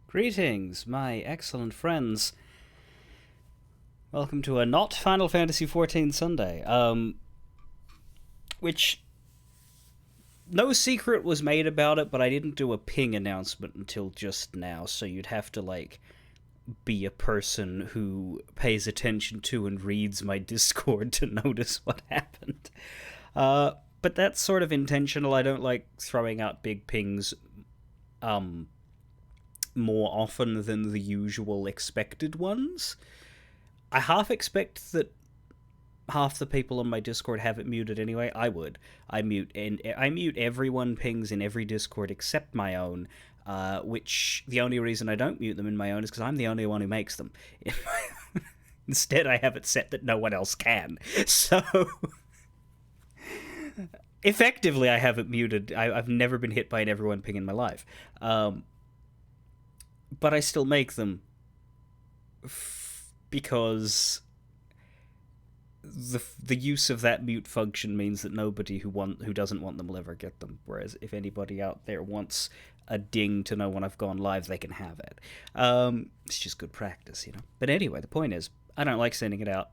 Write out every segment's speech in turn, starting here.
Greetings, my excellent friends. Welcome to a not Final Fantasy XIV Sunday. Which no secret was made about it, but I didn't do a ping announcement until just now, so you'd have to be a person who pays attention to and reads my Discord to notice what happened. But that's sort of intentional. I don't like throwing out big pings um more often than the usual expected ones. I half expect that half the people on my Discord have it muted anyway. I would. I mute everyone pings in every Discord except my own. Which the only reason I don't mute them in my own is because I'm the only one who makes them. Instead, I have it set that no one else can. So effectively, I have it muted. I've never been hit by an everyone ping in my life, but I still make them because the use of that mute function means that nobody who doesn't want them will ever get them. Whereas if anybody out there wants a ding to know when I've gone live, they can have it. It's just good practice, you know. But anyway, the point is, I don't like sending it out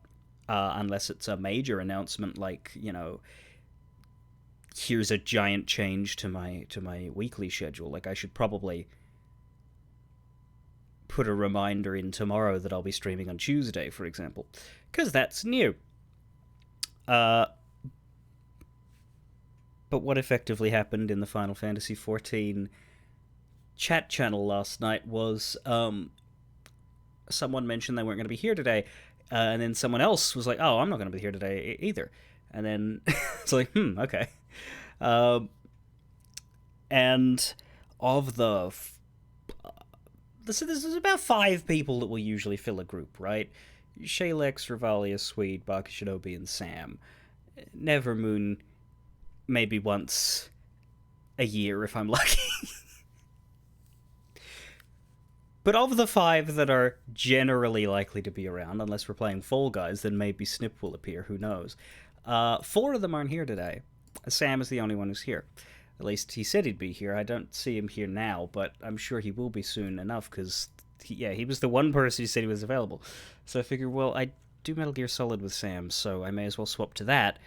unless it's a major announcement, like, you know, here's a giant change to my weekly schedule. Like, I should probably put a reminder in tomorrow that I'll be streaming on Tuesday, for example, because that's new. But what effectively happened in the Final Fantasy XIV chat channel last night was someone mentioned they weren't going to be here today, and then someone else was like, "Oh, I'm not going to be here today either," and then it's like, okay. And of so there's about 5 people that will usually fill a group, right? Shalex, Revalia, Swede, Baka Shinobi, and Sam. Nevermoon, maybe once a year if I'm lucky. But of the 5 that are generally likely to be around, unless we're playing Fall Guys, then maybe Snip will appear, who knows. 4 of them aren't here today. Sam is the only one who's here. At least he said he'd be here. I don't see him here now, but I'm sure he will be soon enough, because, he was the one person who said he was available. So I figured, well, I do Metal Gear Solid with Sam, so I may as well swap to that,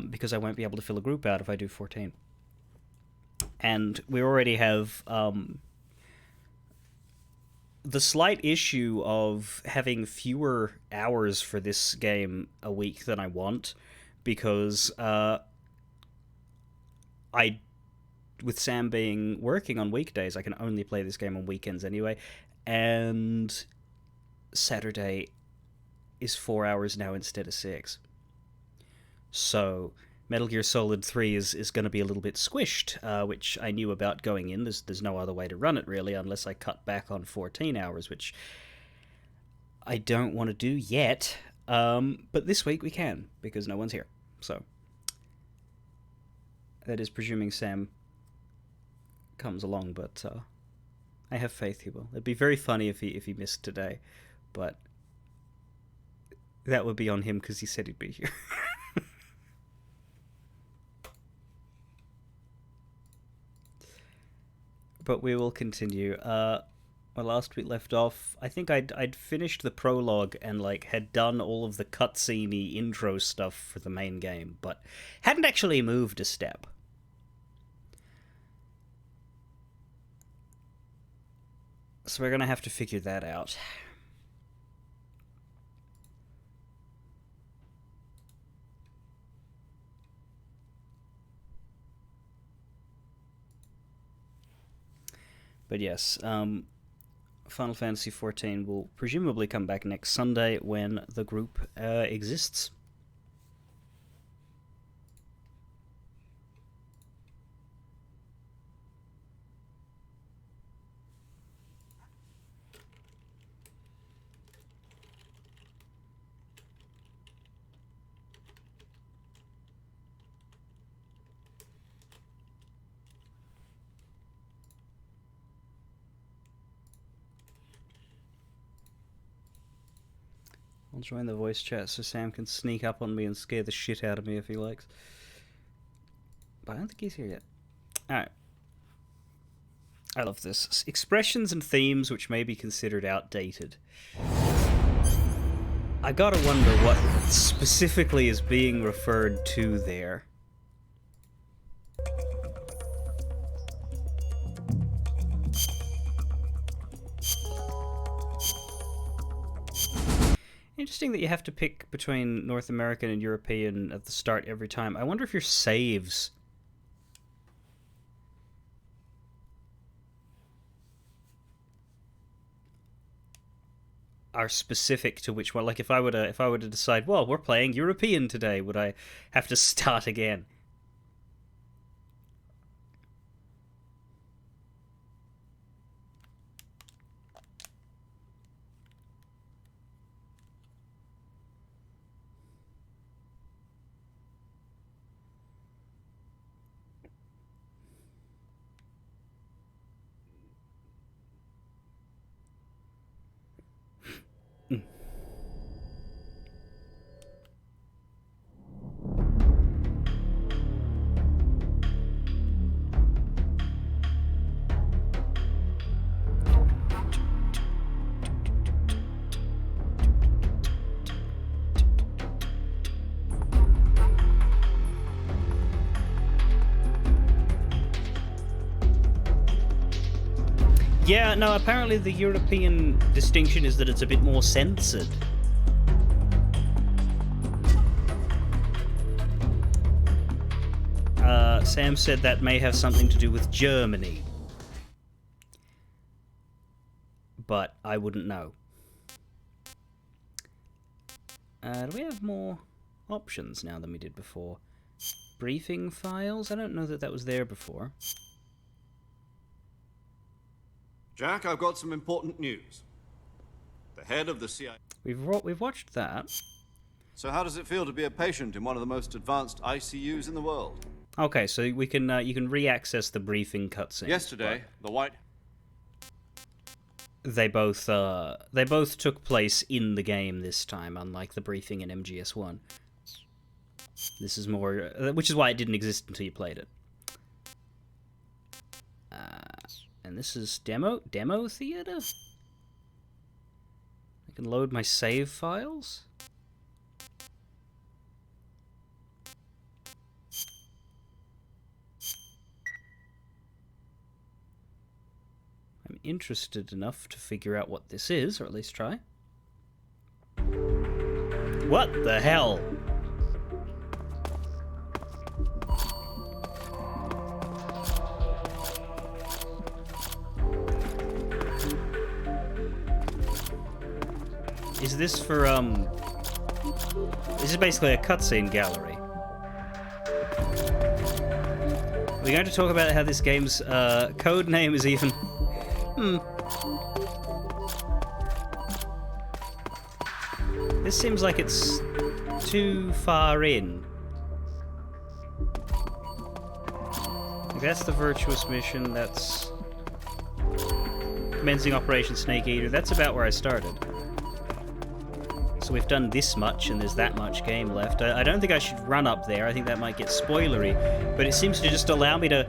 because I won't be able to fill a group out if I do 14. And we already have the slight issue of having fewer hours for this game a week than I want, because I, with Sam being working on weekdays, I can only play this game on weekends anyway, and Saturday is 4 hours now instead of 6. So Metal Gear Solid 3 is going to be a little bit squished, which I knew about going in. There's no other way to run it, really, unless I cut back on 14 hours, which I don't want to do yet. But this week we can, because no one's here. So that is presuming Sam comes along, but I have faith he will. It'd be very funny if he missed today, but that would be on him because he said he'd be here. But we will continue. Where last we left off, I think I'd finished the prologue and had done all of the cutscene intro stuff for the main game, but hadn't actually moved a step. So we're gonna have to figure that out. But yes, Final Fantasy XIV will presumably come back next Sunday when the group exists. I'll join the voice chat so Sam can sneak up on me and scare the shit out of me if he likes. But I don't think he's here yet. Alright. I love this. Expressions and themes which may be considered outdated. I gotta wonder what specifically is being referred to there. Interesting that you have to pick between North American and European at the start every time. I wonder if your saves are specific to which one. Like if I were to decide, well, we're playing European today, would I have to start again? Yeah, no, apparently the European distinction is that it's a bit more censored. Sam said that may have something to do with Germany. But I wouldn't know. Do we have more options now than we did before? Briefing files? I don't know that was there before. Jack, I've got some important news. The head of the CIA... We've watched that. So how does it feel to be a patient in one of the most advanced ICUs in the world? Okay, so we can you can re-access the briefing cutscene. Yesterday, the White... They both took place in the game this time, unlike the briefing in MGS1. This is more, which is why it didn't exist until you played it. And this is demo theater. I can load my save files. I'm interested enough to figure out what this is, or at least try. What the hell? Is this for, This is basically a cutscene gallery. We're going to talk about how this game's code name is even... This seems like it's too far in. That's the Virtuous mission, that's... Commencing Operation Snake Eater, that's about where I started. So we've done this much, and there's that much game left. I don't think I should run up there, I think that might get spoilery, but it seems to just allow me to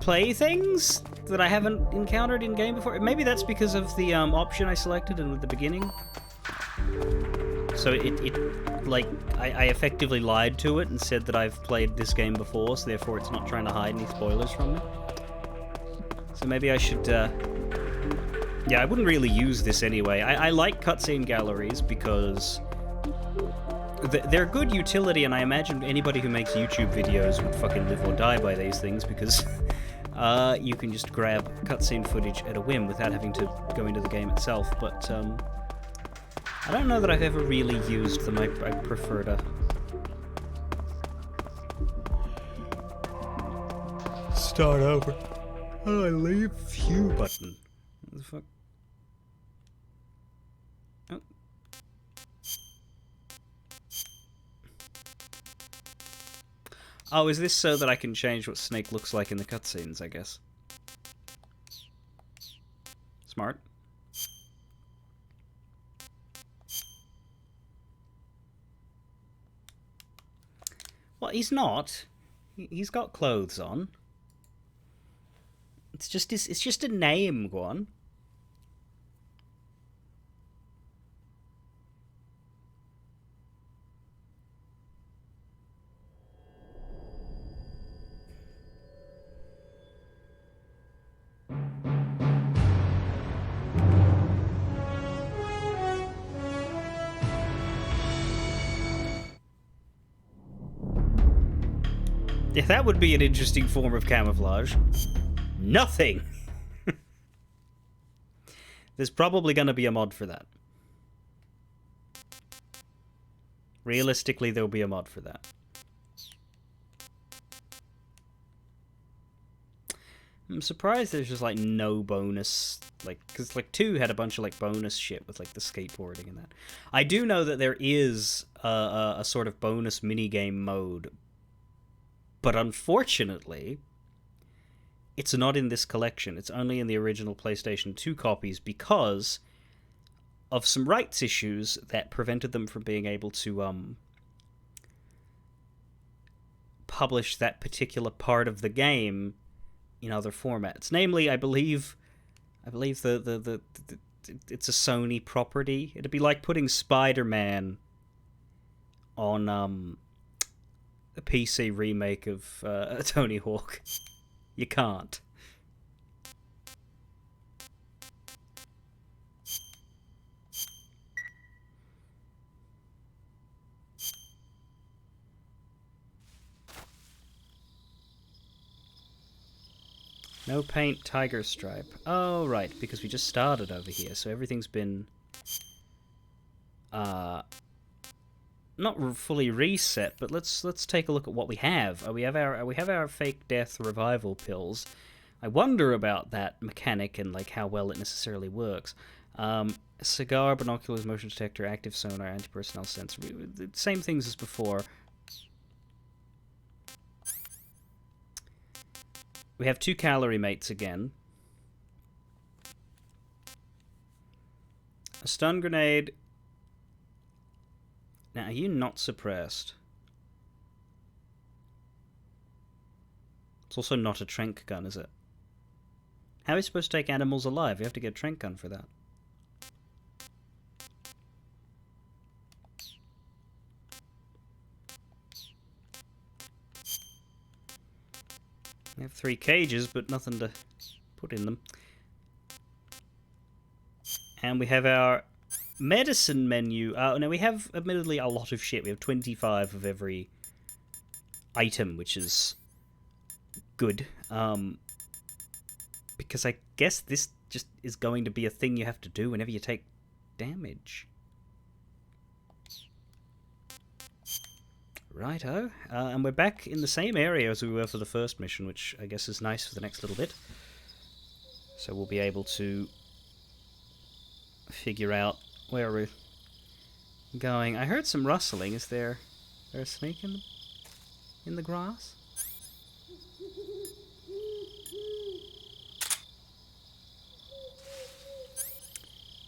play things that I haven't encountered in game before. Maybe that's because of the option I selected at the beginning. So I effectively lied to it and said that I've played this game before, so therefore it's not trying to hide any spoilers from me. So maybe I should, yeah, I wouldn't really use this anyway. I like cutscene galleries because they're good utility, and I imagine anybody who makes YouTube videos would fucking live or die by these things because you can just grab cutscene footage at a whim without having to go into the game itself, but I don't know that I've ever really used them. I prefer to start over. How do I leave view button? What the fuck? Oh. Oh, is this so that I can change what Snake looks like in the cutscenes, I guess? Smart. Well, he's not. He's got clothes on. It's just a name, Guan. Yeah, that would be an interesting form of camouflage. Nothing! There's probably going to be a mod for that. Realistically, there'll be a mod for that. I'm surprised there's just, like, no bonus, like, because, like, 2 had a bunch of, like, bonus shit with, like, the skateboarding and that. I do know that there is a sort of bonus minigame mode, but unfortunately, it's not in this collection. It's only in the original PlayStation 2 copies because of some rights issues that prevented them from being able to publish that particular part of the game in other formats. Namely, I believe the it's a Sony property. It'd be like putting Spider-Man on a PC remake of Tony Hawk. You can't. No paint, tiger stripe. Oh, right, because we just started over here, so everything's been not fully reset. But let's take a look at what we have. We have our fake death revival pills. I wonder about that mechanic and like how well it necessarily works. Cigar, binoculars, motion detector, active sonar, anti-personnel sensor. Same things as before. We have 2 calorie mates again. A stun grenade. Now, are you not suppressed? It's also not a trank gun, is it? How are we supposed to take animals alive? You have to get a trank gun for that. We have 3 cages, but nothing to put in them. And we have our medicine menu. No, we have admittedly a lot of shit. We have 25 of every item, which is good. Because I guess this just is going to be a thing you have to do whenever you take damage. Righto. And we're back in the same area as we were for the first mission, which I guess is nice for the next little bit. So we'll be able to figure out where we're going. I heard some rustling. Is there a snake in the grass?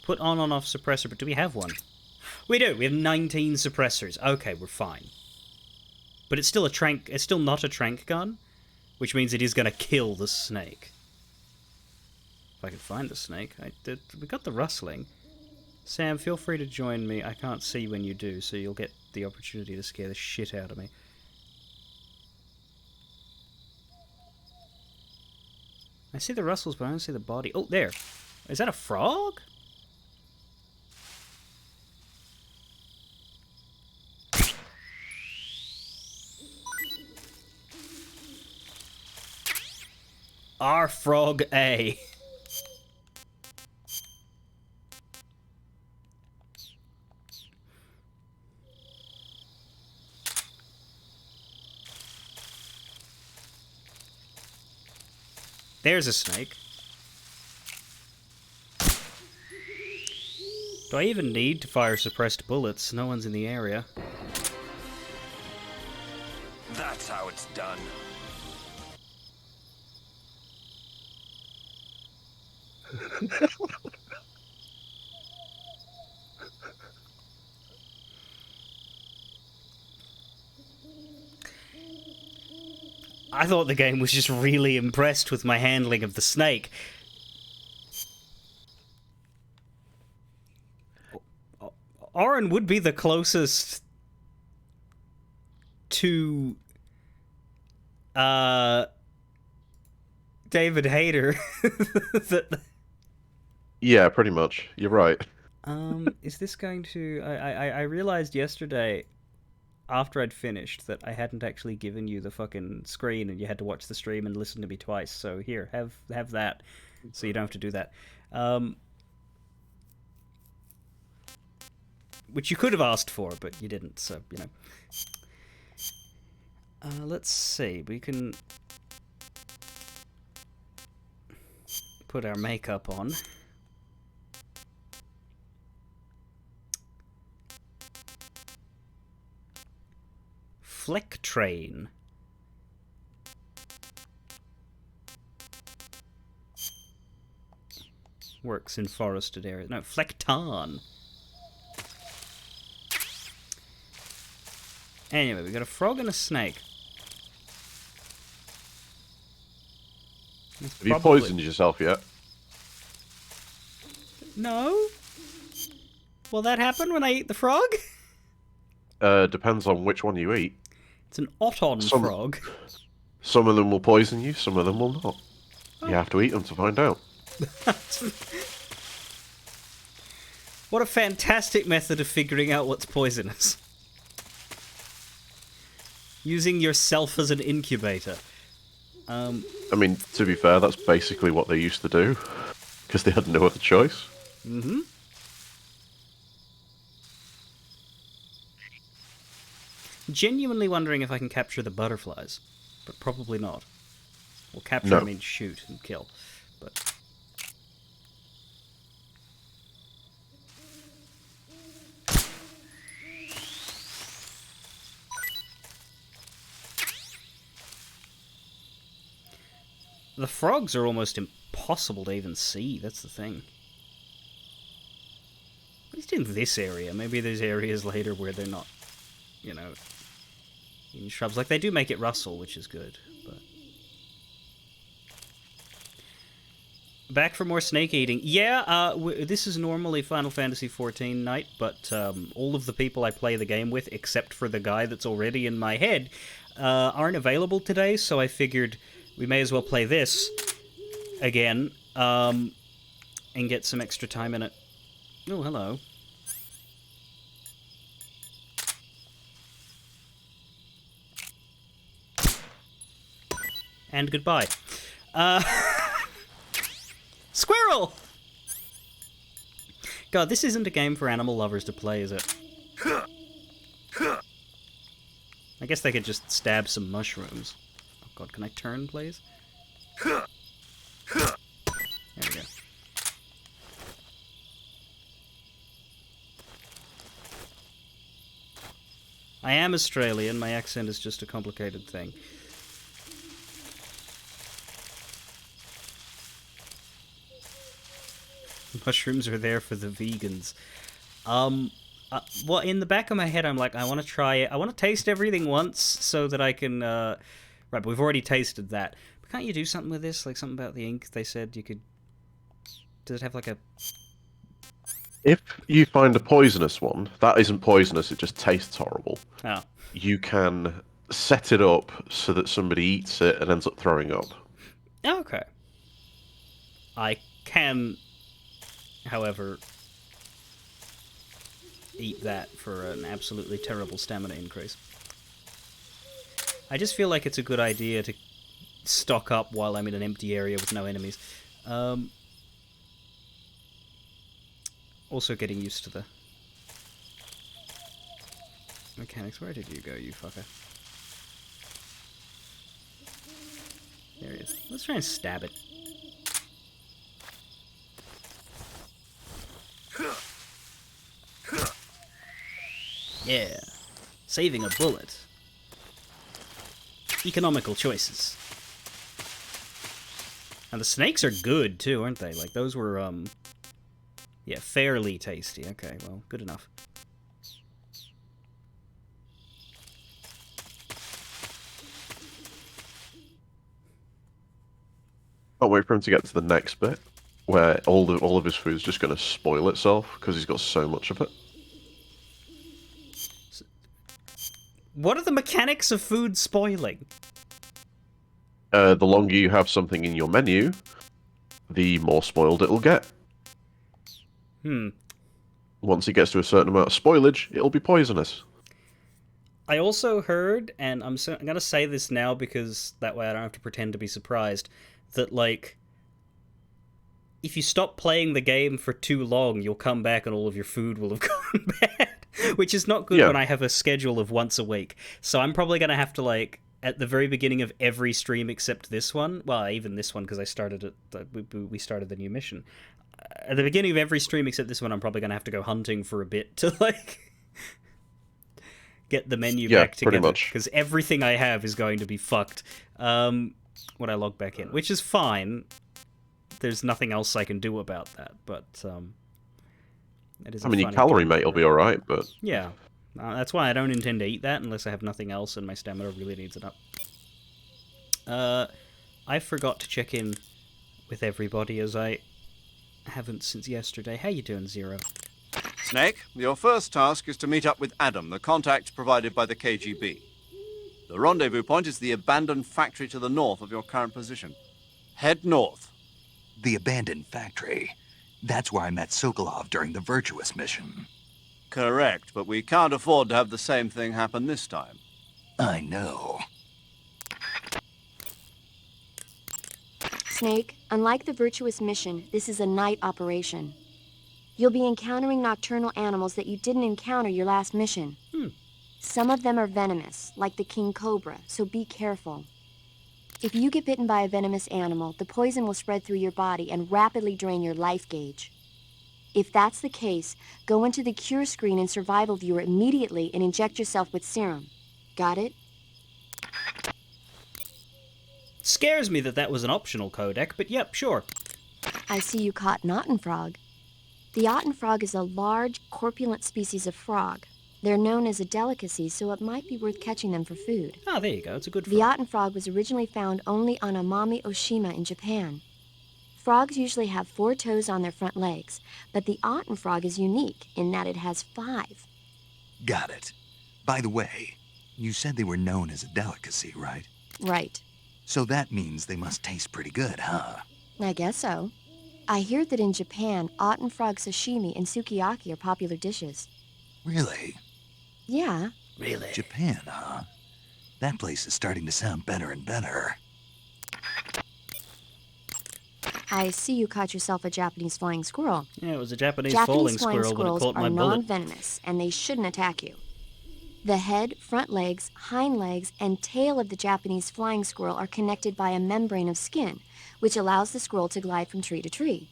Put on off suppressor, but do we have one? We do. We have 19 suppressors. Okay, we're fine. But it's still a trank. It's still not a trank gun, which means it is going to kill the snake. If I can find the snake. We got the rustling. Sam, feel free to join me. I can't see when you do, so you'll get the opportunity to scare the shit out of me. I see the rustles, but I don't see the body. Oh, there. Is that a frog? R Frog A. There's a snake. Do I even need to fire suppressed bullets? No one's in the area. That's how it's done. I thought the game was just really impressed with my handling of the snake. Oren would be the closest to David Hayter. Yeah, pretty much. You're right. Is this going to... I realized yesterday, after I'd finished, that I hadn't actually given you the fucking screen and you had to watch the stream and listen to me twice. So here, have that, so you don't have to do that. Which you could have asked for, but you didn't, so, you know. Let's see, we can put our makeup on. Fleck train. Works in forested areas. No, Flecktarn. Anyway, we got a frog and a snake. Have you poisoned yourself yet? No. Will that happen when I eat the frog? Depends on which one you eat. It's an Otton frog. Some of them will poison you, some of them will not. You have to eat them to find out. What a fantastic method of figuring out what's poisonous. Using yourself as an incubator. I mean, to be fair, that's basically what they used to do. Because they had no other choice. Mm-hmm. Genuinely wondering if I can capture the butterflies. But probably not. Well, capture, No. I mean shoot and kill. But... the frogs are almost impossible to even see, that's the thing. At least in this area. Maybe there's areas later where they're not, you know, in shrubs. Like, they do make it rustle, which is good, but... Back for more snake eating. Yeah, this is normally Final Fantasy XIV night, but all of the people I play the game with, except for the guy that's already in my head, aren't available today, so I figured we may as well play this again, and get some extra time in it. Oh, hello. And goodbye. Squirrel! God, this isn't a game for animal lovers to play, is it? I guess they could just stab some mushrooms. Oh god, can I turn, please? There we go. I am Australian, my accent is just a complicated thing. Mushrooms are there for the vegans. Well, in the back of my head, I'm like, I want to try it. I want to taste everything once so that I can... Right, but we've already tasted that. But can't you do something with this? Like, something about the ink? They said you could... Does it have, like, a... If you find a poisonous one, that isn't poisonous, it just tastes horrible. Oh. You can set it up so that somebody eats it and ends up throwing up. Okay. I can, however, eat that for an absolutely terrible stamina increase. I just feel like it's a good idea to stock up while I'm in an empty area with no enemies. Also getting used to the mechanics. Where did you go, you fucker? There he is. Let's try and stab it. Yeah. Saving a bullet. Economical choices. And the snakes are good, too, aren't they? Like, those were, yeah, fairly tasty. Okay, well, good enough. Can't wait for him to get to the next bit where all of his food's just going to spoil itself because he's got so much of it. What are the mechanics of food spoiling? The longer you have something in your menu, the more spoiled it'll get. Once it gets to a certain amount of spoilage, it'll be poisonous. I also heard, and I'm going to say this now because that way I don't have to pretend to be surprised, that, like, if you stop playing the game for too long, you'll come back and all of your food will have gone bad. Which is not good when I have a schedule of once a week. So I'm probably going to have to, like, at the very beginning of every stream except this one, well, even this one because I started it, we started the new mission. At the beginning of every stream except this one, I'm probably going to have to go hunting for a bit to, like, get the menu back together. Because everything I have is going to be fucked when I log back in, which is fine. There's nothing else I can do about that, but it is. I mean, your calorie mate will be all right, but yeah, that's why I don't intend to eat that unless I have nothing else and my stamina really needs it up. I forgot to check in with everybody as I haven't since yesterday. How you doing, Zero? Snake, your first task is to meet up with Adam, the contact provided by the KGB. The rendezvous point is the abandoned factory to the north of your current position. Head north. The abandoned factory. That's where I met Sokolov during the Virtuous mission. Correct, but we can't afford to have the same thing happen this time. I know. Snake, unlike the Virtuous mission, this is a night operation. You'll be encountering nocturnal animals that you didn't encounter your last mission. Some of them are venomous, like the king cobra, so be careful. If you get bitten by a venomous animal, the poison will spread through your body and rapidly drain your life gauge. If that's the case, go into the cure screen and survival viewer immediately and inject yourself with serum. Got it? Scares me that was an optional codec, but yep, sure. I see you caught an Ottenfrog. The Ottenfrog is a large, corpulent species of frog. They're known as a delicacy, so it might be worth catching them for food. Ah, there you go. It's a good frog. The Ottenfrog was originally found only on Amami Oshima in Japan. Frogs usually have 4 toes on their front legs, but the Ottenfrog is unique in that it has 5. Got it. By the way, you said they were known as a delicacy, right? Right. So that means they must taste pretty good, huh? I guess so. I hear that in Japan, Ottenfrog sashimi and sukiyaki are popular dishes. Really? Yeah. Really? Japan, huh? That place is starting to sound better and better. I see you caught yourself a Japanese flying squirrel. Yeah, it was a Japanese falling squirrel when it caught my bullet. Japanese flying squirrels are non-venomous, and they shouldn't attack you. The head, front legs, hind legs, and tail of the Japanese flying squirrel are connected by a membrane of skin, which allows the squirrel to glide from tree to tree.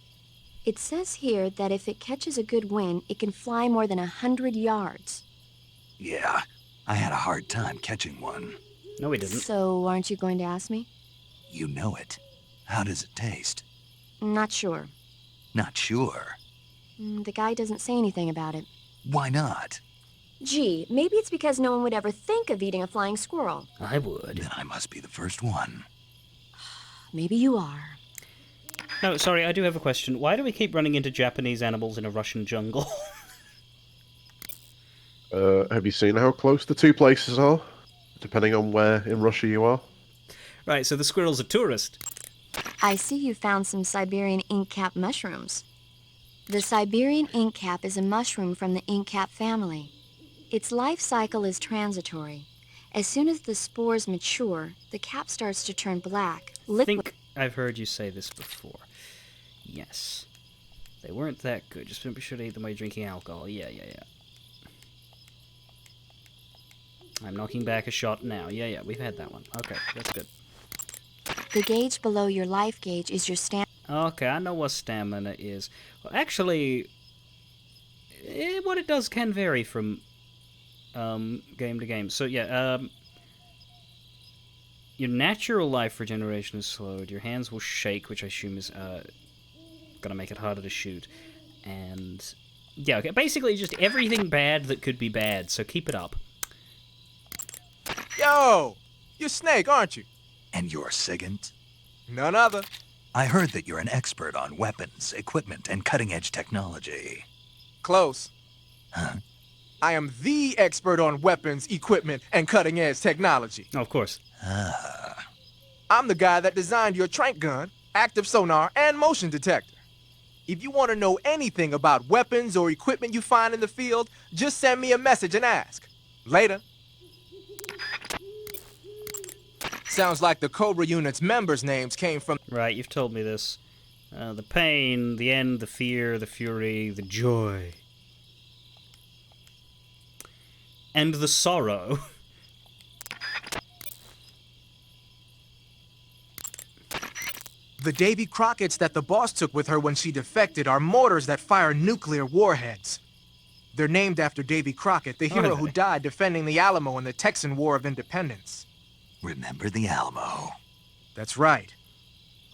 It says here that if it catches a good wind, it can fly more than 100 yards. Yeah, I had a hard time catching one. No, we didn't. So, aren't you going to ask me? You know it. How does it taste? Not sure. Not sure? The guy doesn't say anything about it. Why not? Gee, maybe it's because no one would ever think of eating a flying squirrel. I would. Then I must be the first one. Maybe you are. No, sorry, I do have a question. Why do we keep running into Japanese animals in a Russian jungle? Have you seen how close the two places are? Depending on where in Russia you are? Right, so the squirrel's a tourist. I see you found some Siberian inkcap mushrooms. The Siberian inkcap is a mushroom from the inkcap family. Its life cycle is transitory. As soon as the spores mature, the cap starts to turn black. I think I've heard you say this before. Yes. They weren't that good. Just be sure to eat them while you're drinking alcohol. Yeah. I'm knocking back a shot now. Yeah, we've had that one. Okay, that's good. The gauge below your life gauge is your stamina. Okay, I know what stamina is. Well, actually, what it does can vary from game to game. So yeah, your natural life regeneration is slowed. Your hands will shake, which I assume is gonna make it harder to shoot. And yeah, okay, basically just everything bad that could be bad. So keep it up. Yo, you're Snake, aren't you? And you're Sigint? None other. I heard that you're an expert on weapons, equipment, and cutting-edge technology. Close. Huh? I am the expert on weapons, equipment, and cutting-edge technology. Oh, of course. I'm the guy that designed your trank gun, active sonar, and motion detector. If you want to know anything about weapons or equipment you find in the field, just send me a message and ask. Later. Sounds like the Cobra unit's members' names came from... Right, you've told me this. The pain, the end, the fear, the fury, the joy. And the sorrow. The Davy Crockett's that the boss took with her when she defected are mortars that fire nuclear warheads. They're named after Davy Crockett, the hero who died defending the Alamo in the Texan War of Independence. Remember the Alamo. That's right.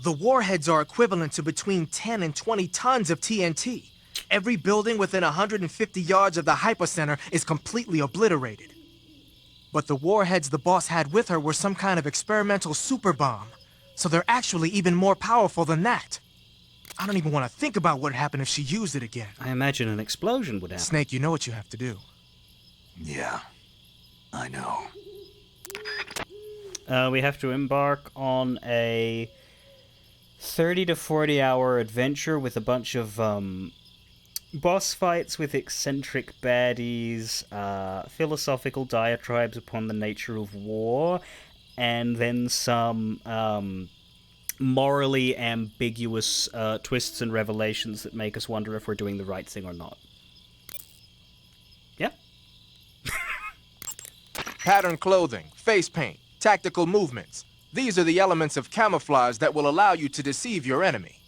The warheads are equivalent to between 10 and 20 tons of TNT. Every building within 150 yards of the hypocenter is completely obliterated. But the warheads the boss had with her were some kind of experimental super bomb. So they're actually even more powerful than that. I don't even want to think about what would happen if she used it again. I imagine an explosion would happen. Snake, you know what you have to do. Yeah, I know. We have to embark on a 30 to 40 hour adventure with a bunch of boss fights with eccentric baddies, philosophical diatribes upon the nature of war, and then some morally ambiguous twists and revelations that make us wonder if we're doing the right thing or not. Yep. Pattern clothing, face paint, tactical movements. These are the elements of camouflage that will allow you to deceive your enemy.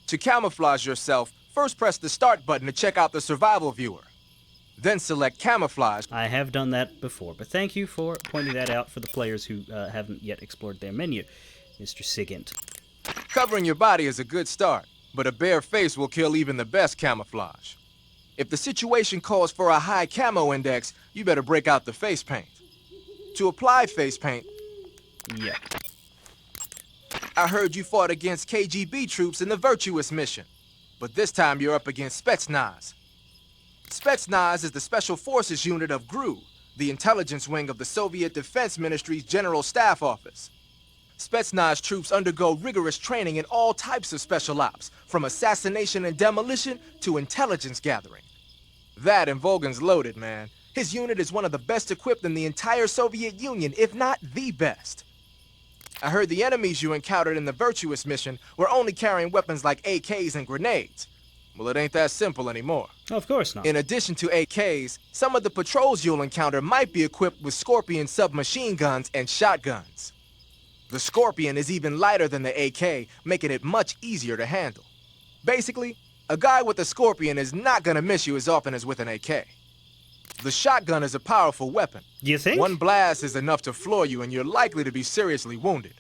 To camouflage yourself, first press the start button to check out the survival viewer. Then select camouflage. I have done that before, but thank you for pointing that out for the players who haven't yet explored their menu, Mr. Sigint. Covering your body is a good start, but a bare face will kill even the best camouflage. If the situation calls for a high camo index, you better break out the face paint. To apply face paint, Yeah. I heard you fought against KGB troops in the Virtuous mission, but this time you're up against Spetsnaz. Spetsnaz is the Special Forces unit of GRU, the intelligence wing of the Soviet Defense Ministry's General Staff Office. Spetsnaz troops undergo rigorous training in all types of special ops, from assassination and demolition to intelligence gathering. That and Volgan's loaded, man. His unit is one of the best equipped in the entire Soviet Union, if not the best. I heard the enemies you encountered in the Virtuous mission were only carrying weapons like AKs and grenades. Well, it ain't that simple anymore. Of course not. In addition to AKs, some of the patrols you'll encounter might be equipped with Scorpion submachine guns and shotguns. The Scorpion is even lighter than the AK, making it much easier to handle. Basically, a guy with a Scorpion is not gonna miss you as often as with an AK. The shotgun is a powerful weapon. You think? One blast is enough to floor you, and you're likely to be seriously wounded.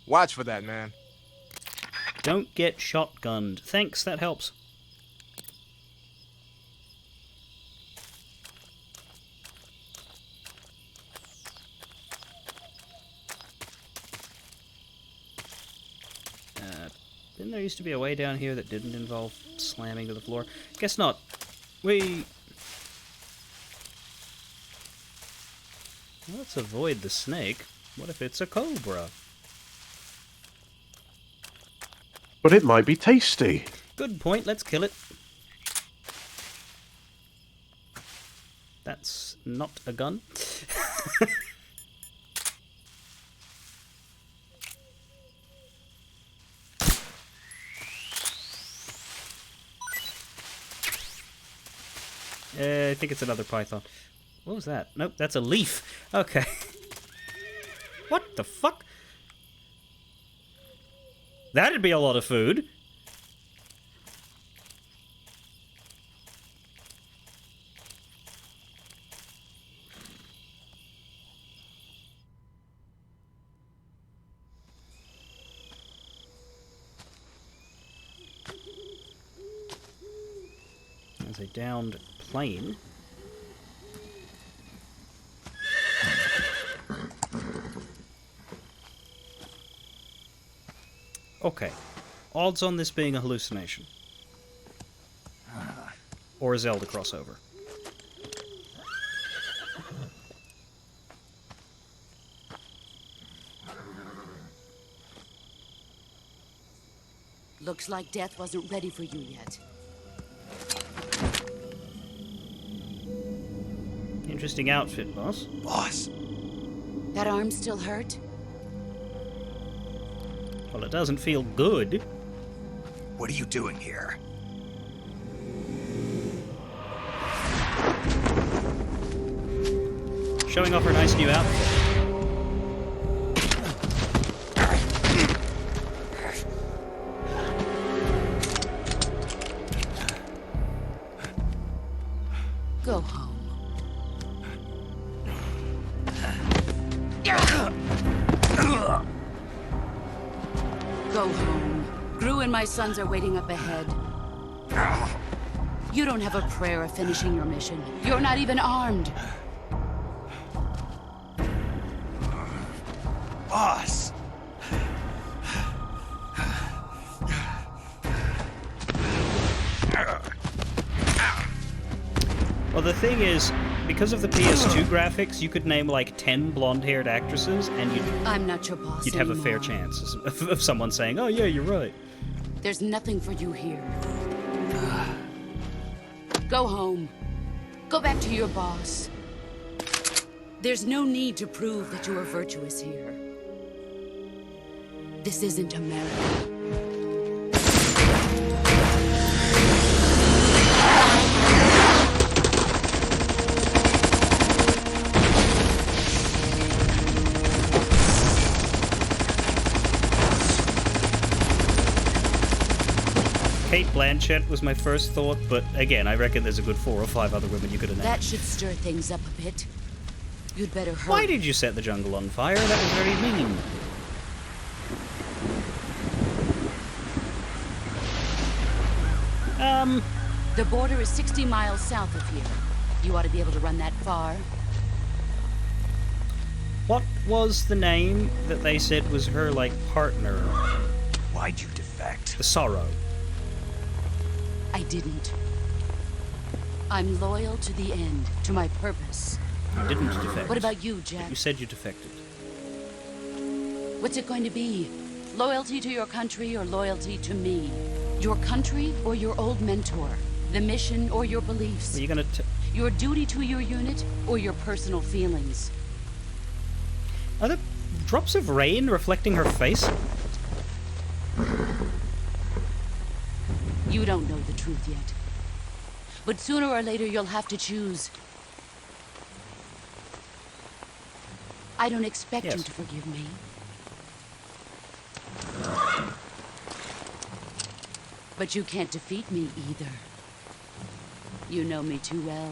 Watch for that, man. Don't get shotgunned. Thanks, that helps. Didn't there used to be a way down here that didn't involve slamming to the floor? Guess not. Let's avoid the snake. What if it's a cobra? But it might be tasty. Good point, let's kill it. That's not a gun. I think it's another python. What was that? Nope, that's a leaf. Okay. What the fuck? That'd be a lot of food. There's a downed plane. Okay. Odds on this being a hallucination. Or a Zelda crossover. Looks like death wasn't ready for you yet. Interesting outfit, boss. Boss, That arm still hurt? Well, it doesn't feel good. what are you doing here? Showing off her nice new outfit. Go home. Go home. Gru and my sons are waiting up ahead. You don't have a prayer of finishing your mission. You're not even armed. Boss! Well, the thing is, because of the PS2 graphics, you could name like 10 blonde-haired actresses, and I'm not your boss you'd have a fair anymore. chance of someone saying, "Oh yeah, you're right." There's nothing for you here. Go home. Go back to your boss. There's no need to prove that you are virtuous here. This isn't America. Kate Blanchett was my first thought, but again, I reckon there's a good 4 or 5 other women you could have named. That should stir things up a bit. You'd better hurry. Why did you set the jungle on fire? That was very mean. The border is 60 miles south of here. You ought to be able to run that far. What was the name that they said was her, like, partner? Why'd you defect? The Sorrow. I didn't. I'm loyal to the end, to my purpose. You didn't defect. What about you, Jack? You said you defected. What's it going to be? Loyalty to your country or loyalty to me? Your country or your old mentor? The mission or your beliefs? Are you gonna Your duty to your unit or your personal feelings? Are there drops of rain reflecting her face? You don't know the truth yet. But sooner or later you'll have to choose. I don't expect you Yes. to forgive me. But you can't defeat me either. You know me too well.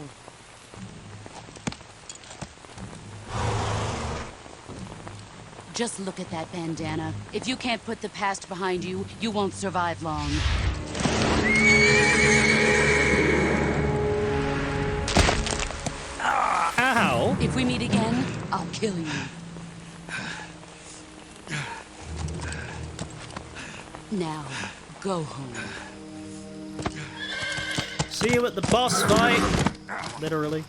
Just look at that bandana. If you can't put the past behind you, you won't survive long. Ow! If we meet again, I'll kill you. Now, go home. See you at the boss fight! Literally.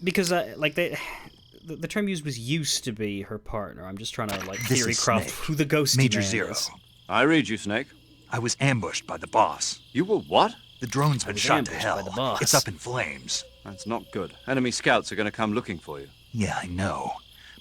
Because, the term used was used to be her partner. I'm just trying to, like, This theory is craft Snake. who the ghosty Major man Zero. is. I read you, Snake. I was ambushed by the boss. You were what? The drone's been was shot to ambushed by hell. the boss. It's up in flames. That's not good. Enemy scouts are going to come looking for you. Yeah, I know.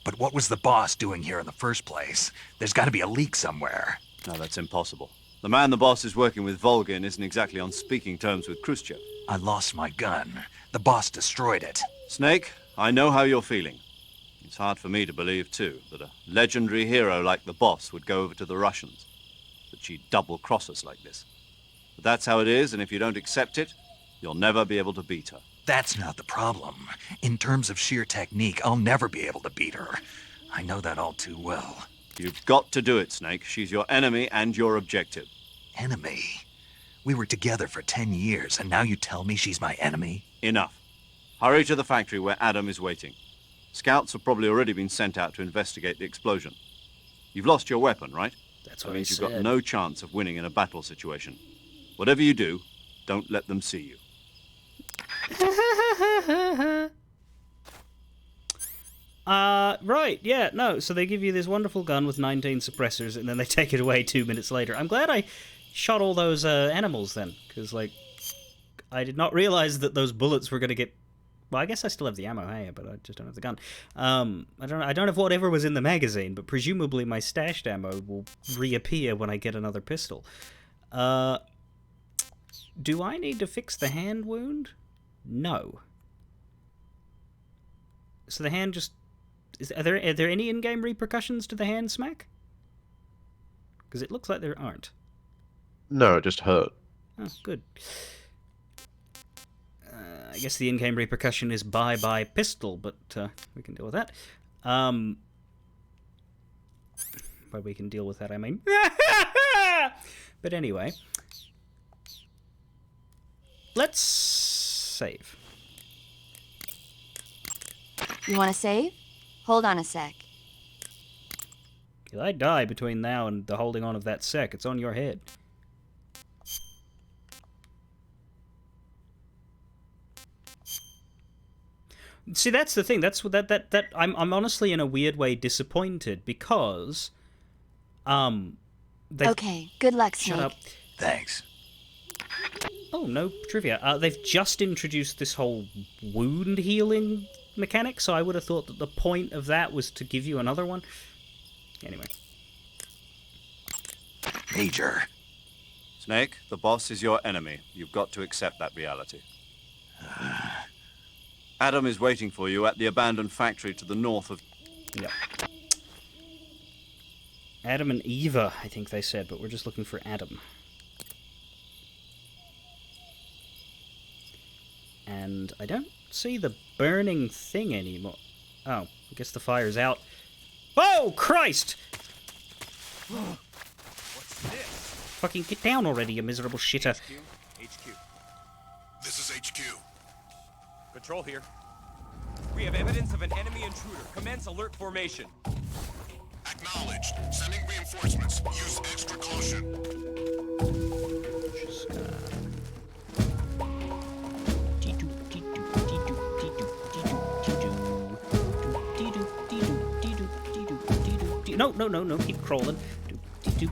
But what was the boss doing here in the first place? There's got to be a leak somewhere. No, that's impossible. The man the boss is working with, Volgin, isn't exactly on speaking terms with Khrushchev. I lost my gun. The boss destroyed it. Snake, I know how you're feeling. It's hard for me to believe, too, that a legendary hero like the boss would go over to the Russians. That she'd double-cross us like this. But that's how it is, and if you don't accept it, you'll never be able to beat her. That's not the problem. In terms of sheer technique, I'll never be able to beat her. I know that all too well. You've got to do it, Snake. She's your enemy and your objective. Enemy? We were together for 10 years, and now you tell me she's my enemy? Enough. Hurry to the factory where Adam is waiting. Scouts have probably already been sent out to investigate the explosion. You've lost your weapon, right? That's That what means he you've said. got no chance of winning in a battle situation. Whatever you do, don't let them see you. Right, yeah, no, so they give you this wonderful gun with 19 suppressors, and then they take it away 2 minutes later. I'm glad I shot all those animals then, because, like, I did not realize that those bullets were going to get... Well, I guess I still have the ammo, hey, but I just don't have the gun. I don't have whatever was in the magazine, but presumably my stashed ammo will reappear when I get another pistol. Do I need to fix the hand wound? No. So the hand just... Are there any in-game repercussions to the hand smack? Because it looks like there aren't. No, it just hurt. Oh, good. I guess the in-game repercussion is bye-bye pistol, but we can deal with that. By we can deal with that, I mean... But anyway... Let's save. You want to save? Hold on a sec. If I die between now and the holding on of that sec, it's on your head. See, that's the thing. That's what that I'm honestly in a weird way disappointed because Okay, good luck, Snake. shut up. Thanks. Oh, no trivia. They've just introduced this whole wound healing mechanic, so I would have thought that the point of that was to give you another one. Anyway. Major. Snake, the boss is your enemy. You've got to accept that reality. Adam is waiting for you at the abandoned factory to the north of... Yep. Adam and Eva, I think they said, but we're just looking for Adam. And I don't see the burning thing anymore. Oh, I guess the fire's out. Oh, Christ! What's this? Fucking get down already, you miserable shitter. HQ. This is HQ. Patrol here. We have evidence of an enemy intruder. Commence alert formation. Acknowledged. Sending reinforcements. Use extra caution. Just gonna... No, keep crawling. Keep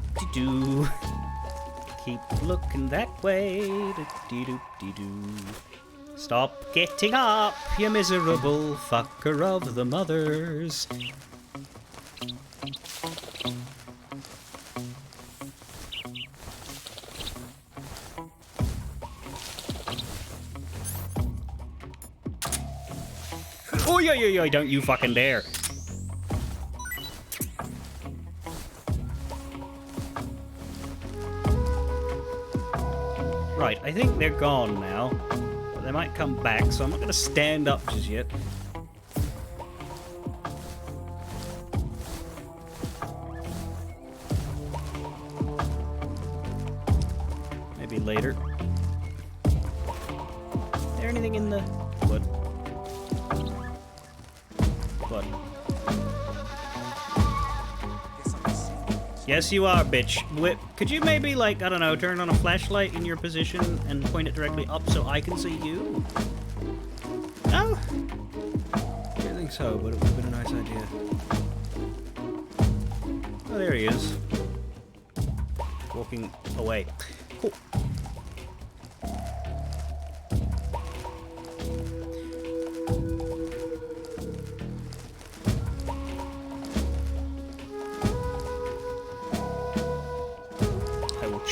looking that way. Stop getting up, you miserable fucker of the mothers. Oh, yeah, don't you fucking dare. Right, I think they're gone now. But they might come back, so I'm not going to stand up just yet. Maybe later. Is there anything in the... What? What? Yes, you are, bitch. Could you maybe, like, I don't know, turn on a flashlight in your position and point it directly up so I can see you? No? I don't think so, but it would have been a nice idea. Oh, there he is. Walking away. Cool.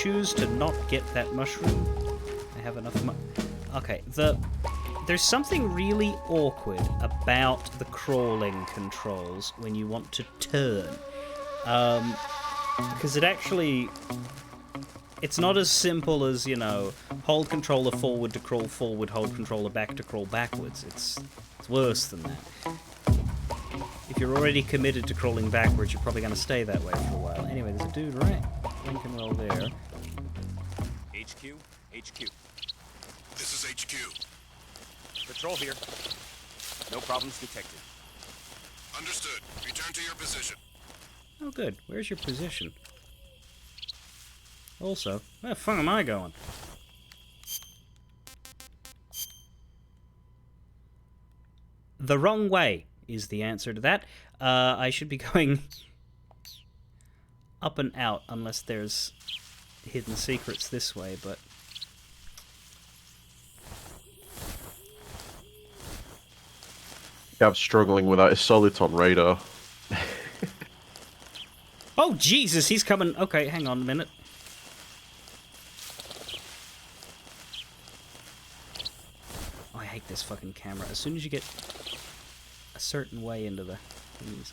Choose to not get that mushroom. I have enough okay, there's something really awkward about the crawling controls when you want to turn. Because it's not as simple as, you know, hold controller forward to crawl forward, hold controller back to crawl backwards. It's worse than that. If you're already committed to crawling backwards, you're probably going to stay that way for a while. Anyway, there's a dude right. Lincoln roll there. HQ. This is HQ. Patrol here. No problems detected. Understood. Return to your position. Oh, good. Where's your position? Also, where the fuck am I going? The wrong way is the answer to that. I should be going up and out unless there's hidden secrets this way, but... I'm struggling without a Soliton radar. Oh, Jesus, he's coming. Okay, hang on a minute. Oh, I hate this fucking camera. As soon as you get a certain way into the things.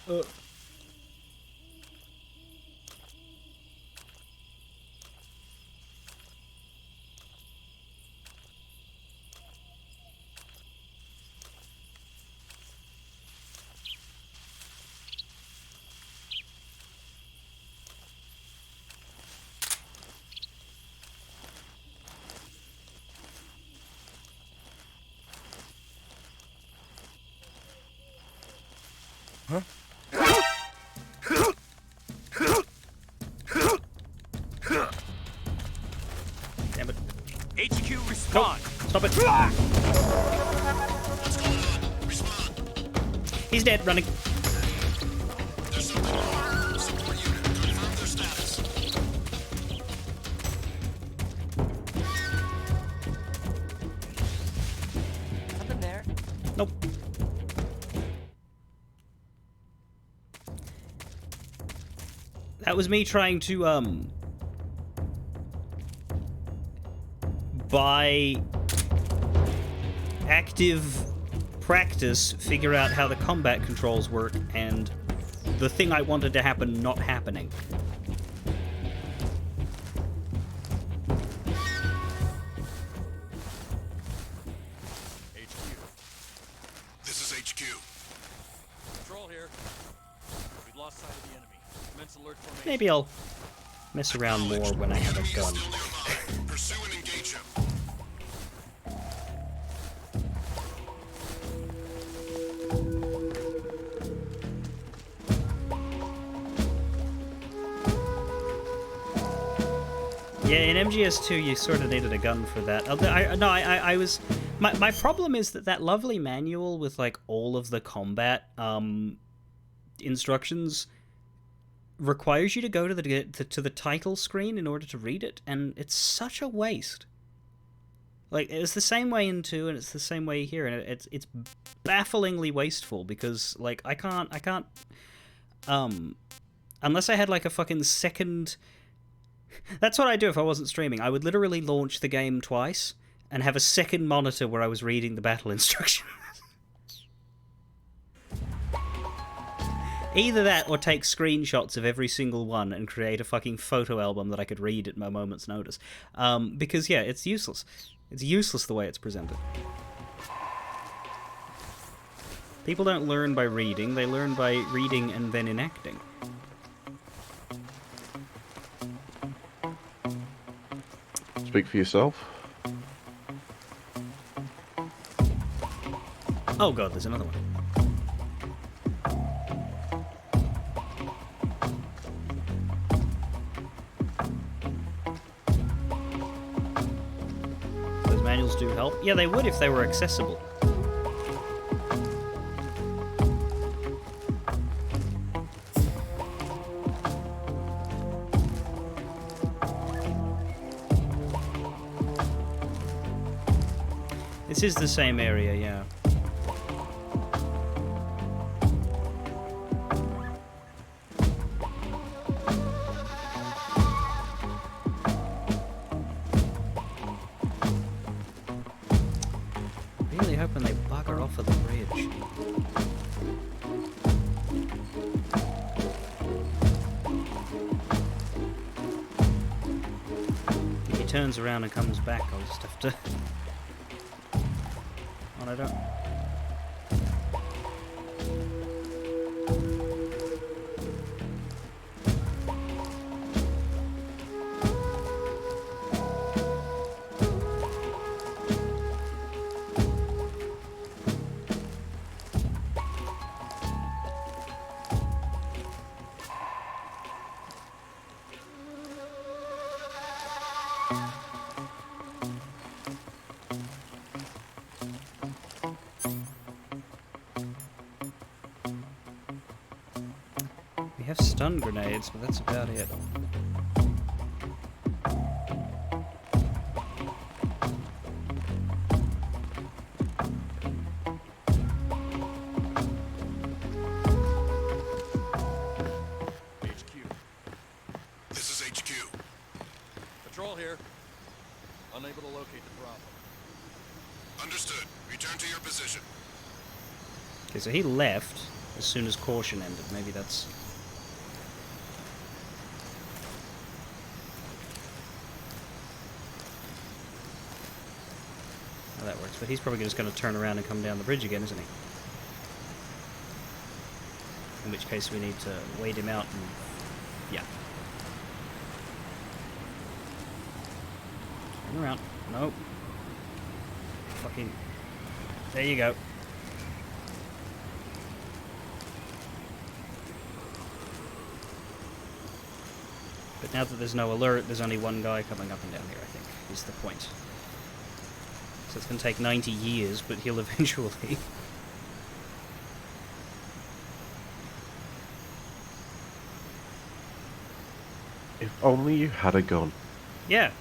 Damn it. HQ, respond! Stop it. What's going on? Respond. He's dead, running. There's something wrong. Support unit. Confirm their status. Something there. Nope. That was me trying to, by active practice, figure out how the combat controls work, and the thing I wanted to happen not happening. This is HQ. Patrol here. We've lost sight of the enemy. Commence alert formation. Maybe I'll mess around more when I have a gun. Still nearby. Pursue and engage him. Yeah, in MGS2 you sort of needed a gun for that. I was... My problem is that lovely manual with, like, all of the combat instructions requires you to go to the title screen in order to read it, and it's such a waste. Like, it's the same way in 2, and it's the same way here, and it's bafflingly wasteful, because, like, I can't, unless I had, like, a fucking second... That's what I'd do if I wasn't streaming. I would literally launch the game twice and have a second monitor where I was reading the battle instructions. Either that or take screenshots of every single one and create a fucking photo album that I could read at my moment's notice. Because, yeah, it's useless. It's useless the way it's presented. People don't learn by reading, they learn by reading and then enacting. Speak for yourself. Oh god, there's another one. Those manuals do help. Yeah, they would if they were accessible. This is the same area, yeah. Really hoping they bugger off of the bridge. If he turns around and comes back, I'll just have to... I don't. have stun grenades, but that's about it. HQ. This is HQ. Patrol here. Unable to locate the problem. Understood. Return to your position. Okay, so he left as soon as caution ended. Maybe that's... how that works. But he's probably just going to turn around and come down the bridge again, isn't he? In which case we need to wait him out and... yeah. Turn around. Nope. Fucking... there you go. But now that there's no alert, there's only one guy coming up and down here, I think, is the point. So it's going to take 90 years, but he'll eventually... If only you had a gun. yeah.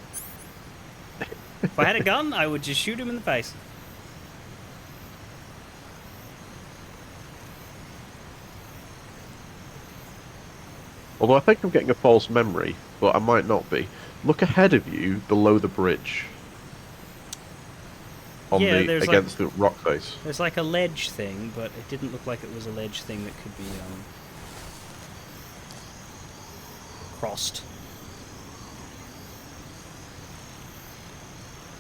If I had a gun, I would just shoot him in the face. Although I think I'm getting a false memory, but I might not be. Look ahead of you, below the bridge. On Yeah, the there's against the rock face. There's like a ledge thing, but it didn't look like it was a ledge thing that could be, crossed.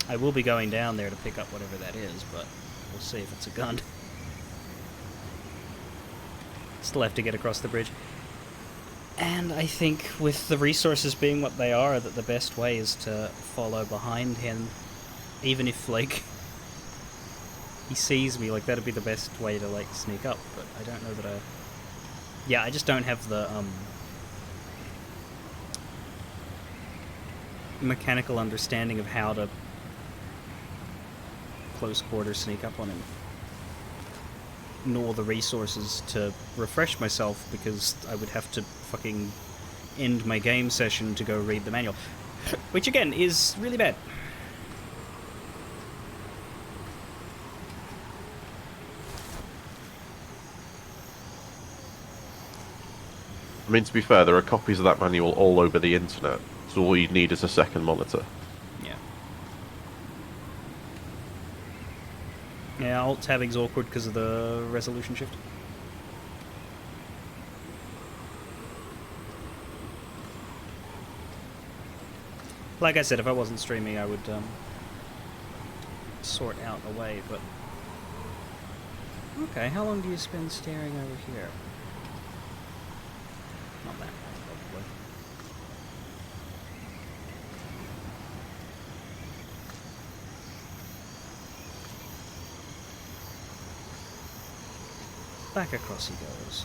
I will be going down there to pick up whatever that is, but we'll see if it's a gun. Still have to get across the bridge. And I think with the resources being what they are, that the best way is to follow behind him. Even if, like, he sees me, like, that'd be the best way to, like, sneak up. But I don't know that I... yeah, I just don't have the, mechanical understanding of how to close quarter sneak up on him. Nor the resources to refresh myself, because I would have to fucking end my game session to go read the manual. Which, again, is really bad. I mean, to be fair, there are copies of that manual all over the internet, so all you'd need is a second monitor. Yeah. Yeah, alt-tabbing's awkward because of the resolution shift. Like I said, if I wasn't streaming, I would sort out a way, but... okay, how long do you spend staring over here? Not that long, probably. Back across he goes.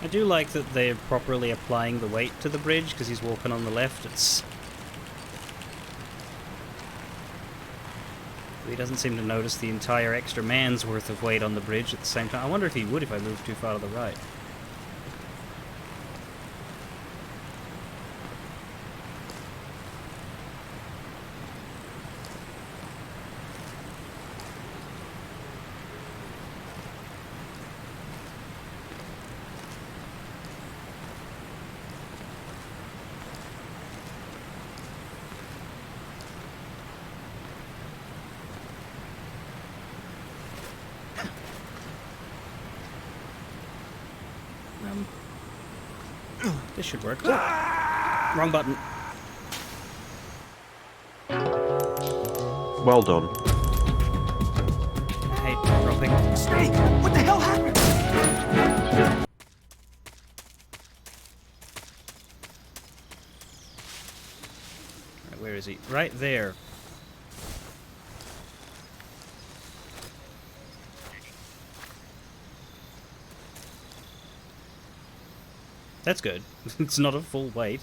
I do like that they're properly applying the weight to the bridge, because he's walking on the left. He doesn't seem to notice the entire extra man's worth of weight on the bridge at the same time. I wonder if he would if I moved too far to the right. This should work. Wrong button. Well done. I hate dropping. Snake, what the hell happened? Right, where is he? Right there. That's good. It's not a full weight.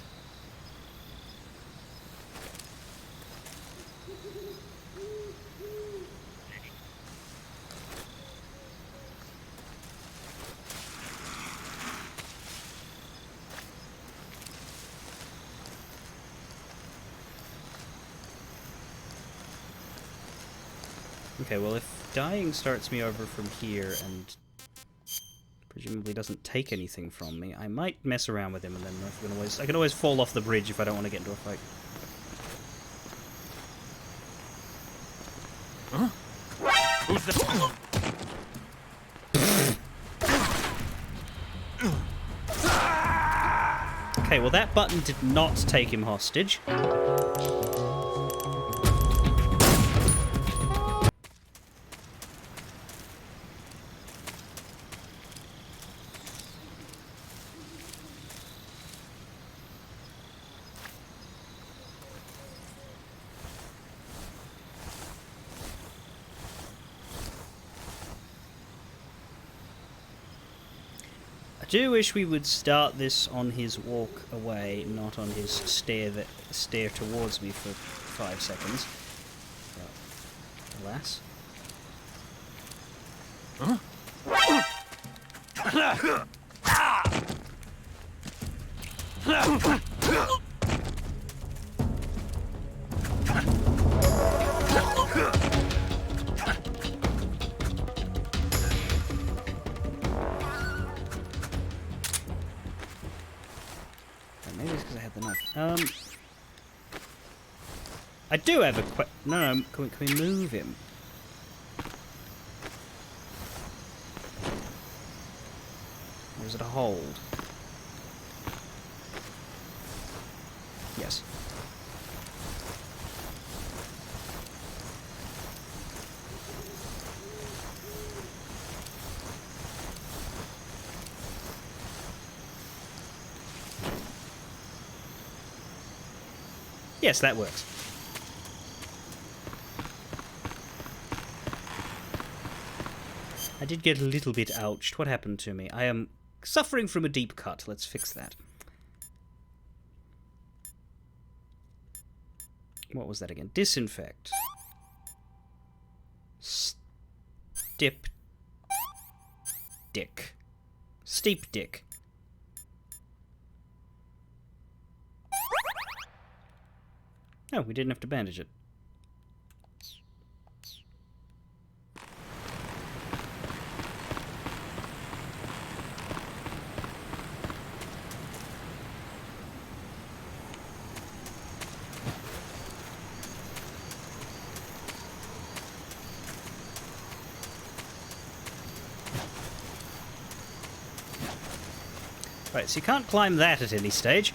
Okay, well, if dying starts me over from here and presumably doesn't take anything from me, I might mess around with him, and then I can always fall off the bridge if I don't want to get into a fight. Who's the... Okay, well, that button did not take him hostage. I do wish we would start this on his walk away, not on his stare towards me for 5 seconds. But, alas. Maybe it's because I had the knife. I do have a no, can we move him? Or is it a hold? Yes. Yes, that works. I did get a little bit ouched. What happened to me? I am suffering from a deep cut. Let's fix that. What was that again? Disinfect. Steep dick. Steep dick. Oh, we didn't have to bandage it. Right, so you can't climb that at any stage.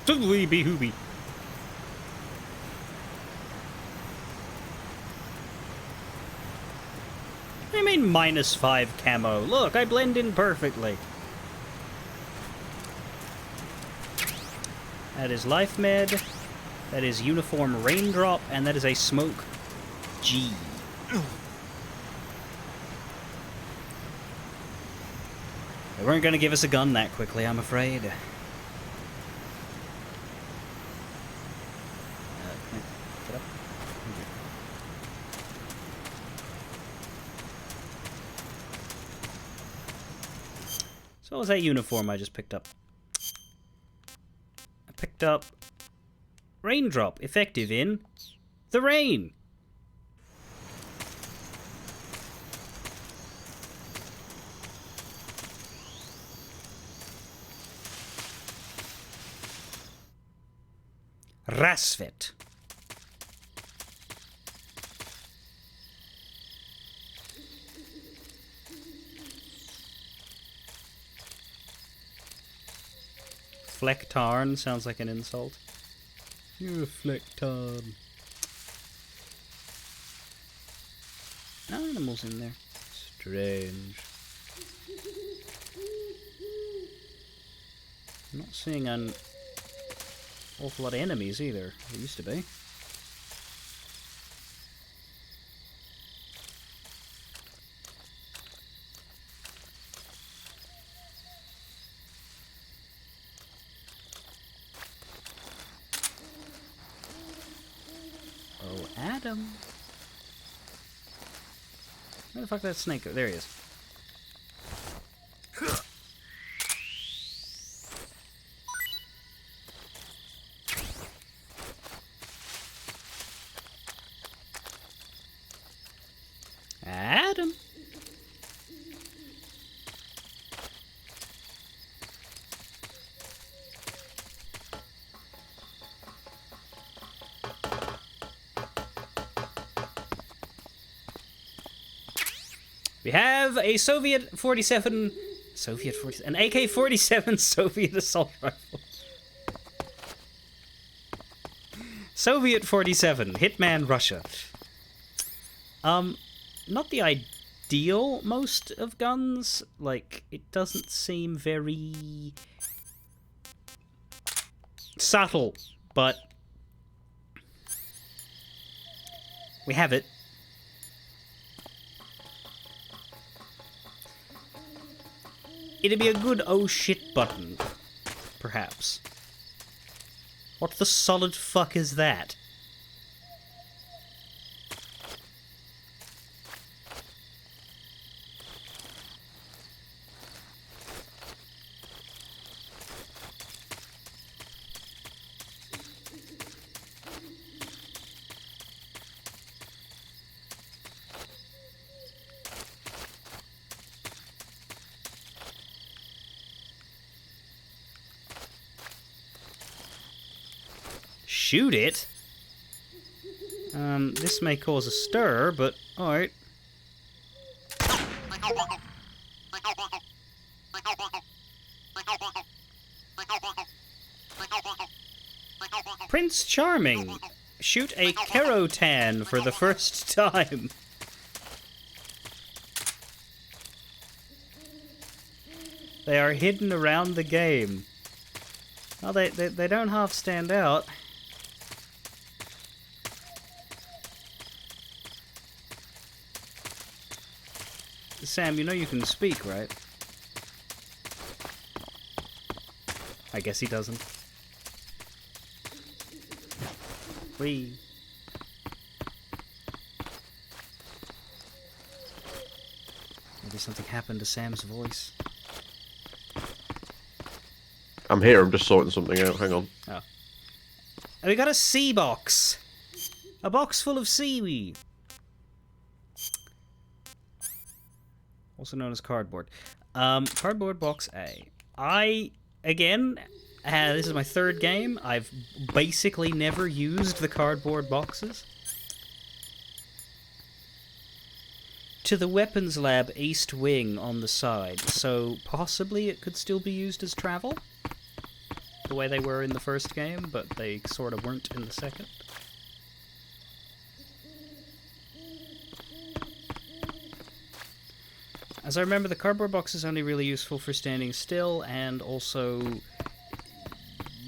Toodly-bee hoobie. I mean -5 camo. Look, I blend in perfectly. That is life med. That is uniform raindrop, and that is a smoke G. They weren't going to give us a gun that quickly, I'm afraid. So what was that uniform I just picked up? I picked up raindrop, effective in the rain. Rasvet. Flecktarn sounds like an insult. You're a Flecktarn. No animals in there. Strange. I'm not seeing an awful lot of enemies either. There used to be. Oh, Adam. Where the fuck did that snake go? There he is. Adam. We have a Soviet 47... an AK-47 Soviet assault rifle. Soviet 47, Hitman Russia. Not the ideal most of guns. Like, it doesn't seem very subtle, but we have it. It'd be a good oh shit button, perhaps. What the solid fuck is that? Shoot it? This may cause a stir, but alright. Prince Charming! Shoot a Kerotan for the first time. They are hidden around the game. Oh, they don't half stand out. Sam, you know you can speak, right? I guess he doesn't. Whee. Maybe something happened to Sam's voice. I'm here, I'm just sorting something out, hang on. Oh. And we got a sea box! A box full of seaweed! Also known as cardboard. Cardboard box A. Again, this is my third game. I've basically never used the cardboard boxes. To the weapons lab east wing on the side, so possibly it could still be used as travel? The way they were in the first game, but they sort of weren't in the second. As I remember, the cardboard box is only really useful for standing still, and also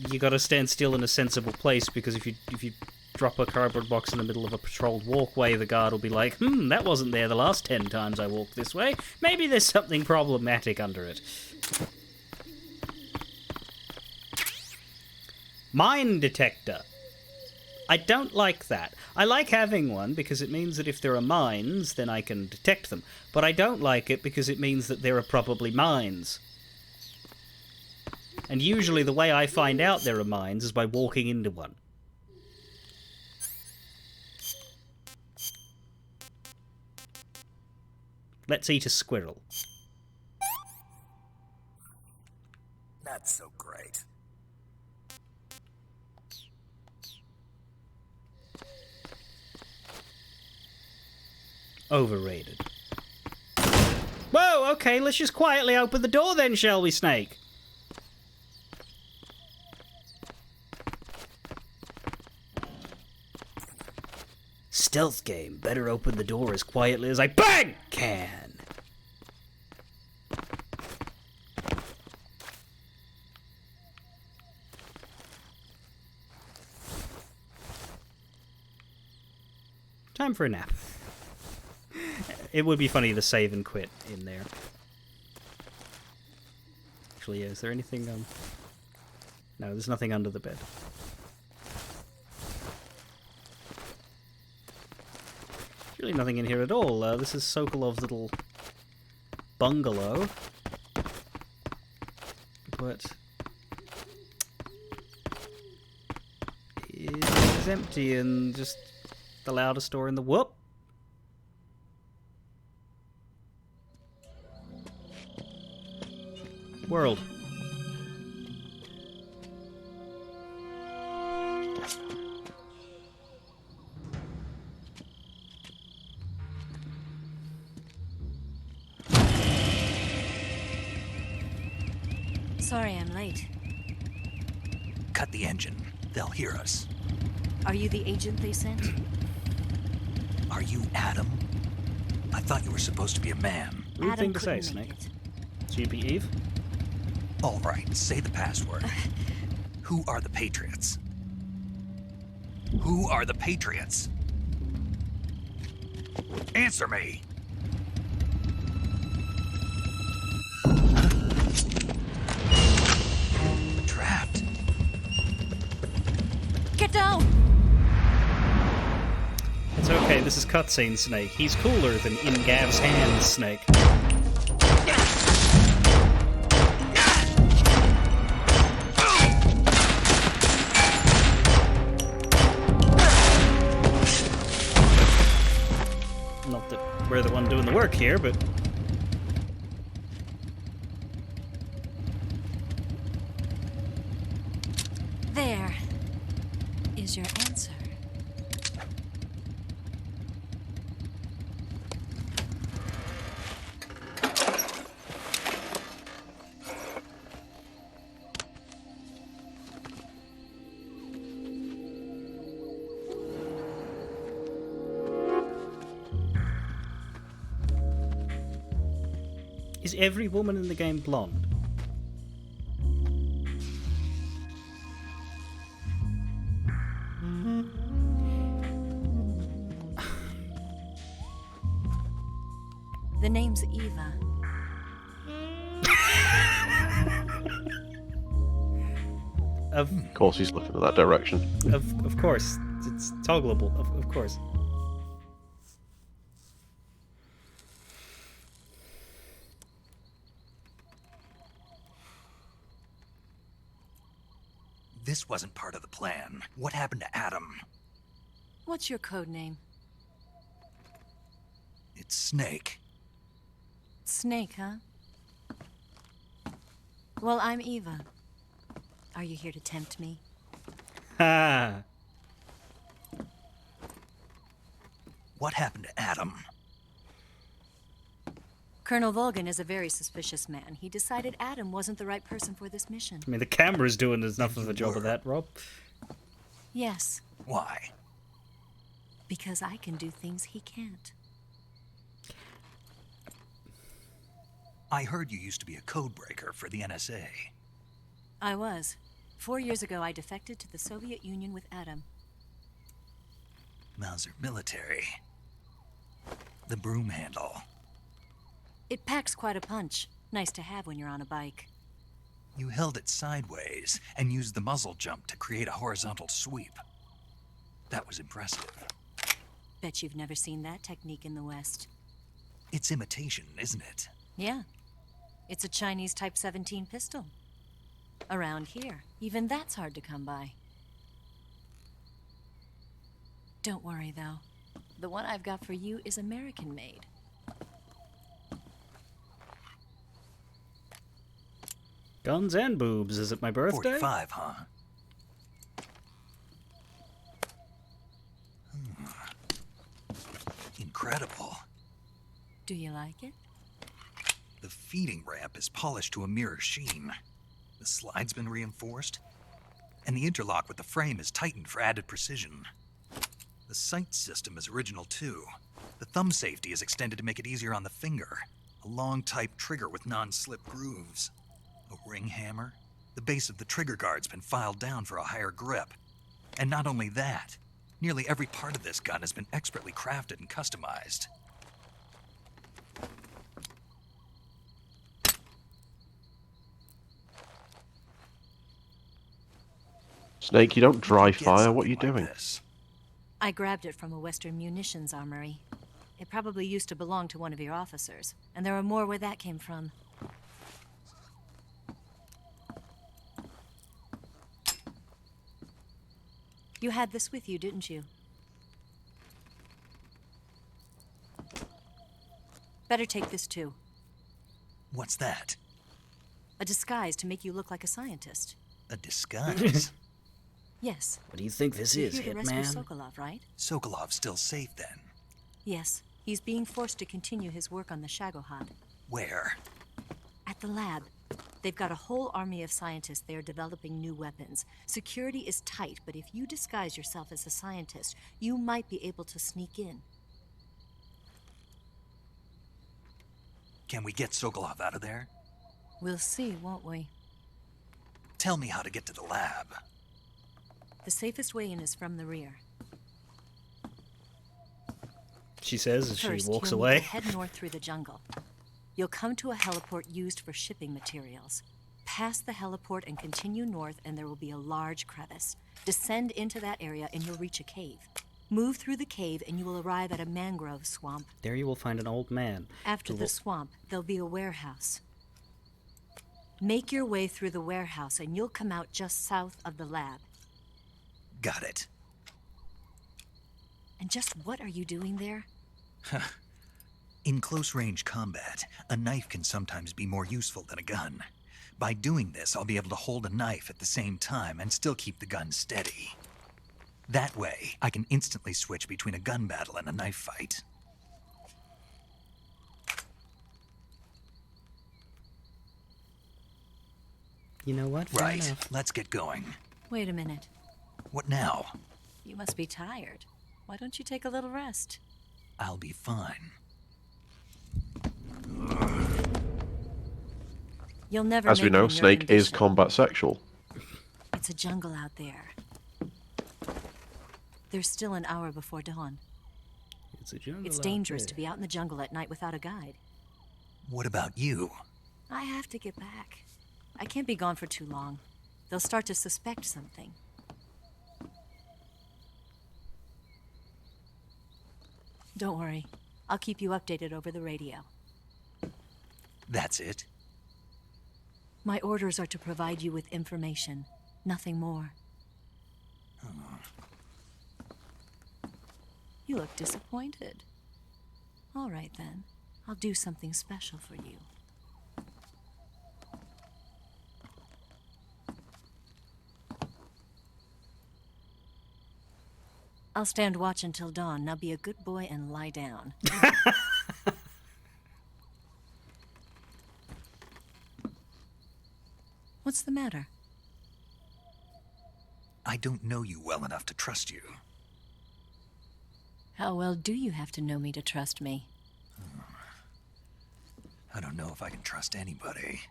you gotta stand still in a sensible place, because if you drop a cardboard box in the middle of a patrolled walkway, the guard will be like, that wasn't there the last 10 times I walked this way. Maybe there's something problematic under it. Mine detector. I don't like that. I like having one because it means that if there are mines, then I can detect them. But I don't like it because it means that there are probably mines. And usually the way I find out there are mines is by walking into one. Let's eat a squirrel. Not so great. Overrated. Whoa, okay, let's just quietly open the door then, shall we, Snake? Stealth game. Better open the door as quietly as I BANG! Can. Time for a nap. It would be funny to save and quit in there. Actually, is there anything, No, there's nothing under the bed. Really nothing in here at all. This is Sokolov's little bungalow. But it's empty and just the loudest door in the whoop. World. Sorry I'm late. Cut the engine. They'll hear us. Are you the agent they sent? Are you Adam? I thought you were supposed to be a man. Rude Adam thing to say, couldn't make Snake. it. So you'd be Eve? All right, say the password. Who are the Patriots? Who are the Patriots? Answer me! Trapped. Get down! It's okay, this is cutscene Snake. He's cooler than in Gav's hands Snake. Not that we're the one doing the work here, but... There is your answer. Is every woman in the game blonde? The name's Eva. Of course, he's looking in that direction. Of course. It's toggleable, of course. This wasn't part of the plan. What happened to Adam? What's your code name? It's Snake. Snake, huh? Well, I'm Eva. Are you here to tempt me? Ha! What happened to Adam? Colonel Volgan is a very suspicious man. He decided Adam wasn't the right person for this mission. I mean, the camera's doing enough of a job of that, Rob. Yes, Why? because I can do things he can't. I heard you used to be a codebreaker for the NSA. I was. 4 years ago, I defected to the Soviet Union with Adam. Mauser military. The broom handle. It packs quite a punch. Nice to have when you're on a bike. You held it sideways and used the muzzle jump to create a horizontal sweep. That was impressive. Bet you've never seen that technique in the West. It's imitation, isn't it? Yeah. It's a Chinese Type 17 pistol. Around here, even that's hard to come by. Don't worry, though. The one I've got for you is American-made. Guns and boobs. Is it my birthday? 45, huh? Incredible. Do you like it? The feeding ramp is polished to a mirror sheen. The slide's been reinforced, and the interlock with the frame is tightened for added precision. The sight system is original too. The thumb safety is extended to make it easier on the finger. A long type trigger with non-slip grooves. A ring hammer. The base of the trigger guard's been filed down for a higher grip. And not only that, nearly every part of this gun has been expertly crafted and customized. Snake, you don't dry Get fire. What are something you like doing? this. I grabbed it from a Western munitions armory. It probably used to belong to one of your officers, and there are more where that came from. You had this with you, didn't you? Better take this too. What's that? A disguise to make you look like a scientist. A disguise? Yes. What do you think this You're is, here to rescue Hitman? Sokolov, right? Sokolov's still safe then. Yes. He's being forced to continue his work on the Shagohod. Where? At the lab. They've got a whole army of scientists there developing new weapons. Security is tight, but if you disguise yourself as a scientist, you might be able to sneak in. Can we get Sokolov out of there? We'll see, won't we? Tell me how to get to the lab. The safest way in is from the rear. She says as First, she walks you'll need away. to head north through the jungle. You'll come to a heliport used for shipping materials. Pass the heliport and continue north, and there will be a large crevice. Descend into that area, and you'll reach a cave. Move through the cave, and you will arrive at a mangrove swamp. There you will find an old man. After the swamp, there'll be a warehouse. Make your way through the warehouse, and you'll come out just south of the lab. Got it. And just what are you doing there? In close-range combat, a knife can sometimes be more useful than a gun. By doing this, I'll be able to hold a knife at the same time and still keep the gun steady. That way, I can instantly switch between a gun battle and a knife fight. You know what? Fair Right, enough. let's get going. Wait a minute. What now? You must be tired. Why don't you take a little rest? I'll be fine. You'll never As we make it know, in your Snake is condition. combat sexual. It's a jungle out there. There's still an hour before dawn. It's a jungle. It's out dangerous there. to be out in the jungle at night without a guide. What about you? I have to get back. I can't be gone for too long. They'll start to suspect something. Don't worry. I'll keep you updated over the radio. That's it? My orders are to provide you with information, nothing more. You look disappointed. All right then. I'll do something special for you. I'll stand watch until dawn. Now be a good boy and lie down. What's the matter? I don't know you well enough to trust you. How well do you have to know me to trust me? I don't know if I can trust anybody.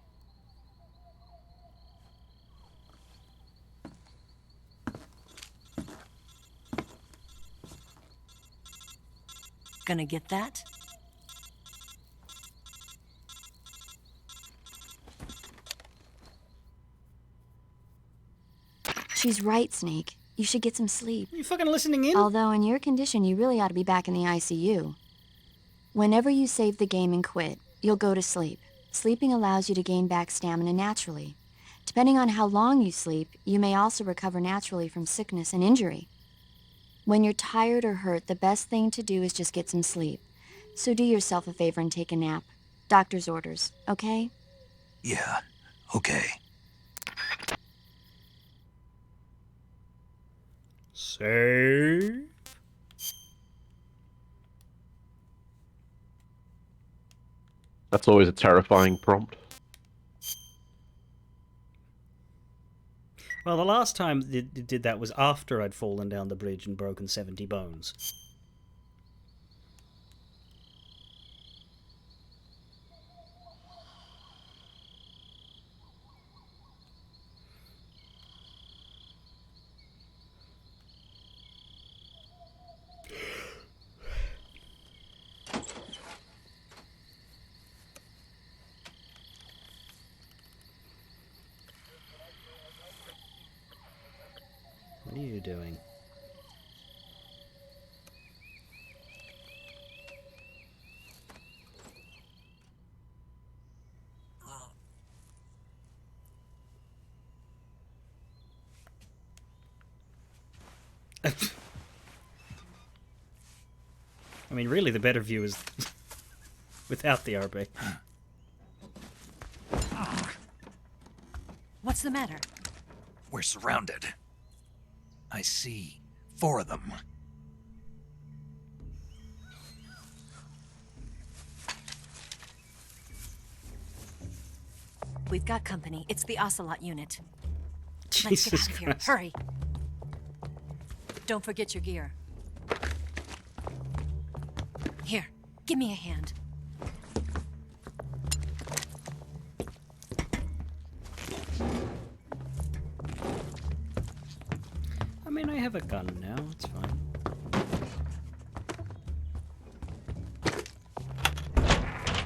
Gonna get that? She's right, Snake. You should get some sleep. Are you fucking listening in? Although in your condition, you really ought to be back in the ICU. Whenever you save the game and quit, you'll go to sleep. Sleeping allows you to gain back stamina naturally. Depending on how long you sleep, you may also recover naturally from sickness and injury. When you're tired or hurt, the best thing to do is just get some sleep. So do yourself a favor and take a nap. Doctor's orders, okay? Yeah, okay. Save. That's always a terrifying prompt. Well, the last time it did that was after I'd fallen down the bridge and broken 70 bones. What are you doing? I mean, really, the better view is without the RB. What's the matter? We're surrounded. I see 4 of them. We've got company. It's the Ocelot unit. Let's get Jesus out of here. Christ. Hurry. Don't forget your gear. Here, give me a hand. I mean, I have a gun now, it's fine.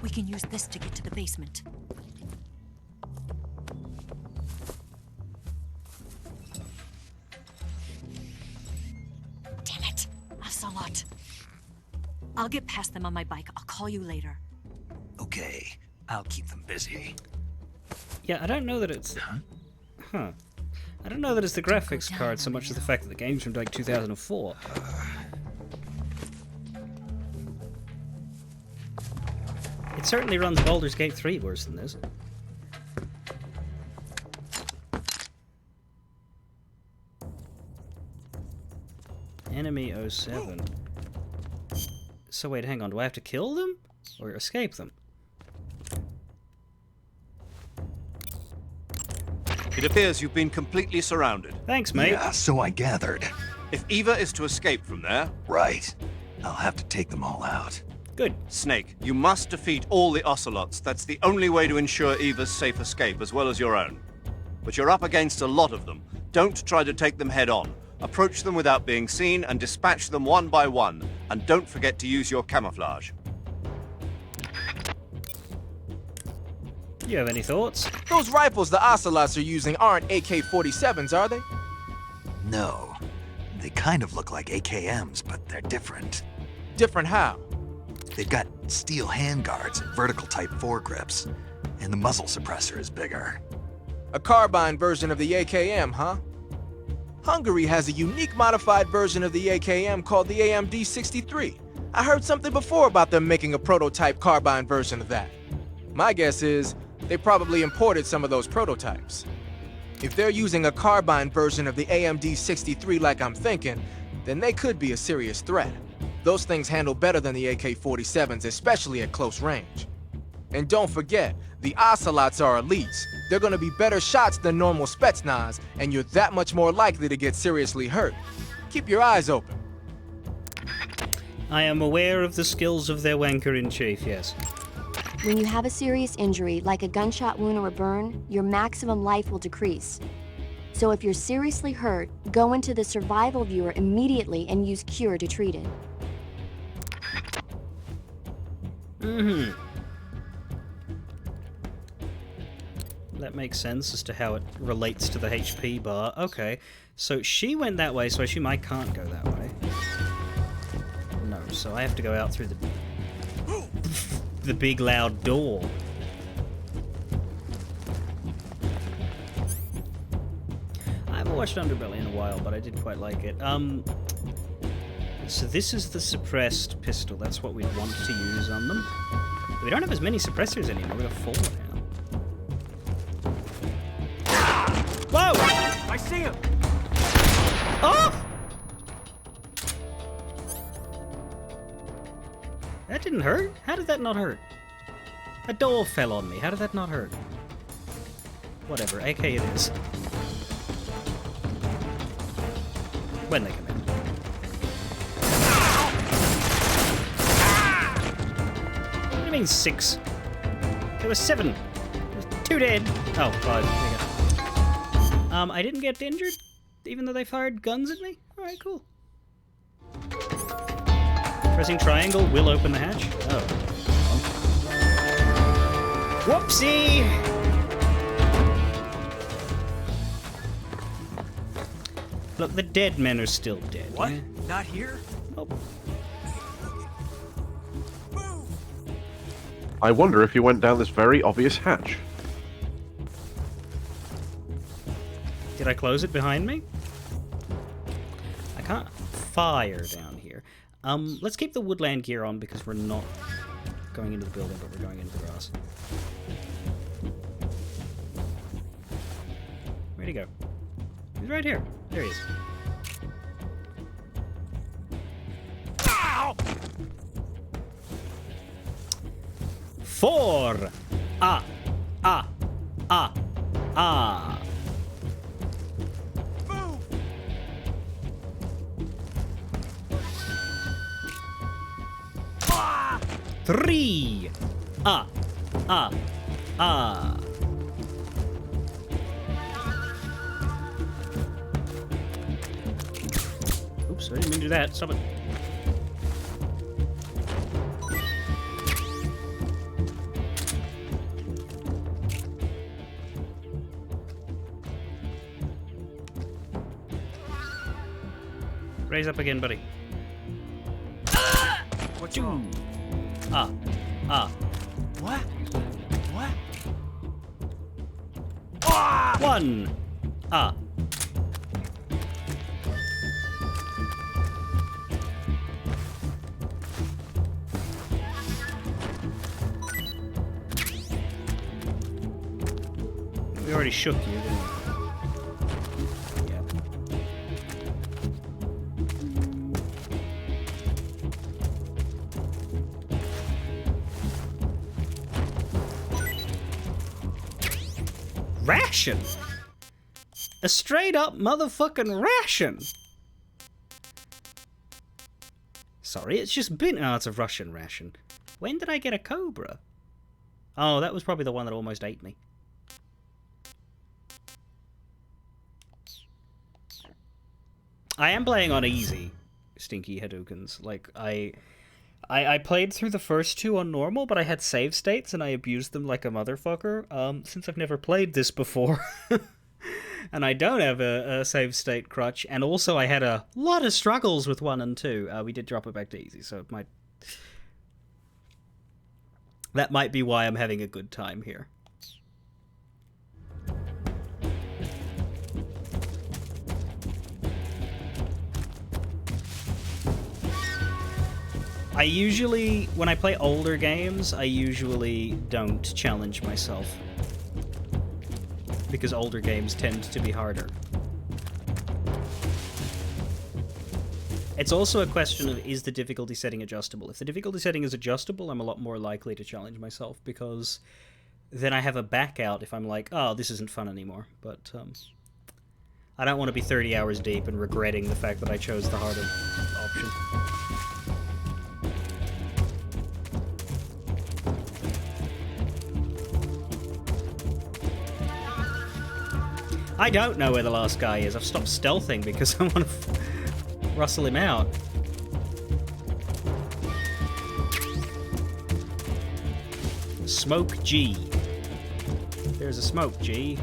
We can use this to get to the basement. Damn it! Ocelot. I'll get past them on my bike. I'll call you later. Okay, I'll keep them busy. Yeah, I don't know that it's... Huh. I don't know that it's the graphics card so much as the fact that the game's from like 2004. It certainly runs Baldur's Gate 3 worse than this. Enemy 07. So wait, hang on, do I have to kill them? Or escape them? It appears you've been completely surrounded. Thanks, mate. Yeah, so I gathered. If Eva is to escape from there... Right. I'll have to take them all out. Good. Snake, you must defeat all the Ocelots. That's the only way to ensure Eva's safe escape, as well as your own. But you're up against a lot of them. Don't try to take them head on. Approach them without being seen and dispatch them one by one. And don't forget to use your camouflage. You have any thoughts? Those rifles the Ocelots are using aren't AK-47s, are they? No. They kind of look like AKMs, but they're different. Different how? They've got steel handguards and vertical type foregrips, and the muzzle suppressor is bigger. A carbine version of the AKM, huh? Hungary has a unique modified version of the AKM called the AMD-63. I heard something before about them making a prototype carbine version of that. My guess is they probably imported some of those prototypes. If they're using a carbine version of the AMD-63 like I'm thinking, then they could be a serious threat. Those things handle better than the AK-47s, especially at close range. And don't forget, the Ocelots are elites. They're gonna be better shots than normal Spetsnaz, and you're that much more likely to get seriously hurt. Keep your eyes open. I am aware of the skills of their wanker-in-chief, yes. When you have a serious injury, like a gunshot wound or a burn, your maximum life will decrease. So if you're seriously hurt, go into the survival viewer immediately and use Cure to treat it. That makes sense as to how it relates to the HP bar. Okay, so she went that way, so I assume I can't go that way. No, so I have to go out through the big loud door. I haven't watched Underbelly in a while, but I did quite like it. So this is the suppressed pistol. That's what we'd want to use on them. But we don't have as many suppressors anymore. We got 4 now. Whoa! I see him! Oh! That didn't hurt. How did that not hurt? A door fell on me. How did that not hurt? Whatever. AK it is. When they come in. What do you mean 6? There were 7. There's 2 dead. Oh, 5. There you go. I didn't get injured, even though they fired guns at me? Alright, cool. Pressing triangle will open the hatch. Oh. Whoopsie! Look, the dead men are still dead. What? Yeah? Not here? Nope. I wonder if you went down this very obvious hatch. Did I close it behind me? I can't fire down here. Let's keep the woodland gear on because we're not going into the building, but we're going into the grass. Where'd he go? He's right here. There he is. Ow! 4! Ah! Ah! Ah! Ah! Move! 3! Ah! Ah! Ah! Oops, I didn't mean to do that. Stop it. Raise up again, buddy. What's wrong? Ah. Ah. What? What? 1! Ah. We already shook you, didn't we? Yeah. Ration? A straight up motherfucking ration! Sorry, it's just been... Oh, it's a Russian ration. When did I get a Cobra? Oh, that was probably the one that almost ate me. I am playing on easy, Stinky Hadoukens. Like, I played through the first 2 on normal, but I had save states and I abused them like a motherfucker. Since I've never played this before, and I don't have a save state crutch, and also I had a lot of struggles with 1 and 2. We did drop it back to easy, so it might... That might be why I'm having a good time here. I usually, when I play older games, I usually don't challenge myself. Because older games tend to be harder. It's also a question of, is the difficulty setting adjustable? If the difficulty setting is adjustable, I'm a lot more likely to challenge myself, because then I have a back out if I'm like, oh, this isn't fun anymore. But I don't want to be 30 hours deep and regretting the fact that I chose the harder option. I don't know where the last guy is. I've stopped stealthing because I want to rustle him out. Smoke G. There's a Smoke G.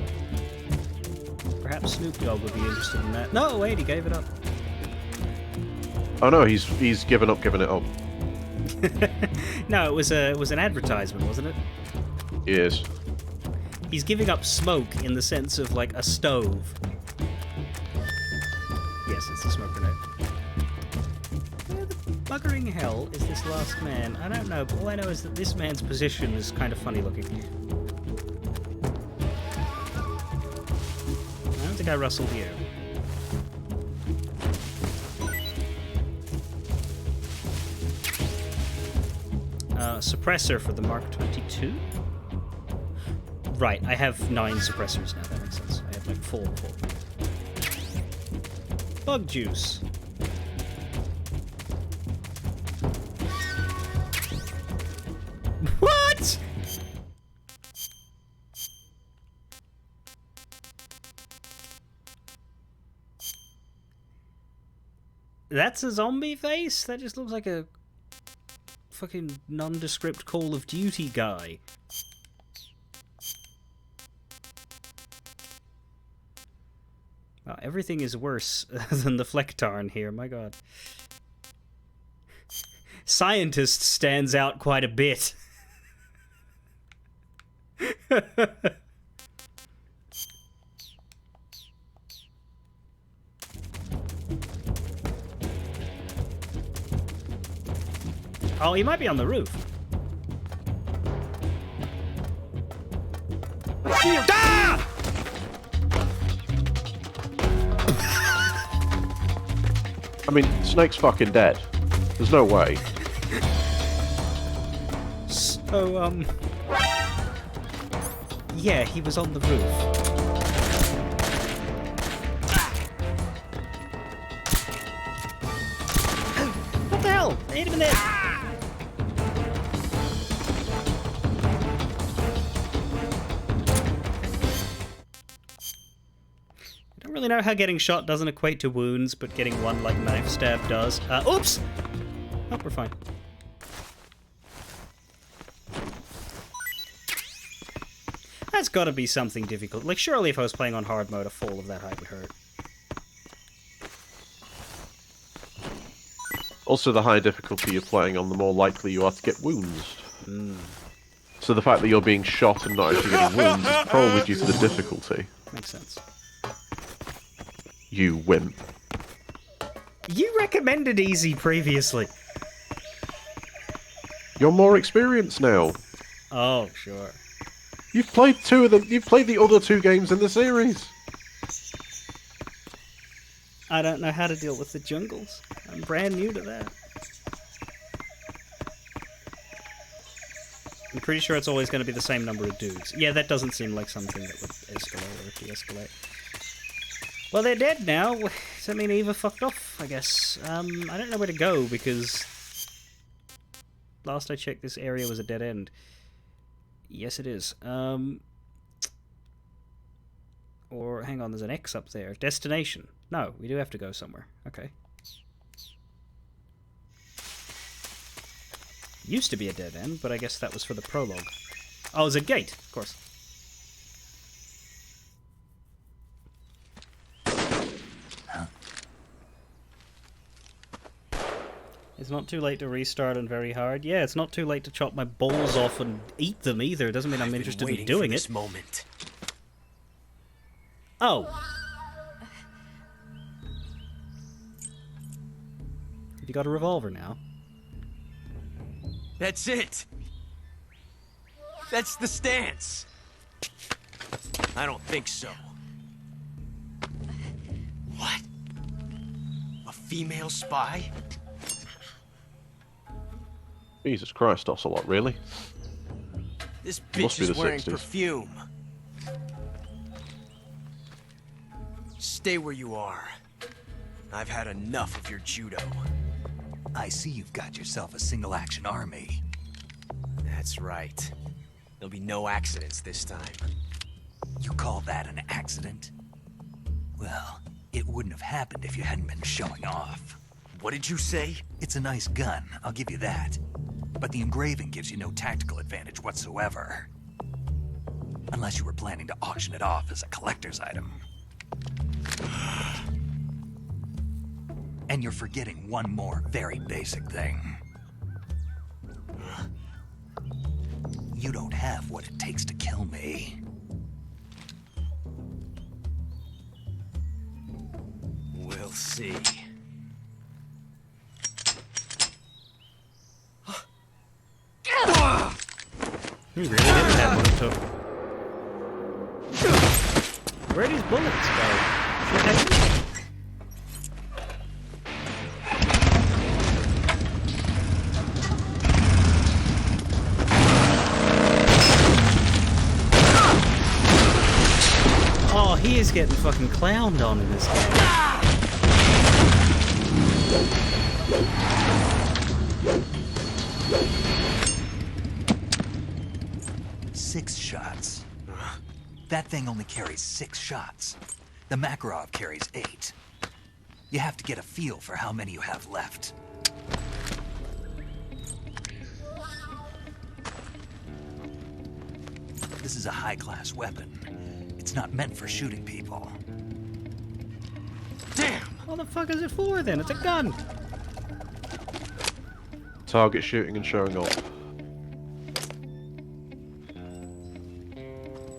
Perhaps Snoop Dogg would be interested in that. No, wait, he gave it up. Oh no, he's given up giving it up. No, it was an advertisement, wasn't it? Yes. He's giving up smoke in the sense of, like, a stove. Yes, it's a smoke grenade. Where the buggering hell is this last man? I don't know, but all I know is that this man's position is kind of funny looking. I don't think I rustled you. Suppressor for the Mark 22? Right, I have 9 suppressors now, that makes sense. I had like 4 before. bug juice. What? That's a zombie face? That just looks like a fucking nondescript Call of Duty guy. Wow, everything is worse than the Flecktarn here, my god. Scientist stands out quite a bit. Oh, he might be on the roof. Ah! I mean, Snake's fucking dead. There's no way. So, yeah, he was on the roof. What the hell? They hit him in there. I don't really know how getting shot doesn't equate to wounds, but getting one, like, knife stab does. Oops! Oh, we're fine. That's gotta be something difficult. Like, surely if I was playing on hard mode, a fall of that height would hurt. Also, the higher difficulty you're playing on, the more likely you are to get wounds. So the fact that you're being shot and not actually getting wounds is probably due to the difficulty. Makes sense. You wimp. You recommended easy previously. You're more experienced now. Oh, sure. You've played two of them. You've played the other two games in the series. I don't know how to deal with the jungles. I'm brand new to that. I'm pretty sure it's always going to be the same number of dudes. Yeah, that doesn't seem like something that would escalate or de-escalate. Well, they're dead now. Does that mean Eva fucked off, I guess? I don't know where to go, because last I checked, this area was a dead end. Yes, it is. Or, hang on, there's an X up there. Destination. No, we do have to go somewhere. Okay. Used to be a dead end, but I guess that was for the prologue. Oh, it's a gate, of course. It's not too late to restart on very hard. Yeah, it's not too late to chop my balls off and eat them either. It doesn't mean I'm interested in doing it. Moment. Oh. Have you got a revolver now? That's it. That's the stance. I don't think so. What? A female spy? Jesus Christ, Ocelot, really? This Must bitch be is the wearing 60s. perfume. Stay where you are. I've had enough of your judo. I see you've got yourself a single-action army. That's right. There'll be no accidents this time. You call that an accident? Well, it wouldn't have happened if you hadn't been showing off. What did you say? It's a nice gun, I'll give you that. But the engraving gives you no tactical advantage whatsoever. Unless you were planning to auction it off as a collector's item. And you're forgetting one more very basic thing. You don't have what it takes to kill me. We'll see. He really didn't have what it took. Where'd these bullets go? Oh, he is getting fucking clowned on in this game. Six shots. That thing only carries 6 shots. The Makarov carries 8. You have to get a feel for how many you have left. This is a high-class weapon. It's not meant for shooting people. Damn! What the fuck is it for then? It's a gun! Target shooting and showing off.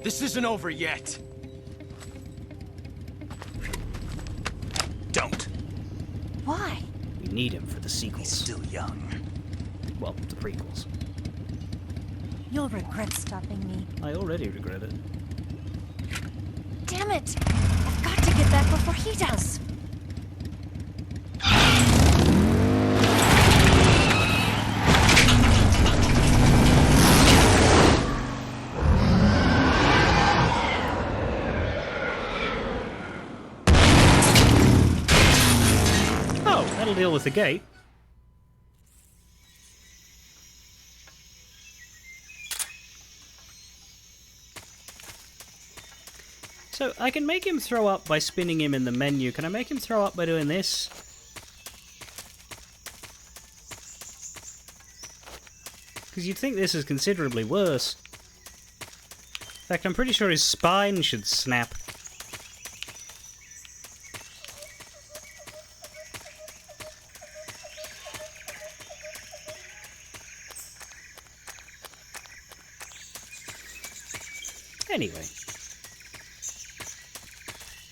This isn't over yet. Don't. Why? We need him for the sequels. He's still young. Well, the prequels. You'll regret stopping me. I already regret it. Damn it! I've got to get back before he does. Oh, that'll deal with the gate. So, I can make him throw up by spinning him in the menu. Can I make him throw up by doing this? Because you'd think this is considerably worse. In fact, I'm pretty sure his spine should snap. Anyway.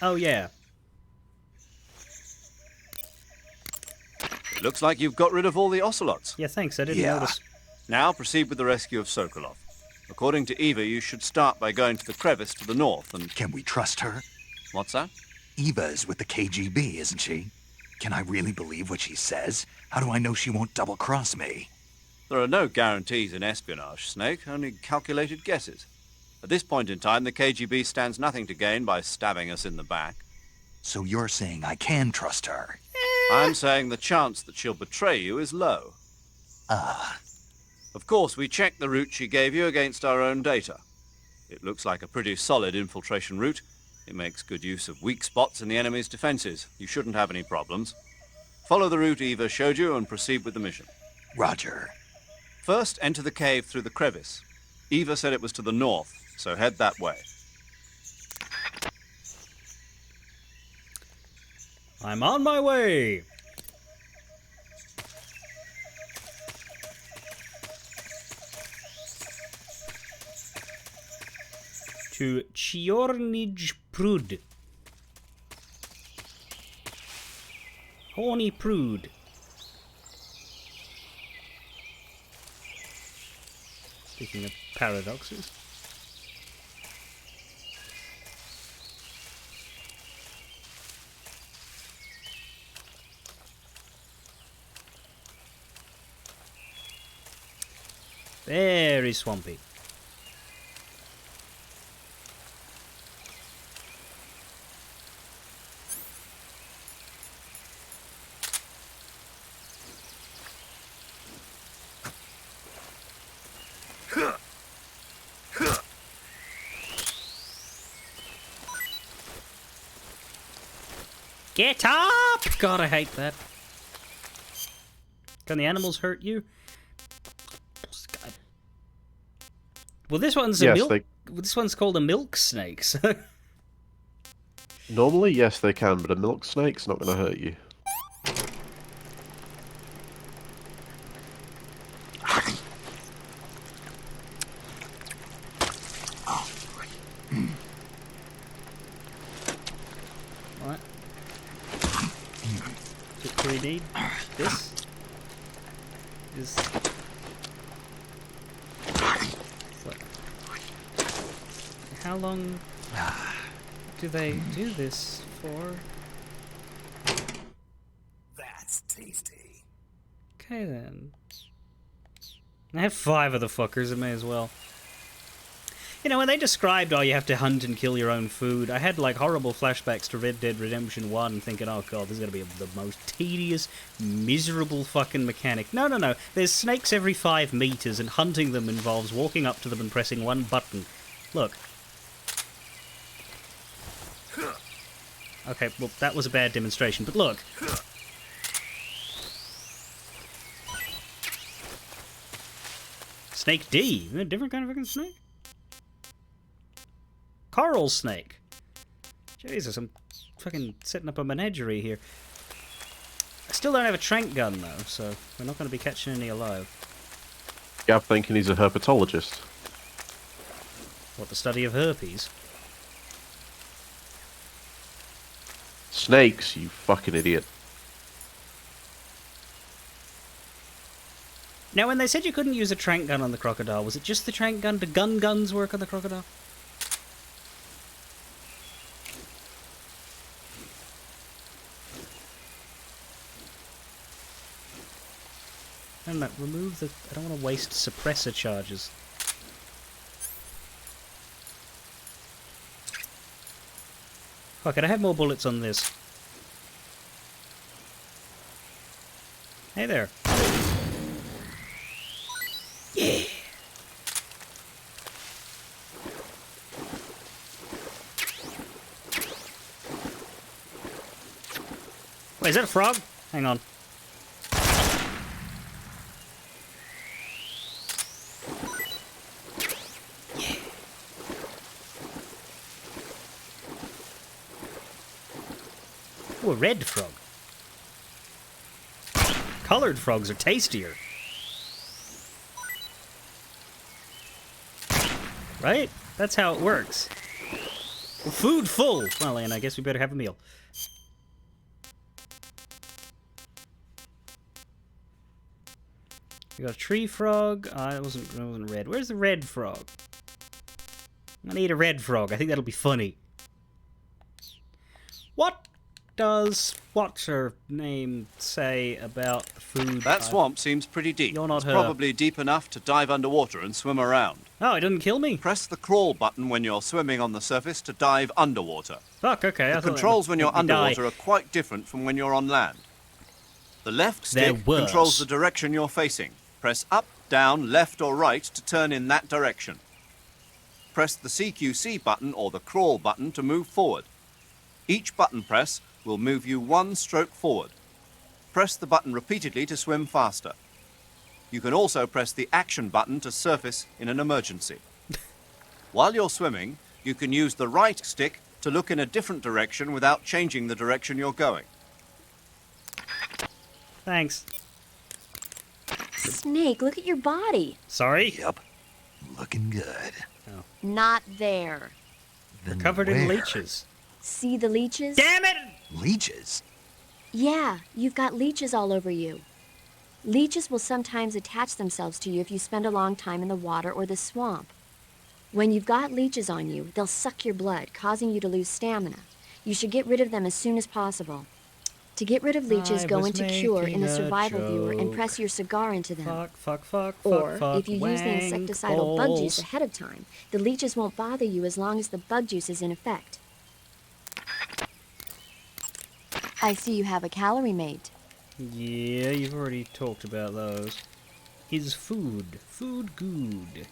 Oh, yeah. It looks like you've got rid of all the ocelots. Yeah, thanks. I didn't notice. Now proceed with the rescue of Sokolov. According to Eva, you should start by going to the crevice to the north and... Can we trust her? What's that? Eva is with the KGB, isn't she? Can I really believe what she says? How do I know she won't double-cross me? There are no guarantees in espionage, Snake, only calculated guesses. At this point in time, the KGB stands nothing to gain by stabbing us in the back. So you're saying I can trust her? I'm saying the chance that she'll betray you is low. Ah. Of course, we checked the route she gave you against our own data. It looks like a pretty solid infiltration route. It makes good use of weak spots in the enemy's defenses. You shouldn't have any problems. Follow the route Eva showed you and proceed with the mission. Roger. First, enter the cave through the crevice. Eva said it was to the north, so head that way. I'm on my way! To Chiornij Prud. Horny Prude. Speaking of paradoxes. Very swampy. Get up! God, I hate that. Can the animals hurt you? God. Well, this one's a Yes, milk. they- This one's called a milk snake. So Normally, yes, they can, but a milk snake's not going to hurt you. Right. Do we need this? How long do they do this for? That's tasty. Okay then. I have 5 of the fuckers, I may as well. You know, when they described, oh, you have to hunt and kill your own food, I had, like, horrible flashbacks to Red Dead Redemption 1, thinking, oh, God, this is going to be the most tedious, miserable fucking mechanic. No, no, no. There's snakes every 5 meters, and hunting them involves walking up to them and pressing one button. Look. Okay, well, that was a bad demonstration, but look. Snake D. A different kind of fucking snake? Coral snake. Jesus, I'm fucking setting up a menagerie here. I still don't have a trank gun, though, so we're not going to be catching any alive. Gav thinking he's a herpetologist. What, the study of herpes? Snakes, you fucking idiot. Now, when they said you couldn't use a trank gun on the crocodile, was it just the trank gun? Do guns work on the crocodile? I don't know, remove the... I don't want to waste suppressor charges. Oh, can I have more bullets on this? Hey there. Yeah! Wait, is that a frog? Hang on. Ooh, a red frog. Colored frogs are tastier. Right? That's how it works. Well, food full. Well, and I guess we better have a meal. We got a tree frog. It wasn't red. Where's the red frog? I'm gonna eat a red frog. I think that'll be funny. What does what's her name say about the food? That swamp seems pretty deep. You're not it's her. probably deep enough to dive underwater and swim around. Oh, it didn't kill me? Press the crawl button when you're swimming on the surface to dive underwater. Fuck, okay. The controls when you're underwater are quite different from when you're on land. The left stick controls the direction you're facing. Press up, down, left or right to turn in that direction. Press the CQC button or the crawl button to move forward. Each button press will move you 1 stroke forward. Press the button repeatedly to swim faster. You can also press the action button to surface in an emergency. While you're swimming, you can use the right stick to look in a different direction without changing the direction you're going. Thanks. Snake, look at your body. Sorry? Yep. Looking good. Oh. Not there. Then Covered in leeches. See the leeches? Damn it! Leeches? Yeah, you've got leeches all over you. Leeches will sometimes attach themselves to you if you spend a long time in the water or the swamp. When you've got leeches on you, they'll suck your blood, causing you to lose stamina. You should get rid of them as soon as possible. To get rid of leeches, go into Cure in the survival viewer and press your cigar into them. Or, if you use the insecticidal bug juice ahead of time, the leeches won't bother you as long as the bug juice is in effect. I see you have a calorie mate. Yeah, you've already talked about those. Is food. Food good.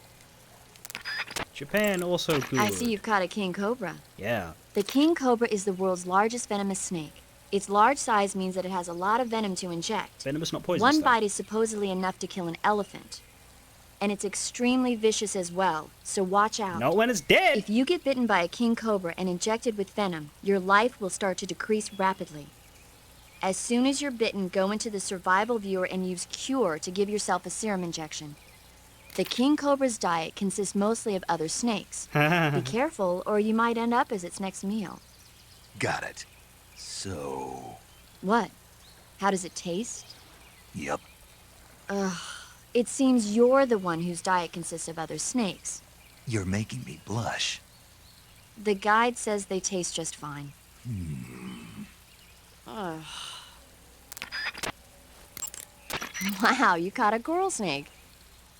Japan also good. I see you've caught a king cobra. Yeah. The king cobra is the world's largest venomous snake. Its large size means that it has a lot of venom to inject. Venomous, not poisonous. One bite is supposedly enough to kill an elephant. And it's extremely vicious as well, so watch out. Not when it's dead! If you get bitten by a king cobra and injected with venom, your life will start to decrease rapidly. As soon as you're bitten, go into the survival viewer and use Cure to give yourself a serum injection. The king cobra's diet consists mostly of other snakes. Be careful, or you might end up as its next meal. Got it. So... What? How does it taste? Yep. Ugh. It seems you're the one whose diet consists of other snakes. You're making me blush. The guide says they taste just fine. Ugh. Wow, you caught a coral snake.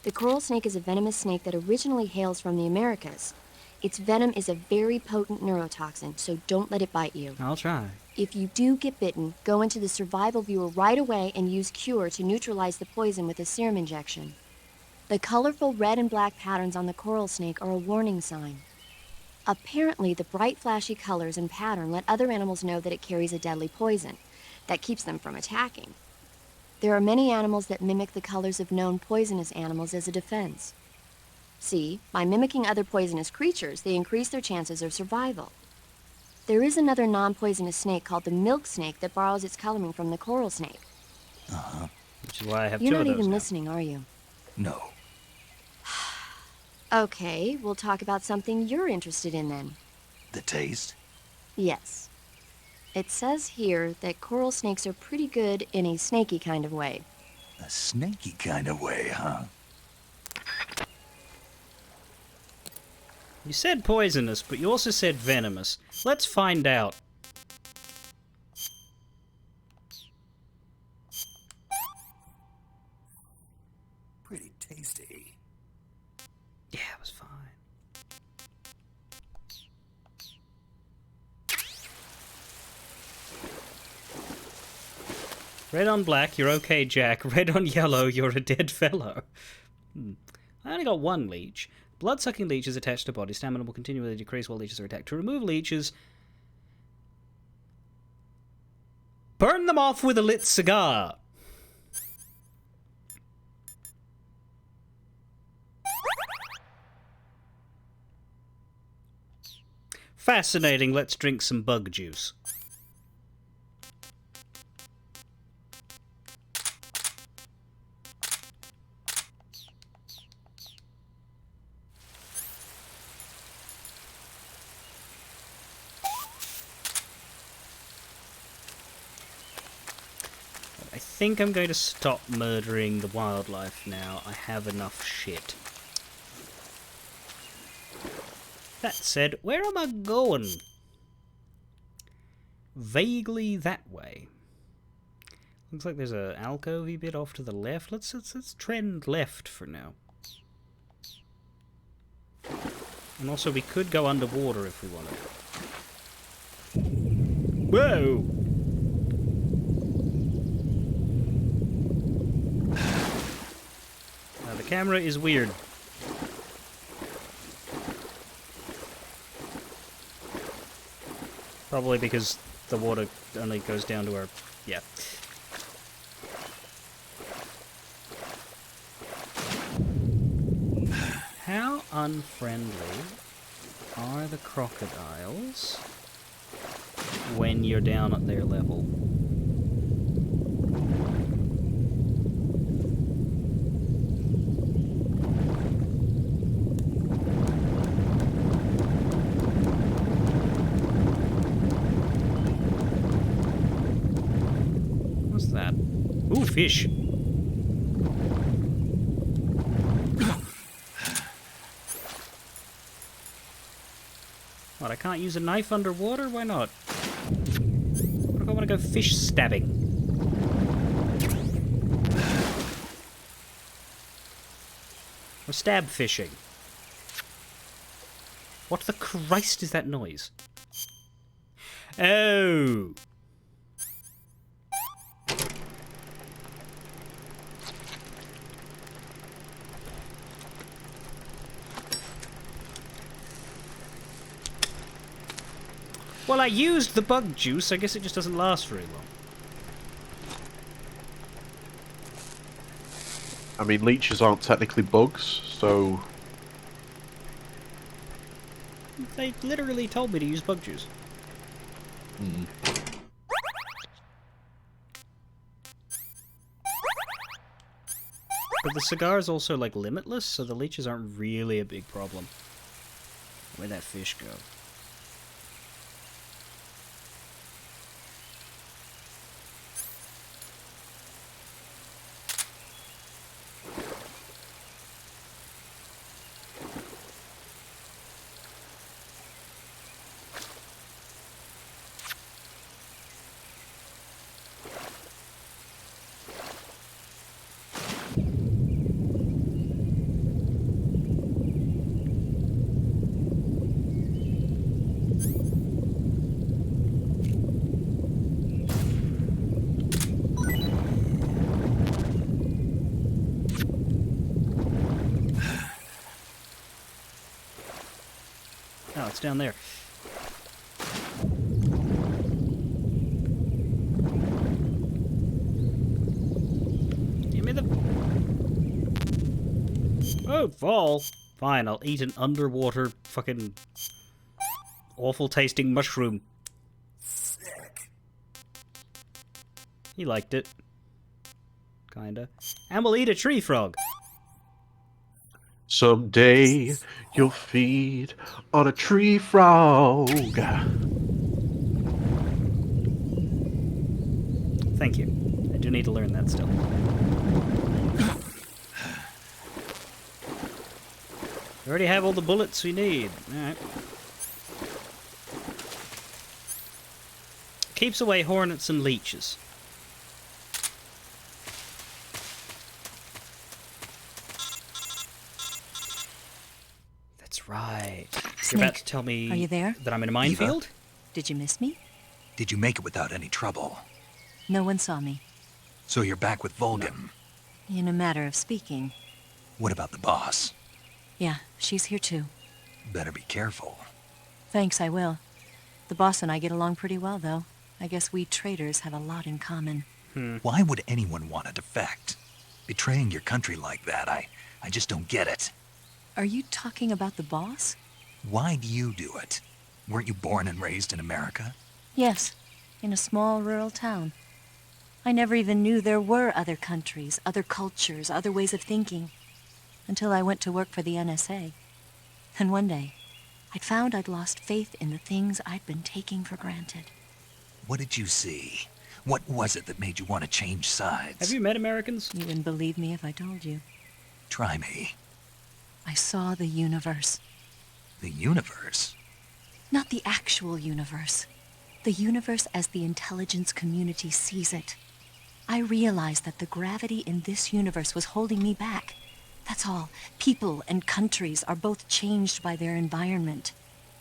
The coral snake is a venomous snake that originally hails from the Americas. Its venom is a very potent neurotoxin, so don't let it bite you. I'll try. If you do get bitten, go into the survival viewer right away and use Cure to neutralize the poison with a serum injection. The colorful red and black patterns on the coral snake are a warning sign. Apparently, the bright flashy colors and pattern let other animals know that it carries a deadly poison that keeps them from attacking. There are many animals that mimic the colors of known poisonous animals as a defense. See, by mimicking other poisonous creatures, they increase their chances of survival. There is another non-poisonous snake called the milk snake that borrows its coloring from the coral snake. Uh-huh. Which is why I have You're two of not those even now. listening, are you? No. Okay, we'll talk about something you're interested in then. The taste? Yes. It says here that coral snakes are pretty good in a snaky kind of way. A snaky kind of way, huh? You said poisonous, but you also said venomous. Let's find out. Pretty tasty. Yeah, it was fine. Red on black, you're okay, Jack. Red on yellow, you're a dead fellow. I only got one leech. Blood-sucking leeches attached to body. Stamina will continually decrease while leeches are attacked. To remove leeches, burn them off with a lit cigar. Fascinating. Let's drink some bug juice. I think I'm going to stop murdering the wildlife now. I have enough shit. That said, where am I going? Vaguely that way. Looks like there's a alcove-y bit off to the left. Let's trend left for now. And also, we could go underwater if we wanted. Whoa! The camera is weird. Probably because the water only goes down to our... yeah. How unfriendly are the crocodiles when you're down at their level? What's that? Ooh, fish. What, I can't use a knife underwater? Why not? What if I want to go fish stabbing? Or stab fishing? What the Christ is that noise? Oh! Well, I used the bug juice. I guess it just doesn't last very long. I mean, leeches aren't technically bugs, so... They literally told me to use bug juice. But the cigar is also, like, limitless, so the leeches aren't really a big problem. Where'd that fish go? What's down there? Give me the... Oh, fall. Fine, I'll eat an underwater fucking awful tasting mushroom. He liked it. Kinda. And we'll eat a tree frog. Someday you'll feed on a tree frog. Thank you. I do need to learn that still. We already have all the bullets we need. Alright. Keeps away hornets and leeches. That's right. Snake, You're about to tell me are you there? that I'm in a minefield? Did you miss me? Did you make it without any trouble? No one saw me. So you're back with Vulcan. In a matter of speaking. What about the boss? Yeah, she's here too. Better be careful. Thanks, I will. The boss and I get along pretty well, though. I guess we traitors have a lot in common. Why would anyone want to defect? Betraying your country like that, I just don't get it. Are you talking about the boss? Why do you do it? Weren't you born and raised in America? Yes, in a small rural town. I never even knew there were other countries, other cultures, other ways of thinking. Until I went to work for the NSA. And one day, I'd found I'd lost faith in the things I'd been taking for granted. What did you see? What was it that made you want to change sides? Have you met Americans? You wouldn't believe me if I told you. Try me. I saw the universe. The universe? Not the actual universe. The universe as the intelligence community sees it. I realized that the gravity in this universe was holding me back. That's all. People and countries are both changed by their environment.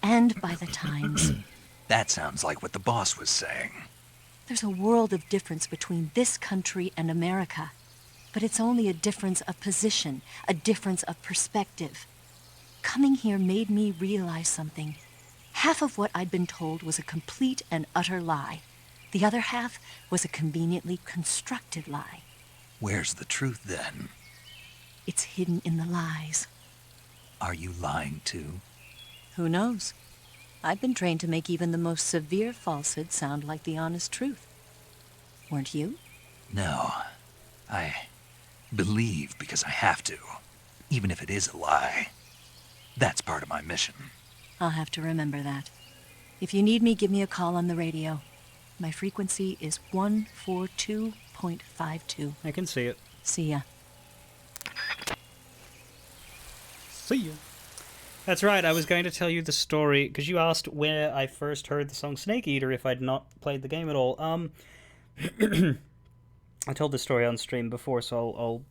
And by the times. That sounds like what the boss was saying. There's a world of difference between this country and America. But it's only a difference of position, a difference of perspective. Coming here made me realize something. Half of what I'd been told was a complete and utter lie. The other half was a conveniently constructed lie. Where's the truth, then? It's hidden in the lies. Are you lying, too? Who knows? I've been trained to make even the most severe falsehood sound like the honest truth. Weren't you? No. I believe because I have to, even if it is a lie. That's part of my mission. I'll have to remember that. If you need me, give me a call on the radio. My frequency is 142.52. I can see it. See ya. See you. That's right, I was going to tell you the story, because you asked where I first heard the song Snake Eater if I'd not played the game at all. I told this story on stream before, so I'll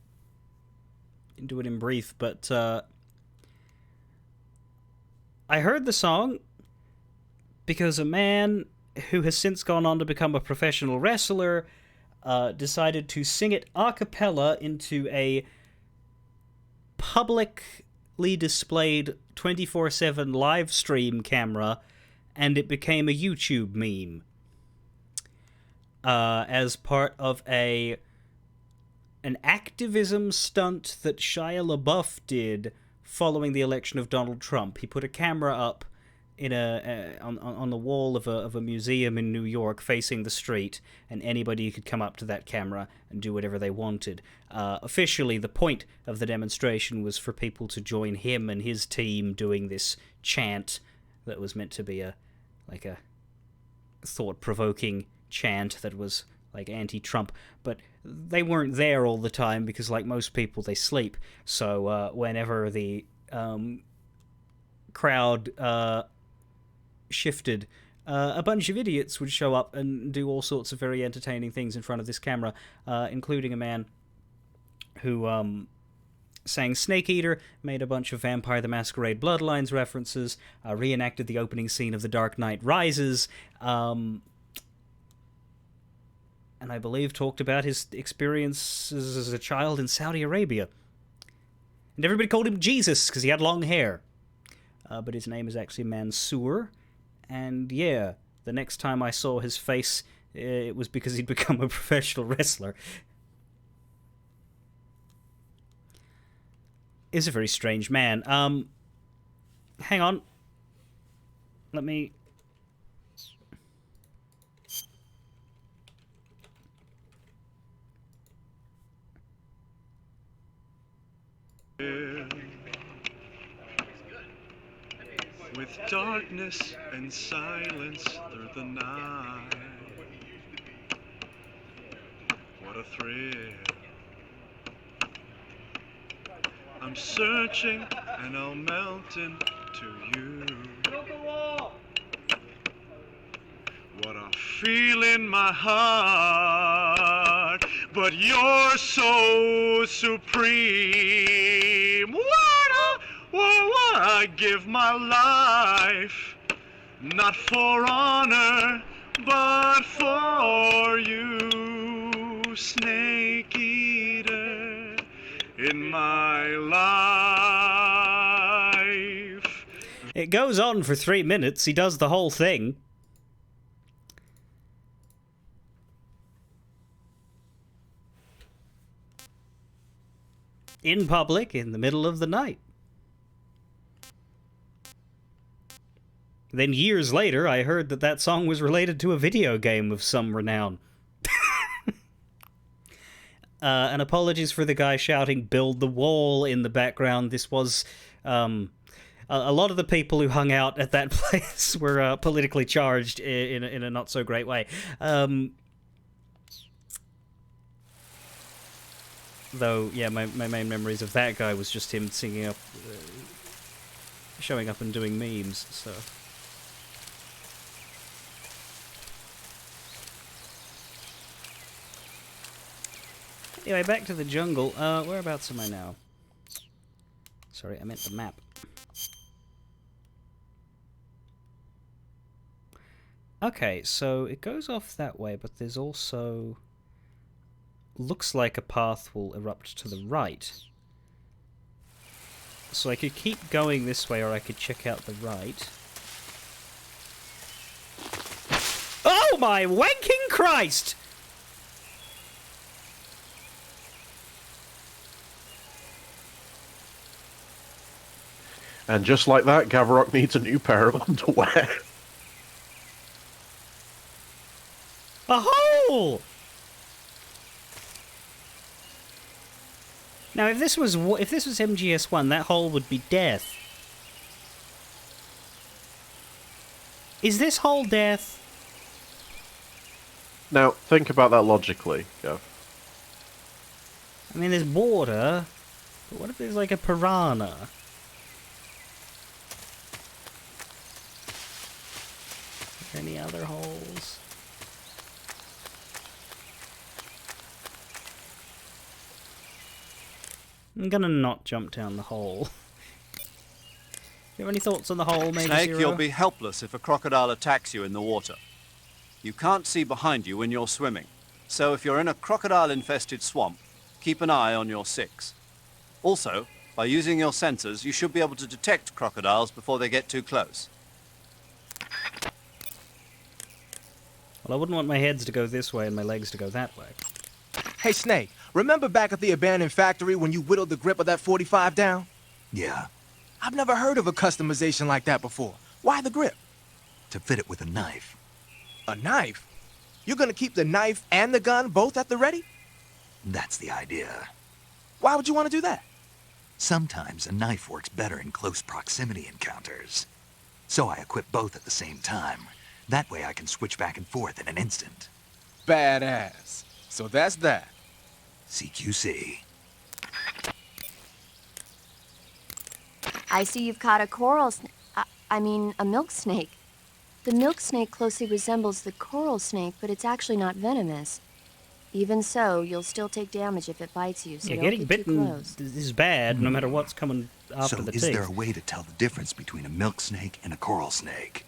do it in brief, but I heard the song because a man who has since gone on to become a professional wrestler decided to sing it a cappella into a publicly displayed 24/7 live stream camera, and it became a YouTube meme as part of an activism stunt that Shia LaBeouf did following the election of Donald Trump. He put a camera up in on the wall of a museum in New York facing the street, and anybody could come up to that camera and do whatever they wanted. Officially, the point of the demonstration was for people to join him and his team doing this chant that was meant to be a thought-provoking chant that was like anti-Trump, but they weren't there all the time because, like most people, they sleep. So whenever the crowd shifted, a bunch of idiots would show up and do all sorts of very entertaining things in front of this camera, including a man who sang Snake Eater, made a bunch of Vampire the Masquerade Bloodlines references, reenacted the opening scene of The Dark Knight Rises, and I believe talked about his experiences as a child in Saudi Arabia. And everybody called him Jesus because he had long hair. but his name is actually Mansoor. And yeah, the next time I saw his face, it was because he'd become a professional wrestler. He's a very strange man. Hang on. Let me... With darkness and silence through the night. What a thrill. I'm searching and I'll melt into you. What I feel in my heart, but you're so supreme. What I give my life, not for honor, but for you, Snake Eater, in my life. It goes on for 3 minutes. He does the whole thing. In public, in the middle of the night. Then years later, I heard that that song was related to a video game of some renown. And apologies for the guy shouting "Build the Wall" in the background. This was... a lot of the people who hung out at that place were politically charged in a not-so-great way. Though, yeah, my main memories of that guy was just him singing up... showing up and doing memes, so... Anyway, back to the jungle. Whereabouts am I now? Sorry, I meant the map. Okay, so it goes off that way, but there's also... looks like a path will erupt to the right. So I could keep going this way, or I could check out the right. Oh my wanking Christ! And just like that, Gavarok needs a new pair of underwear. A hole! Now, if this was MGS1, that hole would be death. Is this hole death? Now, think about that logically, Gav. I mean, there's water, but what if there's like a piranha? Are there any other holes? I'm gonna not jump down the hole. You have any thoughts on the hole, Major Snake, Zero? you'll be helpless if a crocodile attacks you in the water. You can't see behind you when you're swimming, so if you're in a crocodile-infested swamp, keep an eye on your six. Also, by using your sensors, you should be able to detect crocodiles before they get too close. Well, I wouldn't want my heads to go this way and my legs to go that way. Hey, Snake, remember back at the abandoned factory when you whittled the grip of that 45 down? Yeah, I've never heard of a customization like that before. Why the grip? to fit it with a knife. A knife? You're gonna keep the knife and the gun both at the ready? That's the idea. Why would you want to do that? Sometimes a knife works better in close proximity encounters. So I equip both at the same time. That way I can switch back and forth in an instant. Badass. So that's that. CQC. I see you've caught a coral a milk snake. The milk snake closely resembles the coral snake, but it's actually not venomous. Even so, you'll still take damage if it bites you, so Yeah, don't getting get too bitten close. is bad, no matter what's coming after So the is teeth. there a way to tell the difference between a milk snake and a coral snake?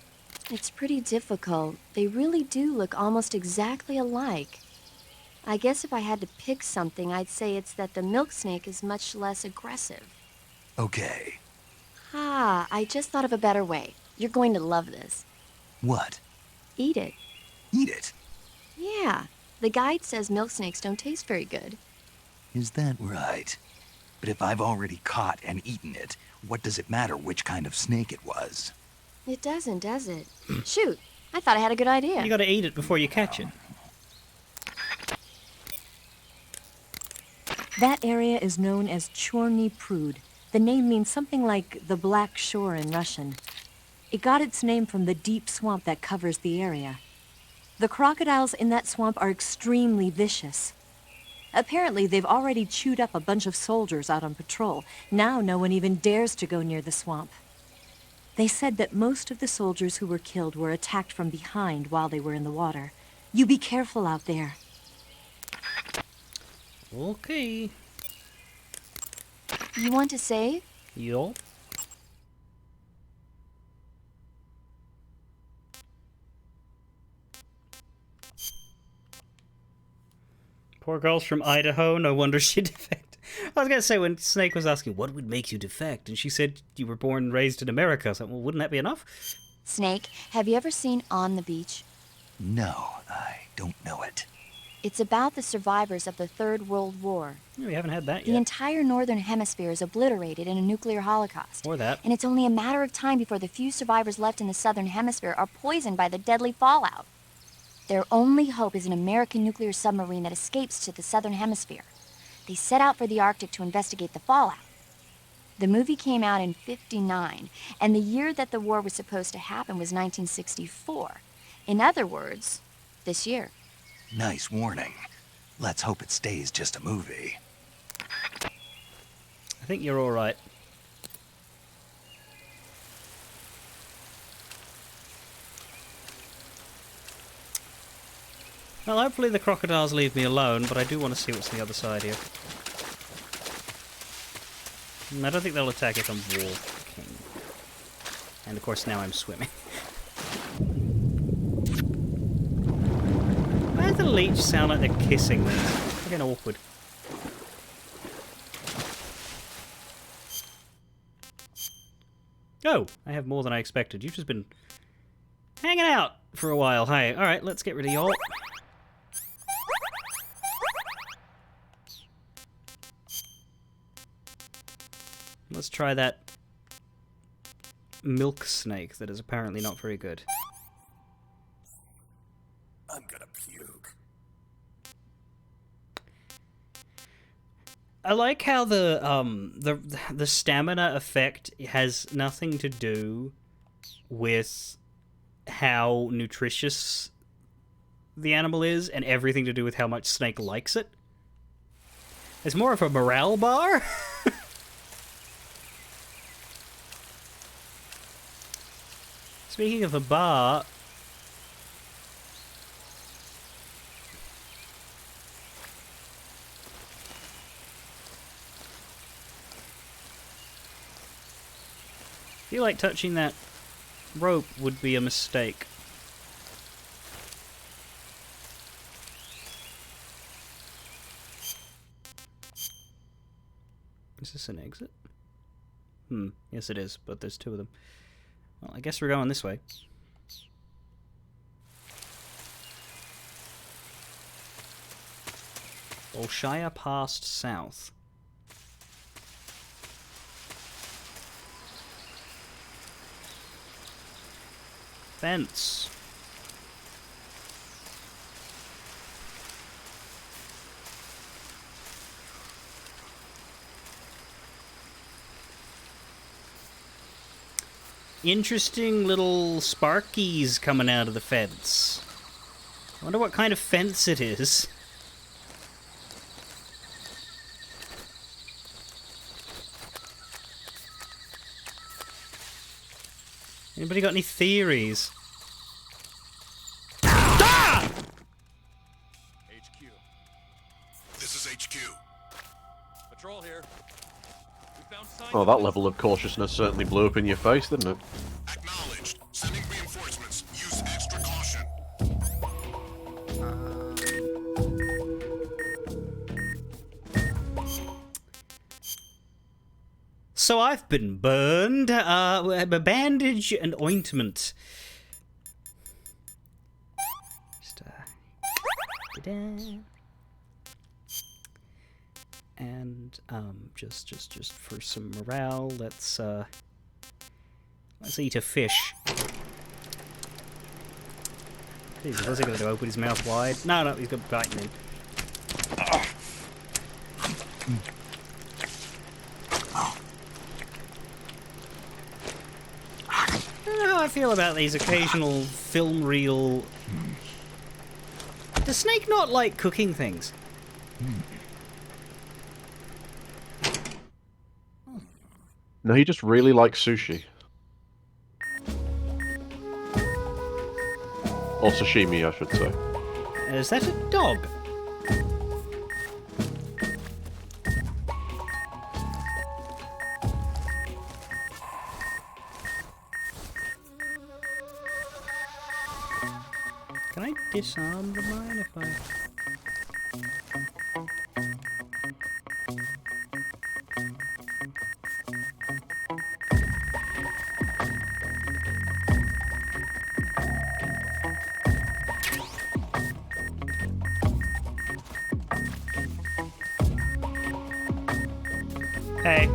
It's pretty difficult. They really do look almost exactly alike. I guess if I had to pick something, I'd say it's that the milk snake is much less aggressive. Okay. Ah, I just thought of a better way. You're going to love this. What? Eat it. Eat it? Yeah. The guide says milk snakes don't taste very good. Is that right? But if I've already caught and eaten it, what does it matter which kind of snake it was? It doesn't, does it? Shoot, I thought I had a good idea. You gotta eat it before you catch it. That area is known as Chorny Prud. The name means something like the Black Shore in Russian. It got its name from the deep swamp that covers the area. The crocodiles in that swamp are extremely vicious. Apparently, they've already chewed up a bunch of soldiers out on patrol. Now no one even dares to go near the swamp. They said that most of the soldiers who were killed were attacked from behind while they were in the water. You be careful out there. Okay. You want to save? Yo. Poor girl's from Idaho, no wonder she defected. I was gonna say, when Snake was asking, what would make you defect? And she said, you were born and raised in America. So, well, wouldn't that be enough? Snake, have you ever seen On the Beach? No, I don't know it. It's about the survivors of the Third World War. Yeah, we haven't had that The yet. entire northern hemisphere is obliterated in a nuclear holocaust. Or that. And it's only a matter of time before the few survivors left in the southern hemisphere are poisoned by the deadly fallout. Their only hope is an American nuclear submarine that escapes to the southern hemisphere. They set out for the Arctic to investigate the fallout. The movie came out in '59, and the year that the war was supposed to happen was 1964. In other words, this year. Nice warning. Let's hope it stays just a movie. I think you're alright. Well, hopefully the crocodiles leave me alone, but I do want to see what's on the other side here. I don't think they'll attack if I'm walking. And of course now I'm swimming. Why does the leech sound like they're kissing me? It's getting awkward. Oh, I have more than I expected. You've just been hanging out for a while. Hey, alright, let's get rid of y'all. Let's try that milk snake that is apparently not very good. I'm gonna puke. I like how the stamina effect has nothing to do with how nutritious the animal is and everything to do with how much Snake likes it. It's more of a morale bar. Speaking of a bar, I feel like touching that rope would be a mistake. Is this an exit? Yes it is, but there's two of them. Well, I guess we're going this way. Bolshaya passed south. Fence. Interesting little sparkies coming out of the fence. I wonder what kind of fence it is. Anybody got any theories? Ah! HQ. This is HQ. Patrol here. We found signs Oh, of that level of cautiousness certainly blew up in your face, didn't it? Acknowledged. Sending reinforcements. Use extra caution. So I've been burned. A bandage and ointment. Just, ta-da. And just for some morale, let's eat a fish. Jeez, what's he gonna do? Open his mouth wide? No, he's got biting in. I don't know how I feel about these occasional film reel. Does Snake not like cooking things? No, he just really likes sushi. Or sashimi, I should say. Is that a dog? Can I disarm the mine if I... Hey.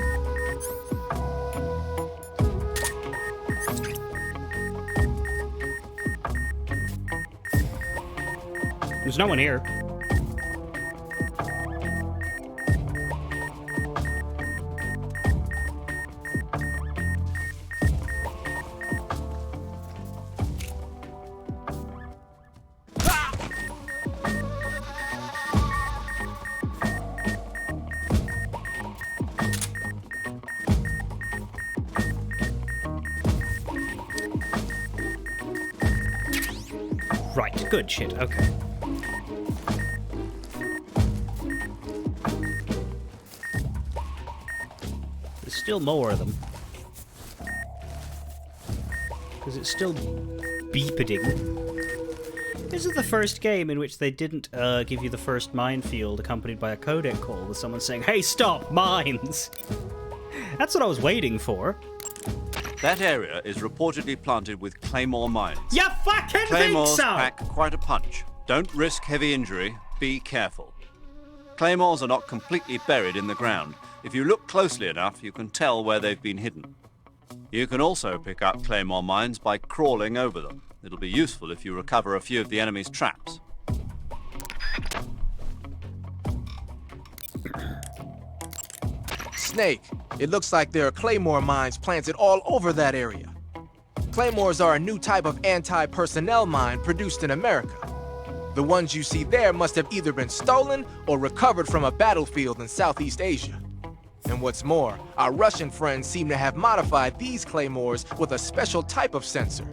There's no one here. Right, good shit, okay. There's still more of them. Because it's still beeping. This is the first game in which they didn't give you the first minefield accompanied by a codec call with someone saying, "Hey, stop, mines!" That's what I was waiting for. That area is reportedly planted with claymore mines. You fucking Claymores think so? pack quite a punch. Don't risk heavy injury. Be careful. Claymores are not completely buried in the ground. If you look closely enough, you can tell where they've been hidden. You can also pick up claymore mines by crawling over them. It'll be useful if you recover a few of the enemy's traps. Snake, it looks like there are claymore mines planted all over that area. Claymores are a new type of anti-personnel mine produced in America. The ones you see there must have either been stolen or recovered from a battlefield in Southeast Asia. And what's more, our Russian friends seem to have modified these claymores with a special type of sensor.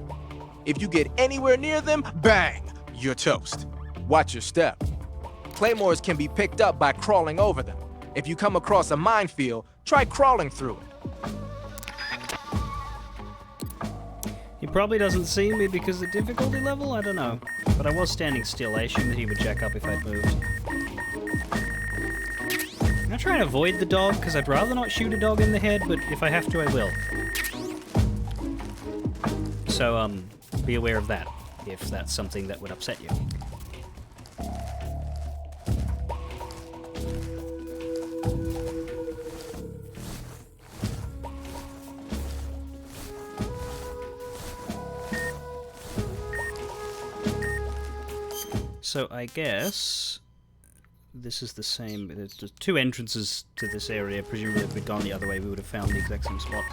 If you get anywhere near them, bang, you're toast. Watch your step. Claymores can be picked up by crawling over them. If you come across a minefield, try crawling through it. He probably doesn't see me because of the difficulty level, I don't know. But I was standing still, I assumed that he would jack up if I'd moved. I'm gonna try and avoid the dog, because I'd rather not shoot a dog in the head, but if I have to, I will. So, be aware of that, if that's something that would upset you. So I guess this is the same. There's just two entrances to this area. Presumably if we'd gone the other way, we would have found the exact same spot.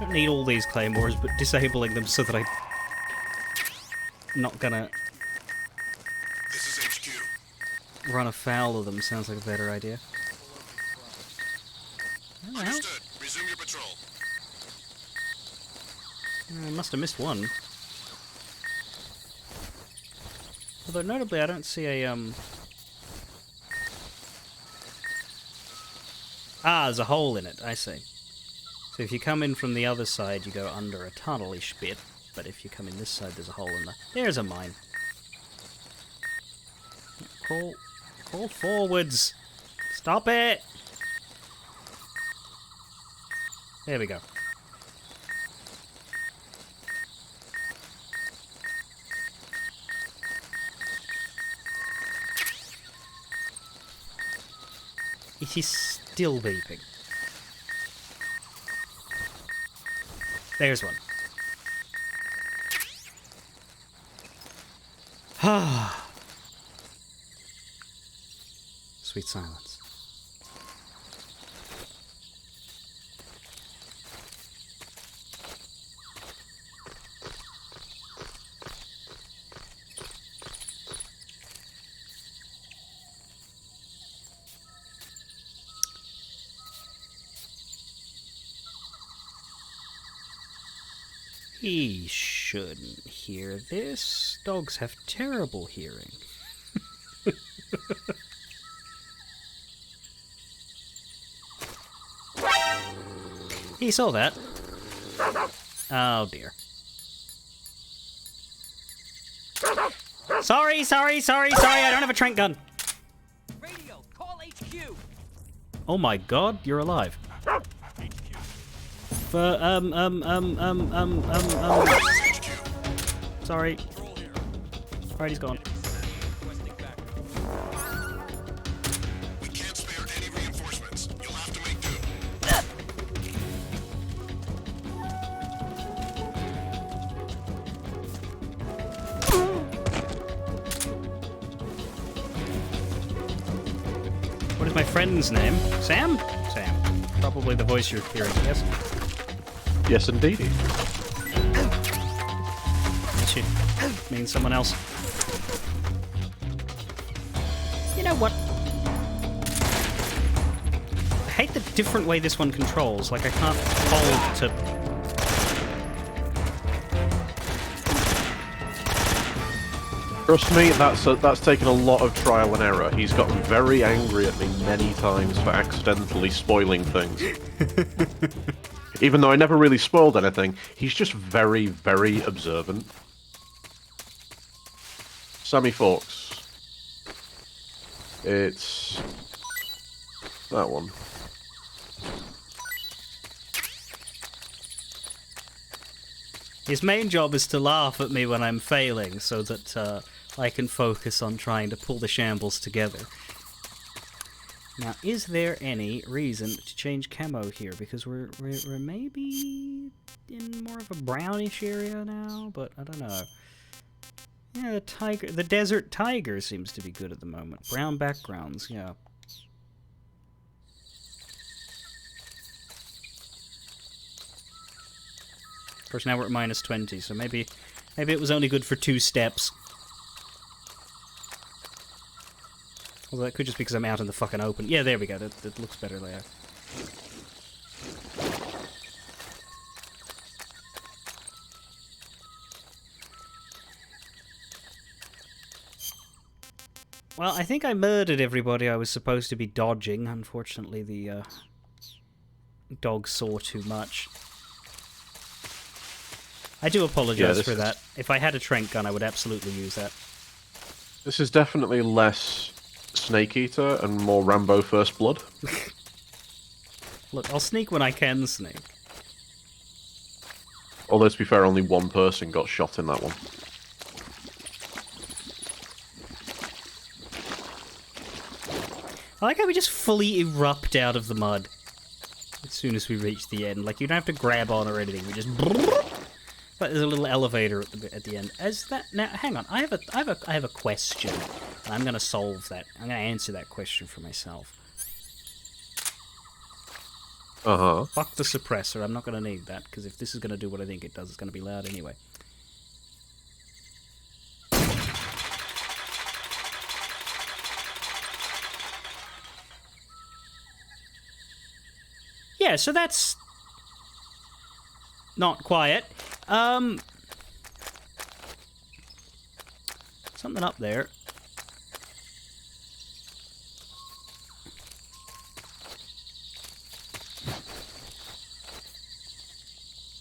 Don't need all these claymores, but disabling them so that I'm not gonna This is HQ. run afoul of them sounds like a better idea. Oh, Understood. Resume your patrol. I must have missed one. Although notably, I don't see a Ah, there's a hole in it. I see. So if you come in from the other side, you go under a tunnel-ish bit. But if you come in this side, there's a hole in there. There's a mine. Crawl forwards. Stop it! There we go. It is still beeping. There's one. Ah. Sweet silence. He shouldn't hear this. Dogs have terrible hearing. He saw that. Oh dear. Sorry, I don't have a trank gun. Radio, call HQ. Oh my god, you're alive. Sorry. Alright, he's gone. We can't spare any reinforcements. You'll have to make do. What is my friend's name? Sam? Sam. Probably the voice you're hearing, yes? Yes, indeed. That should mean someone else. You know what? I hate the different way this one controls. Like, I can't hold to... Trust me, that's taken a lot of trial and error. He's gotten very angry at me many times for accidentally spoiling things. Even though I never really spoiled anything, he's just very, very observant. Sammy Forks. It's... that one. His main job is to laugh at me when I'm failing, so that I can focus on trying to pull the shambles together. Now, is there any reason to change camo here? Because we're maybe in more of a brownish area now, but I don't know. Yeah, the desert tiger seems to be good at the moment. Brown backgrounds, yeah. Of course, now we're at minus 20, so maybe it was only good for 2 steps. Although that could just be because I'm out in the fucking open. Yeah, there we go. That looks better there. Well, I think I murdered everybody I was supposed to be dodging. Unfortunately, the dog saw too much. I do apologize for that. If I had a trank gun, I would absolutely use that. This is definitely less Snake Eater and more Rambo First Blood. Look, I'll sneak when I can sneak. Although, to be fair, only one person got shot in that one. I like how we just fully erupt out of the mud as soon as we reach the end. Like, you don't have to grab on or anything. We just... But there's a little elevator at the end. Now, hang on. I have a question. And I'm going to solve that. I'm going to answer that question for myself. Uh-huh. Fuck the suppressor. I'm not going to need that, because if this is going to do what I think it does, it's going to be loud anyway. Yeah, so that's not quiet. Something up there.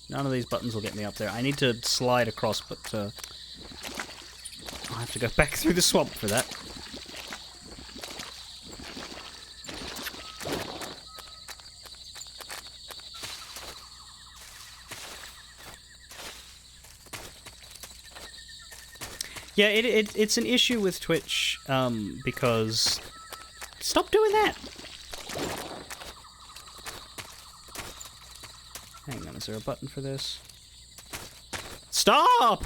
None of these buttons will get me up there. I need to slide across, but I'll have to go back through the swamp for that. Yeah, it's an issue with Twitch, because... Stop doing that! Hang on, is there a button for this? Stop!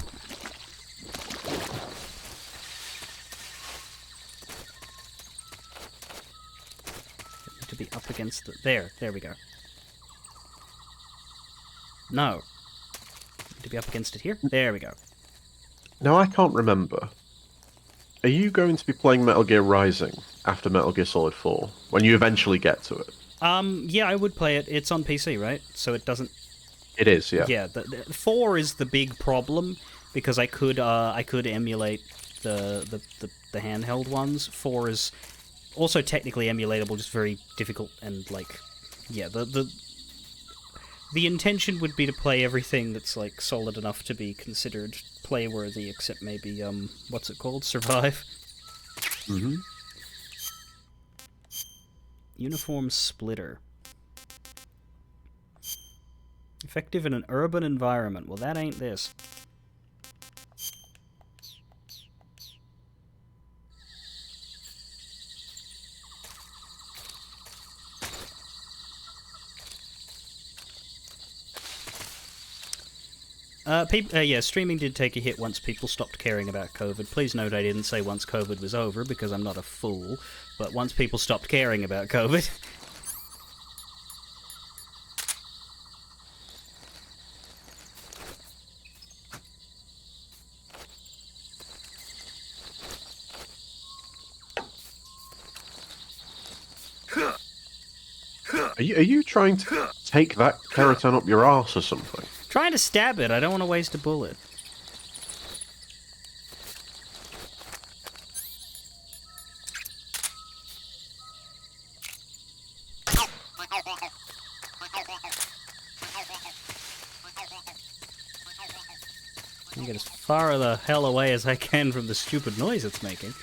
To be up against the... There we go. No. To be up against it here? There we go. Now, I can't remember. Are you going to be playing Metal Gear Rising after Metal Gear Solid 4, when you eventually get to it? Yeah, I would play it. It's on PC, right? So it doesn't... It is, yeah. Yeah, the 4 is the big problem, because I could emulate the handheld ones. 4 is also technically emulatable, just very difficult, and, like... Yeah, the intention would be to play everything that's, like, solid enough to be considered play-worthy, except maybe, what's it called? Survive? Mm-hmm. Uniform splitter. Effective in an urban environment. Well, that ain't this. Yeah, streaming did take a hit once people stopped caring about COVID. Please note I didn't say once COVID was over, because I'm not a fool, but once people stopped caring about COVID. Are you trying to take that keratin up your arse or something? Trying to stab it. I don't want to waste a bullet. I get as far the hell away as I can from the stupid noise it's making.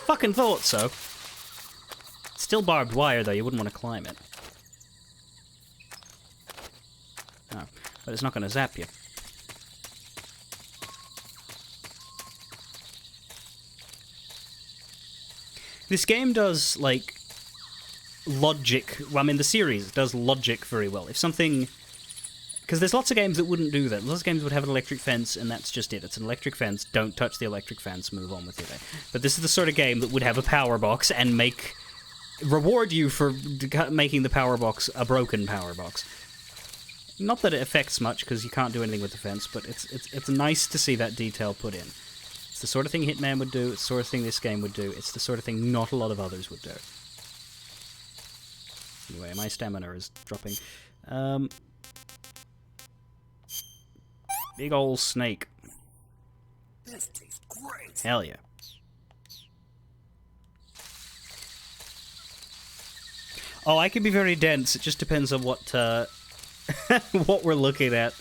Fucking thought so. Still barbed wire, though. You wouldn't want to climb it. Oh, but it's not going to zap you. This game does, like, logic. Well, I mean, the series does logic very well. If something... Because there's lots of games that wouldn't do that. Lots of games would have an electric fence, and that's just it. It's an electric fence. Don't touch the electric fence. Move on with your day. But this is the sort of game that would have a power box and reward you for making the power box a broken power box. Not that it affects much, because you can't do anything with the fence, but it's nice to see that detail put in. It's the sort of thing Hitman would do. It's the sort of thing this game would do. It's the sort of thing not a lot of others would do. Anyway, my stamina is dropping. Big ol' snake. This tastes great. Hell yeah. Oh, I can be very dense. It just depends on what what we're looking at.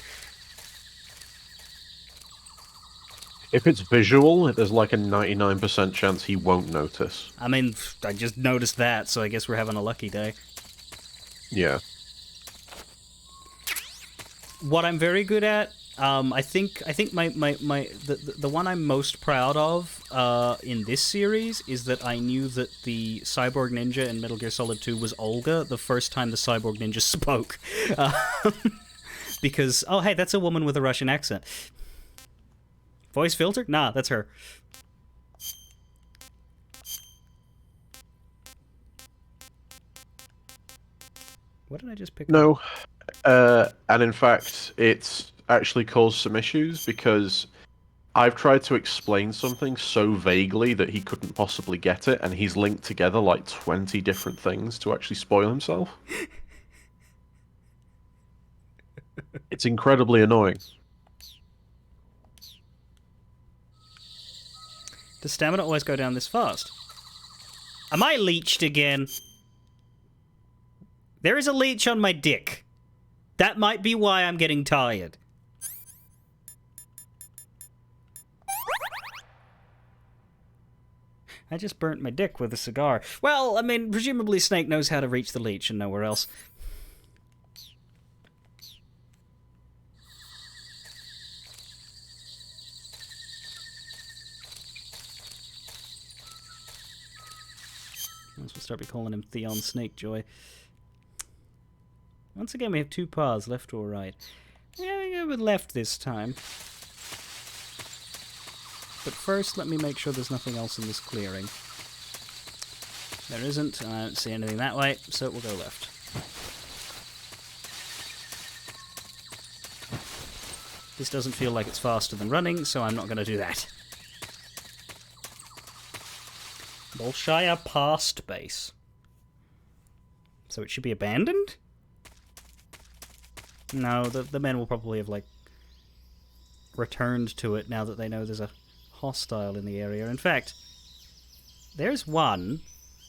If it's visual, there's like a 99% chance he won't notice. I mean, I just noticed that, so I guess we're having a lucky day. Yeah. What I'm very good at, I think the one I'm most proud of in this series is that I knew that the cyborg ninja in Metal Gear Solid 2 was Olga the first time the cyborg ninja spoke. Because, oh hey, that's a woman with a Russian accent. Voice filter? Nah, that's her. What did I just pick up? No. And in fact, it's actually caused some issues because I've tried to explain something so vaguely that he couldn't possibly get it, and he's linked together like 20 different things to actually spoil himself. It's incredibly annoying. Does stamina always go down this fast? Am I leeched again? There is a leech on my dick. That might be why I'm getting tired. I just burnt my dick with a cigar. Well, I mean, presumably Snake knows how to reach the leech and nowhere else. Might as well start be calling him Theon Snakejoy. Once again, we have two paths, left or right. Yeah, we go with left this time. But first, let me make sure there's nothing else in this clearing. There isn't, and I don't see anything that way, so we'll go left. This doesn't feel like it's faster than running, so I'm not going to do that. Bolshaya past base. So it should be abandoned? No, the men will probably have, like, returned to it now that they know there's a hostile in the area. In fact, there's one.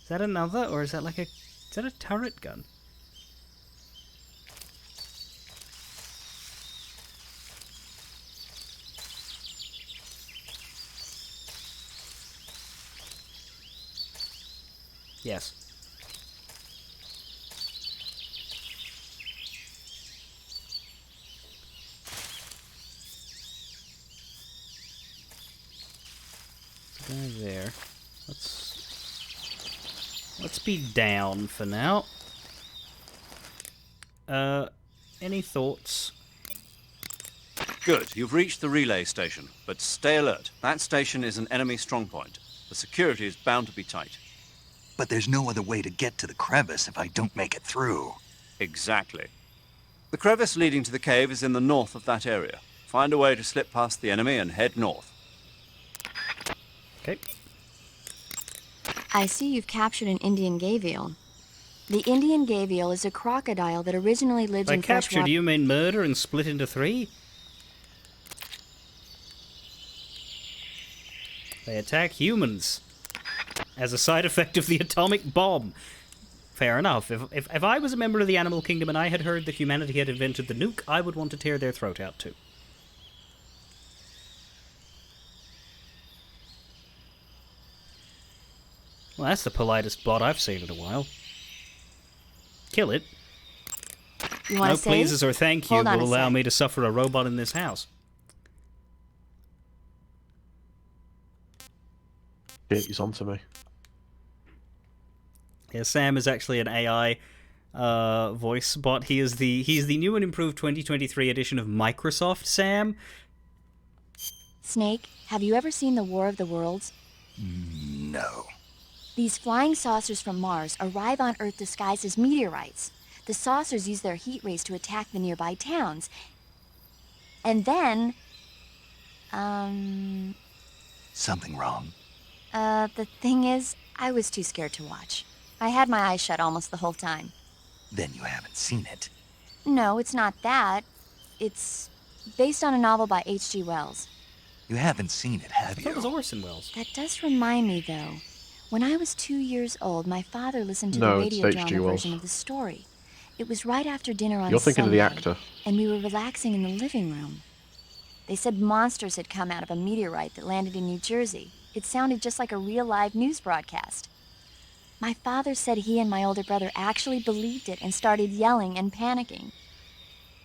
Is that another, or is that like a... Is that a turret gun? Yes. Guy there. Let's be down for now. Any thoughts? Good. You've reached the relay station, but stay alert. That station is an enemy strongpoint. The security is bound to be tight. But there's no other way to get to the crevice if I don't make it through. Exactly. The crevice leading to the cave is in the north of that area. Find a way to slip past the enemy and head north. Okay. I see you've captured an Indian gavial. The Indian gavial is a crocodile that originally lived By in captured, freshwater... you mean murder and split into three? They attack humans as a side effect of the atomic bomb. Fair enough. If I was a member of the animal kingdom and I had heard that humanity had invented the nuke, I would want to tear their throat out too. Well, that's the politest bot I've seen in a while. Kill it. You want No to save? pleases or thank you Hold on will a allow sec. me to suffer a robot in this house. Shit, he's onto me. Yeah, Sam is actually an AI voice bot. He's the new and improved 2023 edition of Microsoft Sam. Snake, have you ever seen the War of the Worlds? No. These flying saucers from Mars arrive on Earth disguised as meteorites. The saucers use their heat rays to attack the nearby towns. And then... Something wrong. The thing is, I was too scared to watch. I had my eyes shut almost the whole time. Then you haven't seen it. No, it's not that. It's based on a novel by H.G. Wells. You haven't seen it, have I thought you? it was Orson Welles. That does remind me, though. When I was 2 years old, my father listened to No, the it's radio H.G. drama Wells. version of the story. It was right after dinner on You're thinking of the Sunday, actor. and we were relaxing in the living room. They said monsters had come out of a meteorite that landed in New Jersey. It sounded just like a real live news broadcast. My father said he and my older brother actually believed it and started yelling and panicking.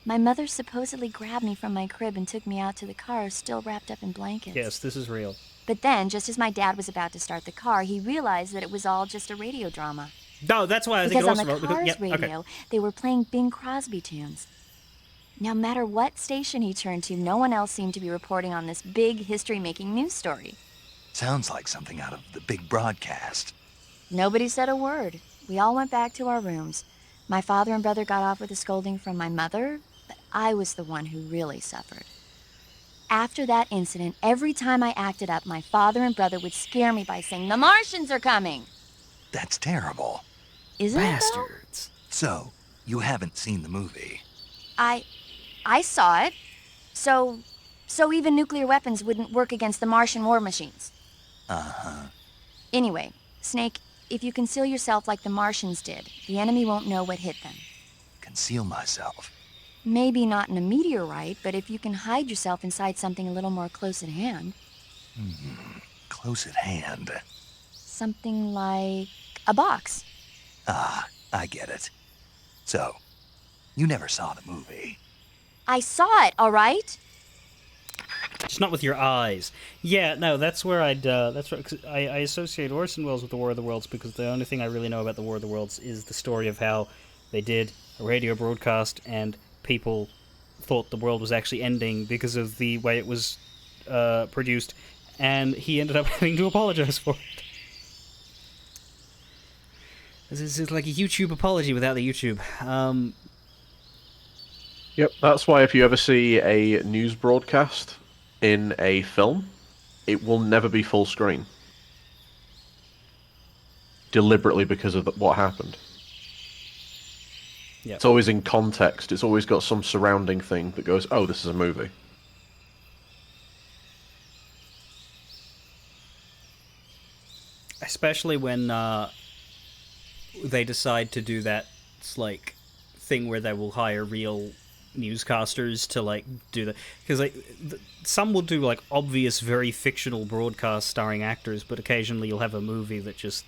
My mother supposedly grabbed me from my crib and took me out to the car, still wrapped up in blankets. Yes, this is real. But then, just as my dad was about to start the car, he realized that it was all just a radio drama. No, that's why I think Because on Orson the Welles. car's radio, they were playing Bing Crosby tunes. No matter what station he turned to, no one else seemed to be reporting on this big history-making news story. Sounds like something out of the big broadcast. Nobody said a word. We all went back to our rooms. My father and brother got off with a scolding from my mother, but I was the one who really suffered. After that incident, every time I acted up, my father and brother would scare me by saying, "The Martians are coming!" That's terrible. Isn't it, though? Bastards. So, you haven't seen the movie. I saw it. So even nuclear weapons wouldn't work against the Martian war machines. Uh-huh. Anyway, Snake, if you conceal yourself like the Martians did, the enemy won't know what hit them. Conceal myself. Maybe not in a meteorite, but if you can hide yourself inside something a little more close at hand. Close at hand. Something like a box. Ah, I get it. So, you never saw the movie. I saw it, all right? Just not with your eyes. Yeah, no, that's where that's where, 'cause I associate Orson Welles with the War of the Worlds because the only thing I really know about the War of the Worlds is the story of how they did a radio broadcast and people thought the world was actually ending because of the way it was produced, and he ended up having to apologize for it. This is like a YouTube apology without the YouTube. Yep, that's why if you ever see a news broadcast in a film, it will never be full screen. Deliberately because of what happened. Yep. It's always in context. It's always got some surrounding thing that goes, oh, this is a movie. Especially when they decide to do that, it's like thing where they will hire real newscasters to like do that, because like some will do like obvious, very fictional broadcasts starring actors, but occasionally you'll have a movie that just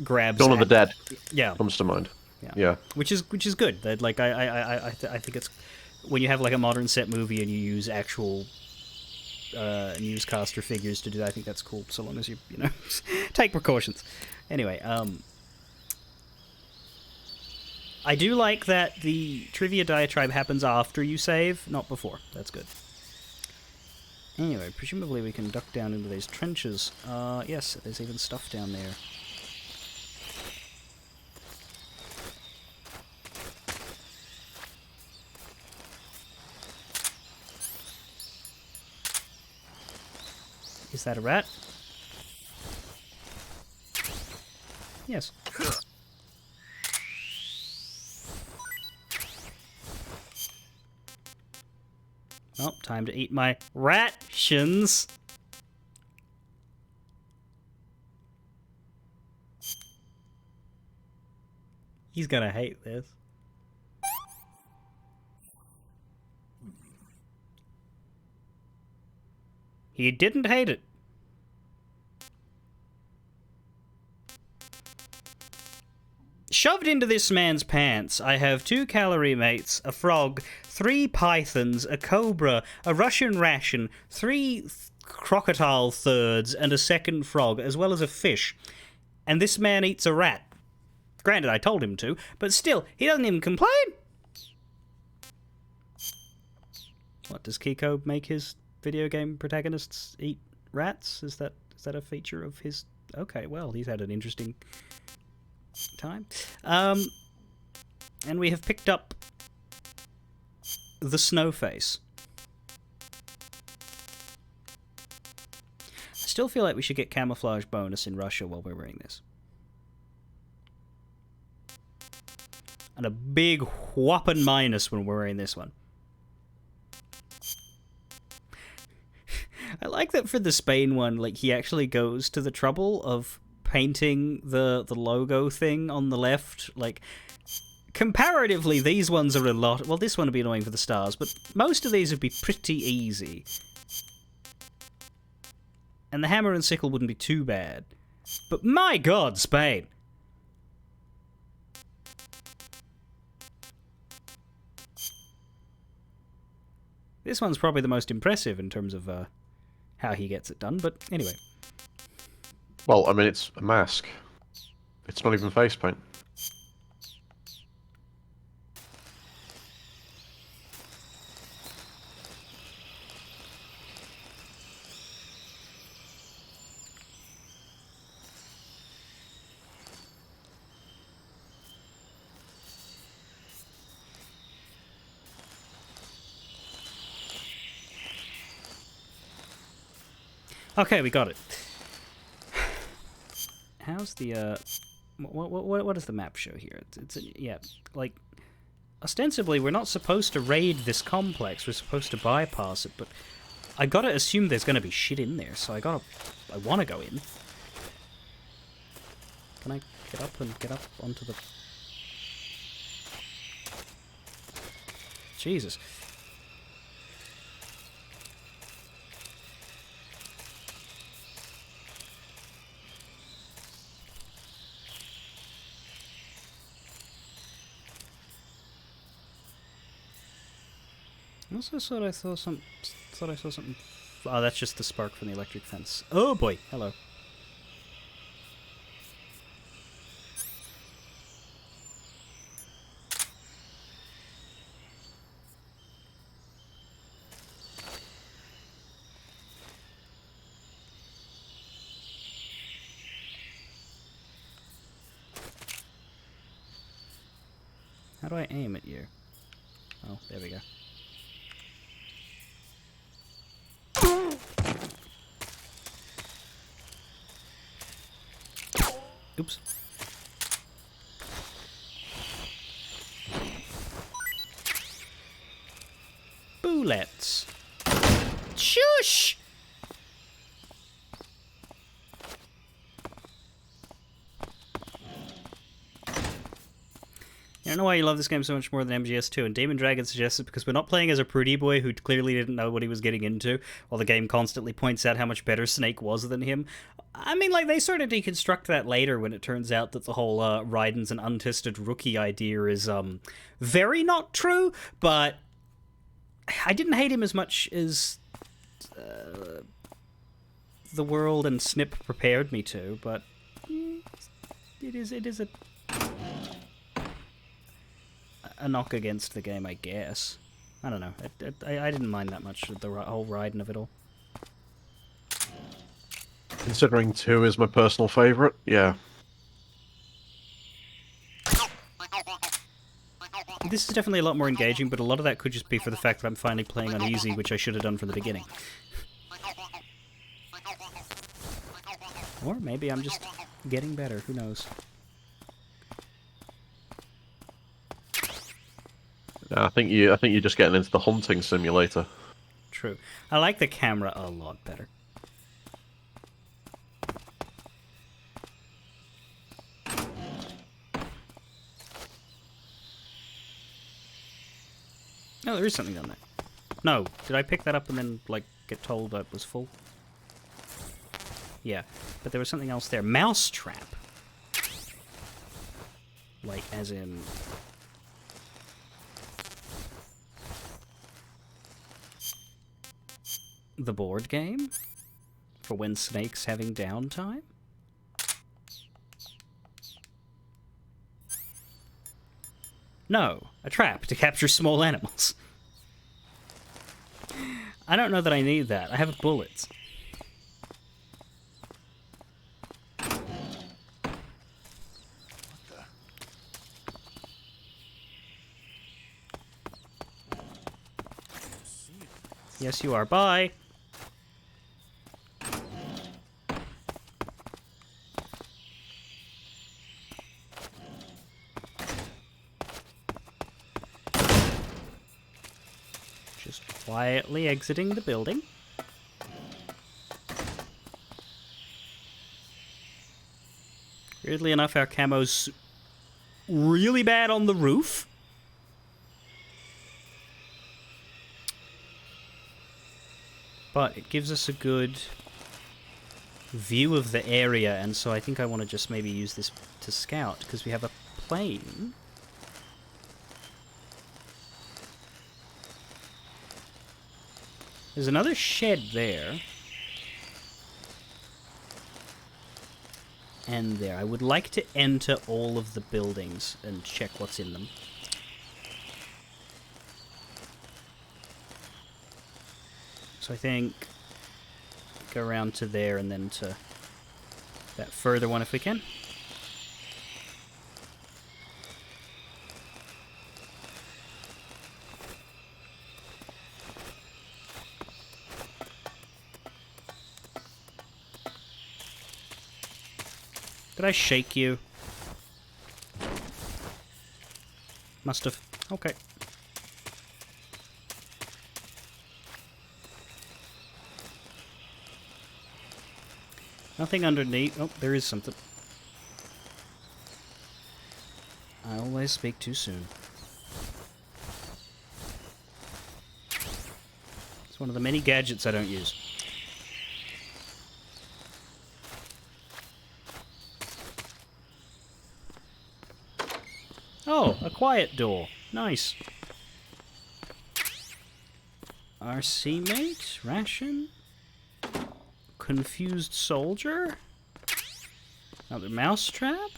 grabs. Dawn of the Dead. Yeah, comes to mind. Yeah. Which is good. That like I think it's when you have like a modern set movie and you use actual newscaster figures to do that, I think that's cool, so long as you know take precautions. Anyway, I do like that the trivia diatribe happens after you save, not before. That's good. Anyway, presumably we can duck down into these trenches. Yes, there's even stuff down there. Is that a rat? Yes. Oh, time to eat my rations. He's gonna hate this. He didn't hate it. Shoved into this man's pants, I have 2 calorie mates, a frog, 3 pythons, a cobra, a Russian ration, 3 crocodile thirds, and a second frog, as well as a fish. And this man eats a rat. Granted, I told him to, but still, he doesn't even complain. What, does Kiko make his video game protagonists eat rats? Is that a feature of his? Okay, well, he's had an interesting time. And we have picked up the Snowface. I still feel like we should get camouflage bonus in Russia while we're wearing this. And a big whopping minus when we're wearing this one. I like that for the Spain one, like, he actually goes to the trouble of painting the logo thing on the left. Like, comparatively, these ones are a lot... Well, this one would be annoying for the stars, but most of these would be pretty easy. And the hammer and sickle wouldn't be too bad. But my god, Spain! This one's probably the most impressive in terms of how he gets it done, but anyway. Well, I mean, it's a mask. It's not even face paint. Okay, we got it. How's the what does the map show here? Yeah, like, ostensibly we're not supposed to raid this complex. We're supposed to bypass it, but I gotta assume there's gonna be shit in there, so I wanna go in. Can I get up onto the... Jesus. I also thought I saw something. Oh, that's just the spark from the electric fence. Oh boy, hello. How do I aim at you? Oh, there we go. Oops. Bullets. Shush! I don't know why you love this game so much more than MGS2, and Demon Dragon suggests it because we're not playing as a pretty boy who clearly didn't know what he was getting into, while the game constantly points out how much better Snake was than him. I mean, like, they sort of deconstruct that later when it turns out that the whole Raiden's an untested rookie idea is very not true, but I didn't hate him as much as the world and Snip prepared me to, but it is a knock against the game, I guess. I don't know. I didn't mind that much the whole Raiden of it all. Considering 2 is my personal favourite, yeah. This is definitely a lot more engaging, but a lot of that could just be for the fact that I'm finally playing on easy, which I should have done from the beginning. Or maybe I'm just getting better, who knows. I think you're just getting into the hunting simulator. True. I like the camera a lot better. No, there is something on there. No, did I pick that up and then, like, get told that it was full? Yeah, but there was something else there. Mousetrap. Like, as in... the board game? For when Snake's having downtime? No, a trap to capture small animals. I don't know that I need that. I have bullets. Yes, you are. Bye! Just quietly exiting the building. Weirdly enough, our camo's really bad on the roof. But it gives us a good view of the area, and so I think I want to just maybe use this to scout, because we have a plane. There's another shed there. And there. I would like to enter all of the buildings and check what's in them. So I think go around to there and then to that further one if we can. Did I shake you? Must have. Okay. Nothing underneath. Oh, there is something. I always speak too soon. It's one of the many gadgets I don't use. Oh, a quiet door. Nice. RC mate? Ration? Confused soldier? Another mousetrap?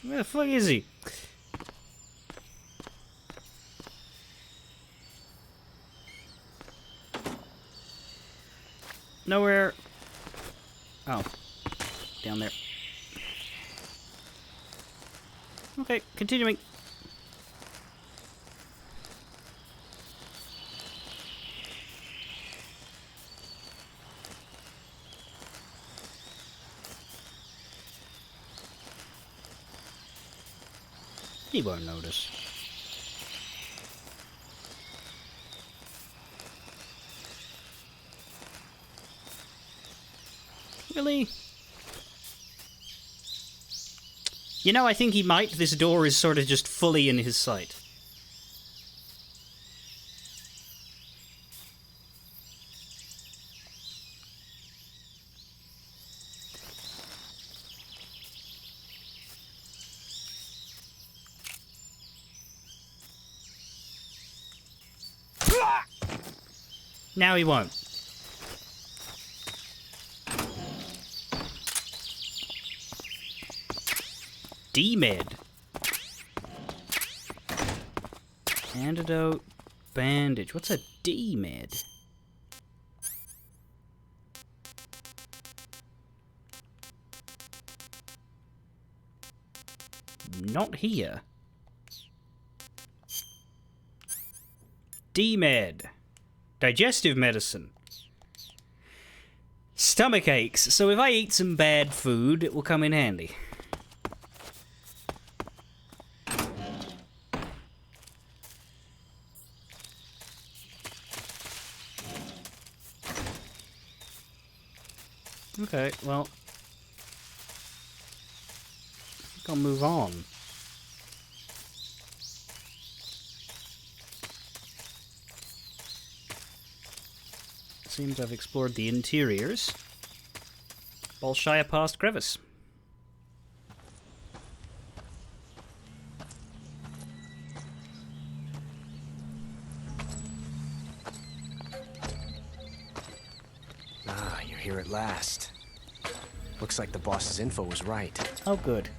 Where the fuck is he? Nowhere. Oh. Down there. Okay, continuing. He won't notice. Really? You know, I think he might. This door is sort of just fully in his sight. Now he won't. D-Med. Antidote. Bandage. What's a D-Med? Not here. D-Med. Digestive medicine. Stomach aches. So if I eat some bad food, it will come in handy. Okay, well, I think I'll move on. Seems I've explored the interiors. Bolshaya past crevice. Ah, you're here at last. Looks like the boss's info was right. Oh, good.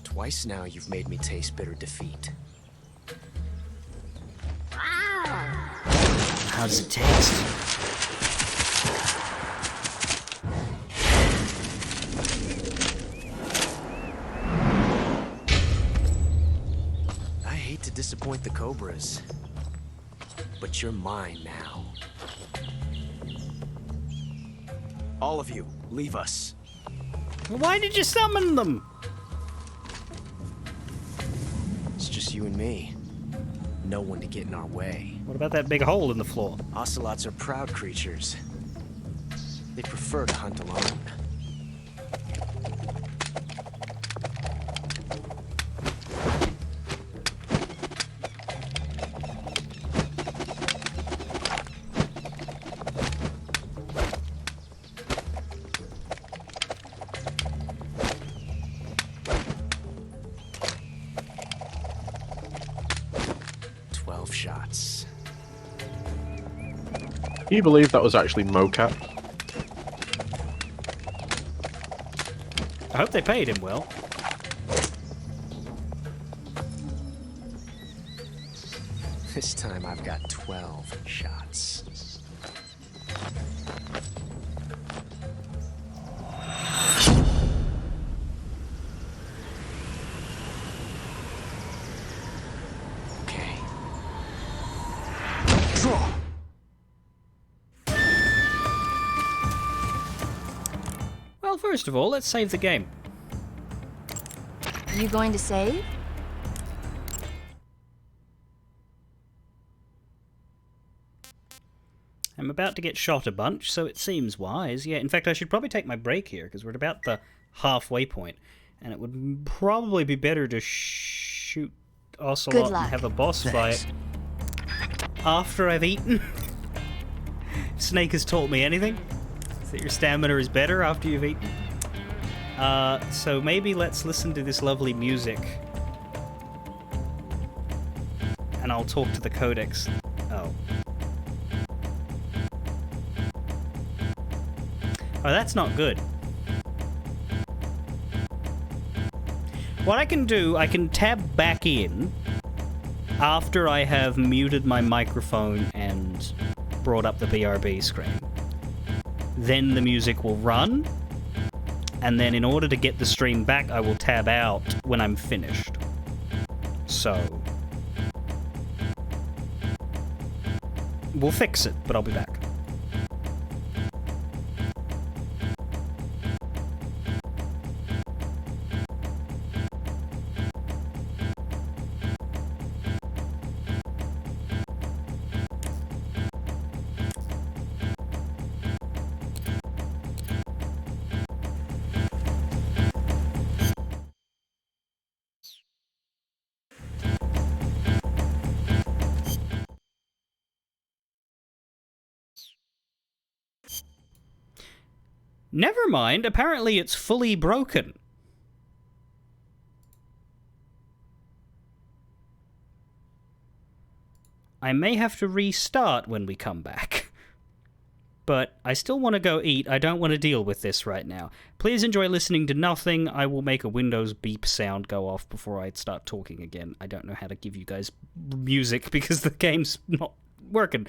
Twice now you've made me taste bitter defeat. How does it taste? I hate to disappoint the Cobras, but you're mine now. All of you, leave us. Why did you summon them? It's just you and me. No one to get in our way. What about that big hole in the floor? Ocelots are proud creatures. They prefer to hunt alone. Shots. Can you believe that was actually mocap? I hope they paid him well. This time I've got 12 shots. Well, first of all, let's save the game. You going to save? I'm about to get shot a bunch, so it seems wise. Yeah, in fact, I should probably take my break here, because we're at about the halfway point, and it would probably be better to shoot Ocelot and have a boss fight after I've eaten. Snake has taught me anything? Is that your stamina is better after you've eaten? So maybe let's listen to this lovely music, and I'll talk to the Codex. Oh, that's not good. What I can do, I can tab back in after I have muted my microphone and brought up the BRB screen. Then the music will run, and then in order to get the stream back, I will tab out when I'm finished. So we'll fix it, but I'll be back. Never mind, apparently it's fully broken. I may have to restart when we come back. But I still want to go eat. I don't want to deal with this right now. Please enjoy listening to nothing. I will make a Windows beep sound go off before I start talking again. I don't know how to give you guys music because the game's not working.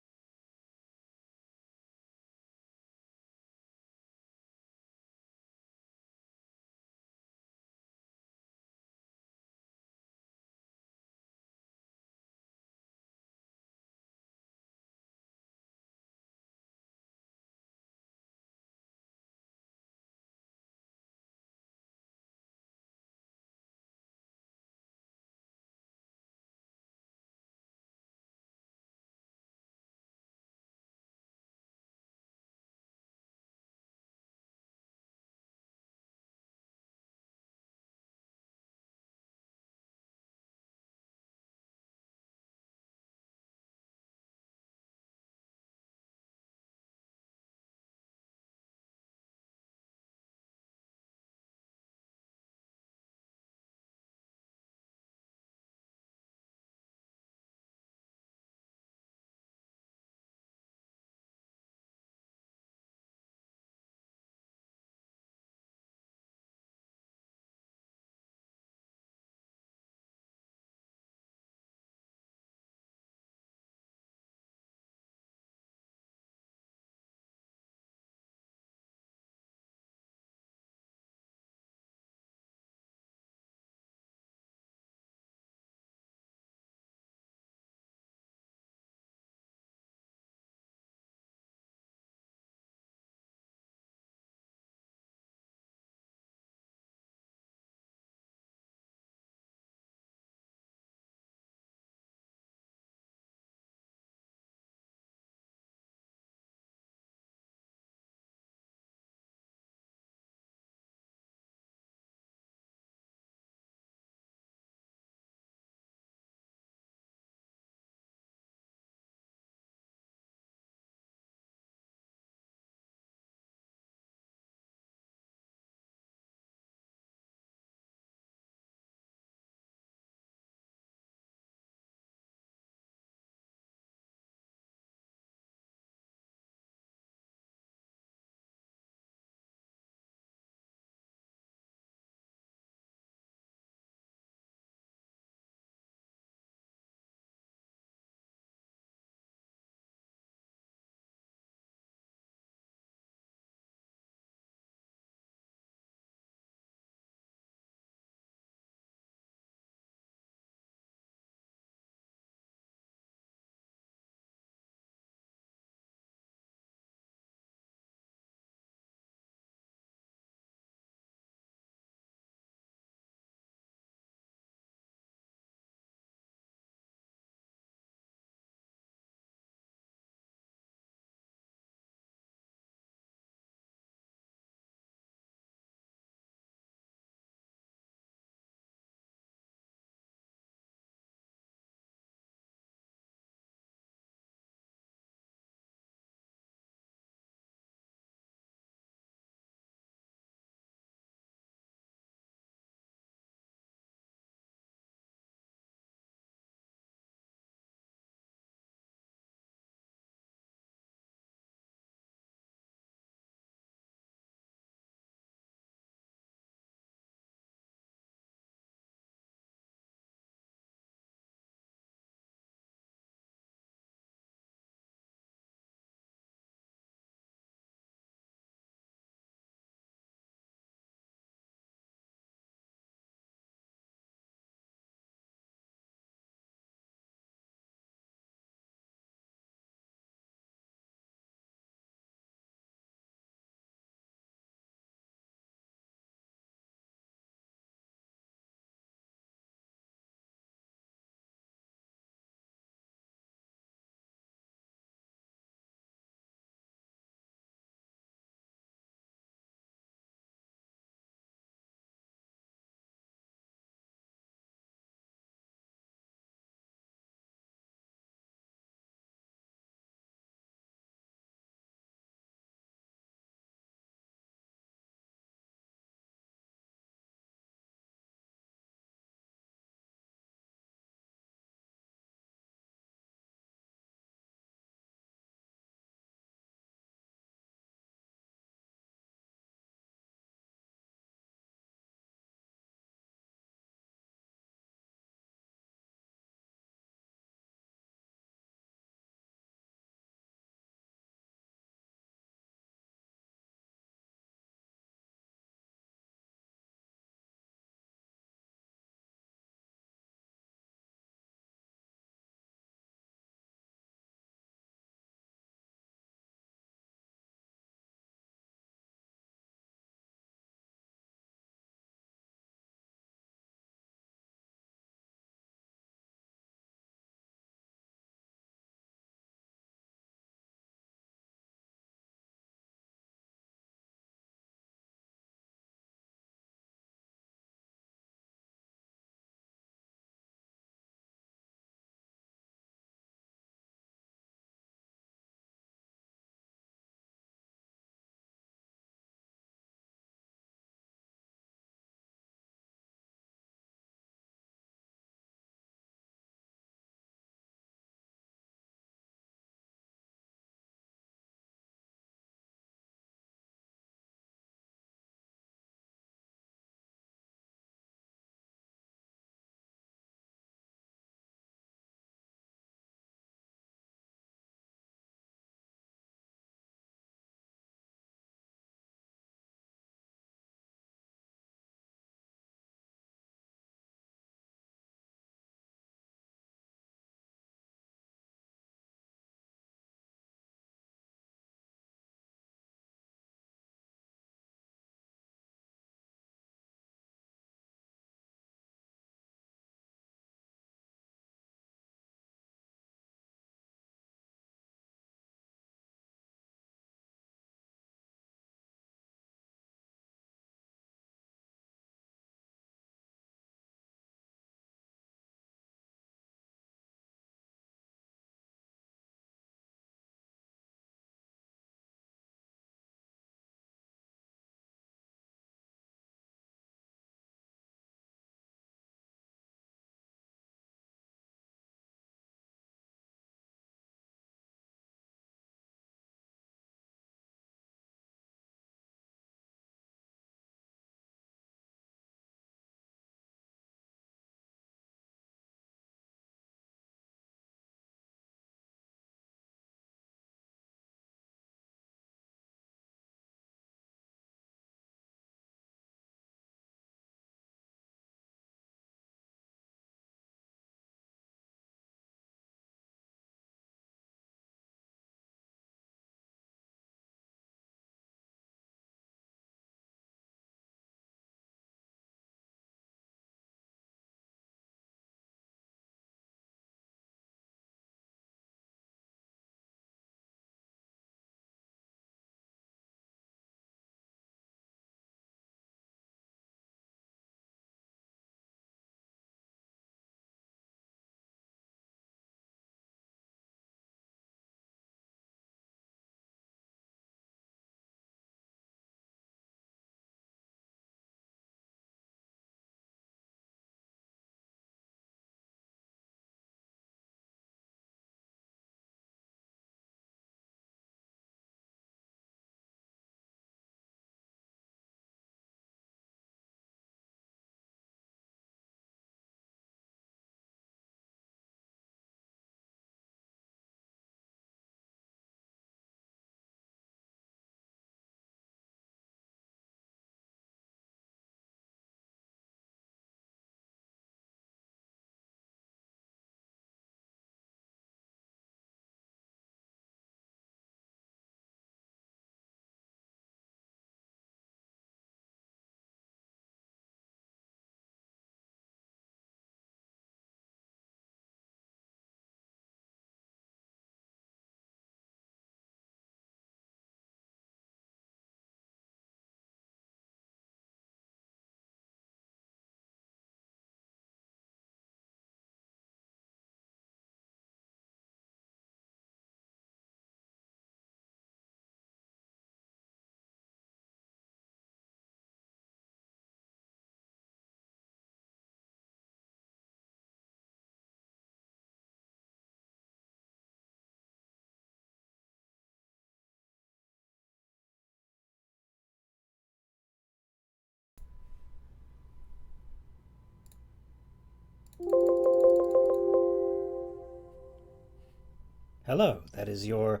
Hello, that is your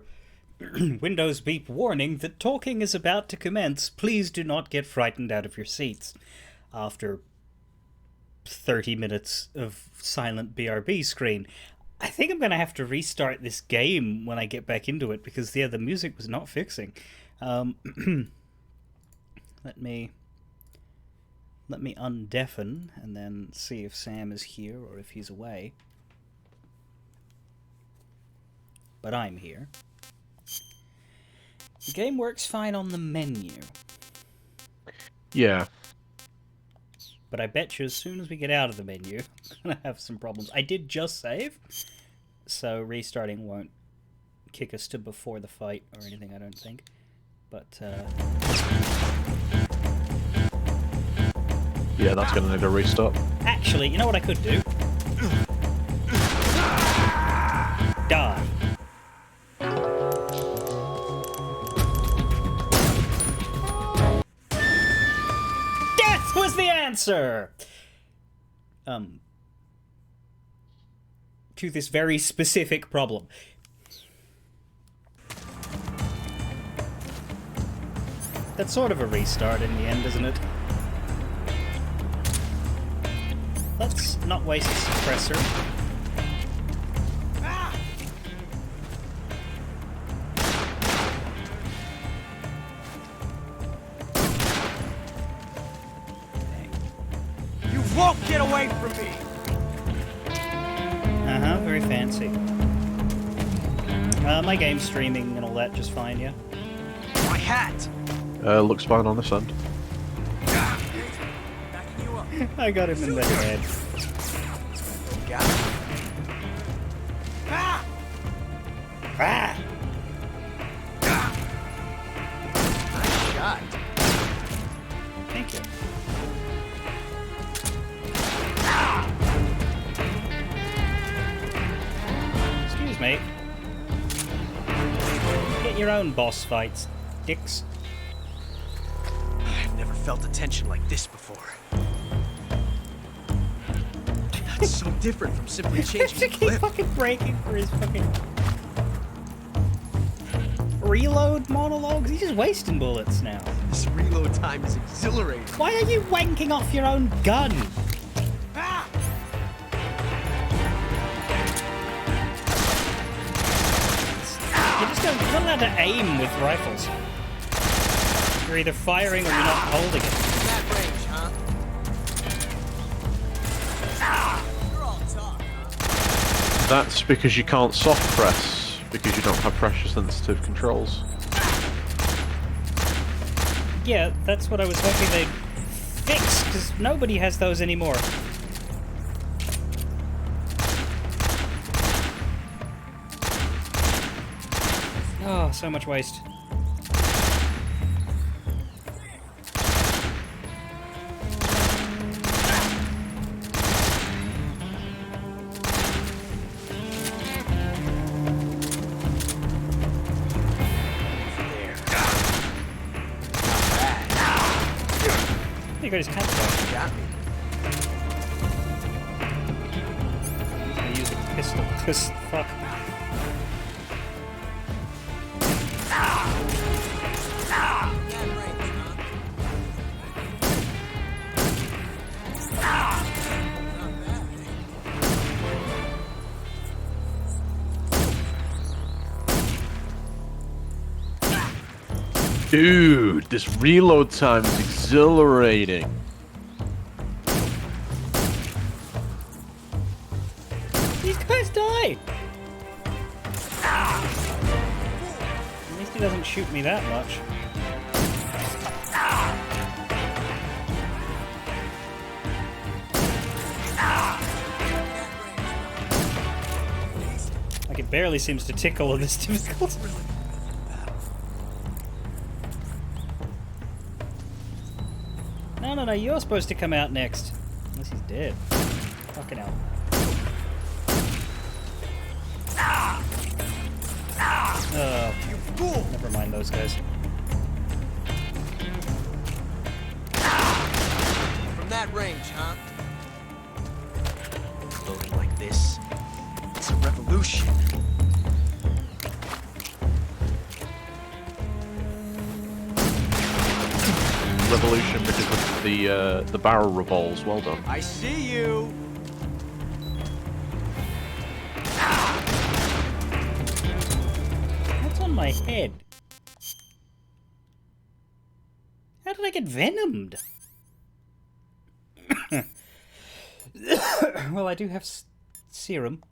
Windows beep warning that talking is about to commence. Please do not get frightened out of your seats after 30 minutes of silent BRB screen. I think I'm going to have to restart this game when I get back into it because, yeah, the music was not fixing. Let me undeafen and then see if Sam is here or if he's away. But I'm here. The game works fine on the menu. Yeah. But I bet you as soon as we get out of the menu, I'm going to have some problems. I did just save, so restarting won't kick us to before the fight or anything, I don't think. But, yeah, that's going to need a restart. Actually, you know what I could do? Die. Death was the answer! To this very specific problem. That's sort of a restart in the end, isn't it? Let's not waste a suppressor. You won't get away from me! Uh-huh, very fancy. My game's streaming and all that just fine, yeah? My hat! Looks fine on this end. I got him in the head. Got it. Ah! Ah! Nice shot. Thank you. Excuse me. Get your own boss fights, dicks. I've never felt a tension like this before. That's so different from simply changing the Keep clip. fucking breaking for his fucking reload monologues. He's just wasting bullets now. This reload time is exhilarating. Why are you wanking off your own gun? Ah! You're not allowed to aim with rifles. You're either firing or you're not holding it. That range, huh? You're all talk, huh? That's because you can't soft press, because you don't have pressure sensitive controls. Yeah, that's what I was hoping they'd fix, because nobody has those anymore. Oh, so much waste. He got his cat back. Got me. He's gonna use a pistol, because fuck. Dude, this reload time is exhilarating. These guys die! At least he doesn't shoot me that much. Like, it barely seems to tickle in this difficult. No, you're supposed to come out next. Unless he's dead. Fucking hell. Oh, You fool! never mind those guys. From that range, huh? Loading like this, it's a revolution. revolution because of the barrel revolves. Well done. I see you. What's on my head? How did I get venomed? Well, I do have serum.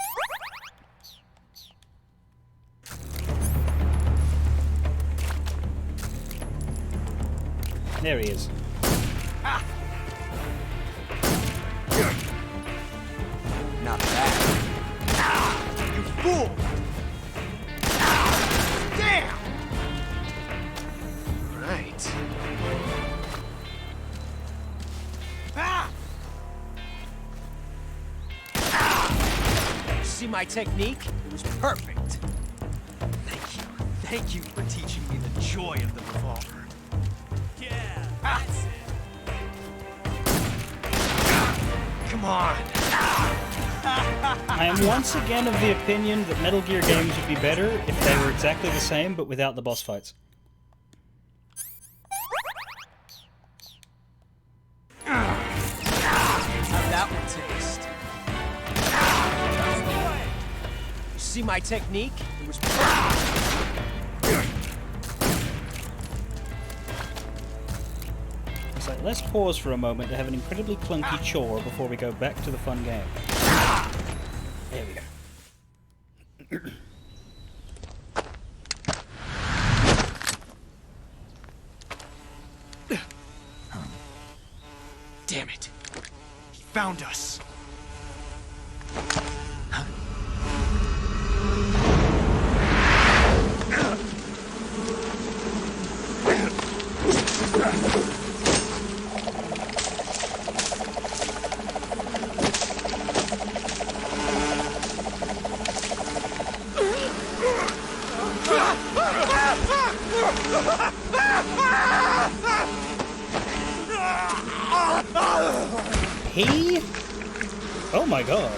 There he is. Not bad. You fool! Damn! Right. See my technique? It was perfect. Thank you. Thank you for teaching me the joy of the revolver. Yeah, that's it. Come on. I am once again of the opinion that Metal Gear games would be better if they were exactly the same, but without the boss fights. How'd that one taste? You see my technique? It was perfect. It's like, let's pause for a moment to have an incredibly clunky chore before we go back to the fun game. There we go. Damn it. He found us. He? Oh my god.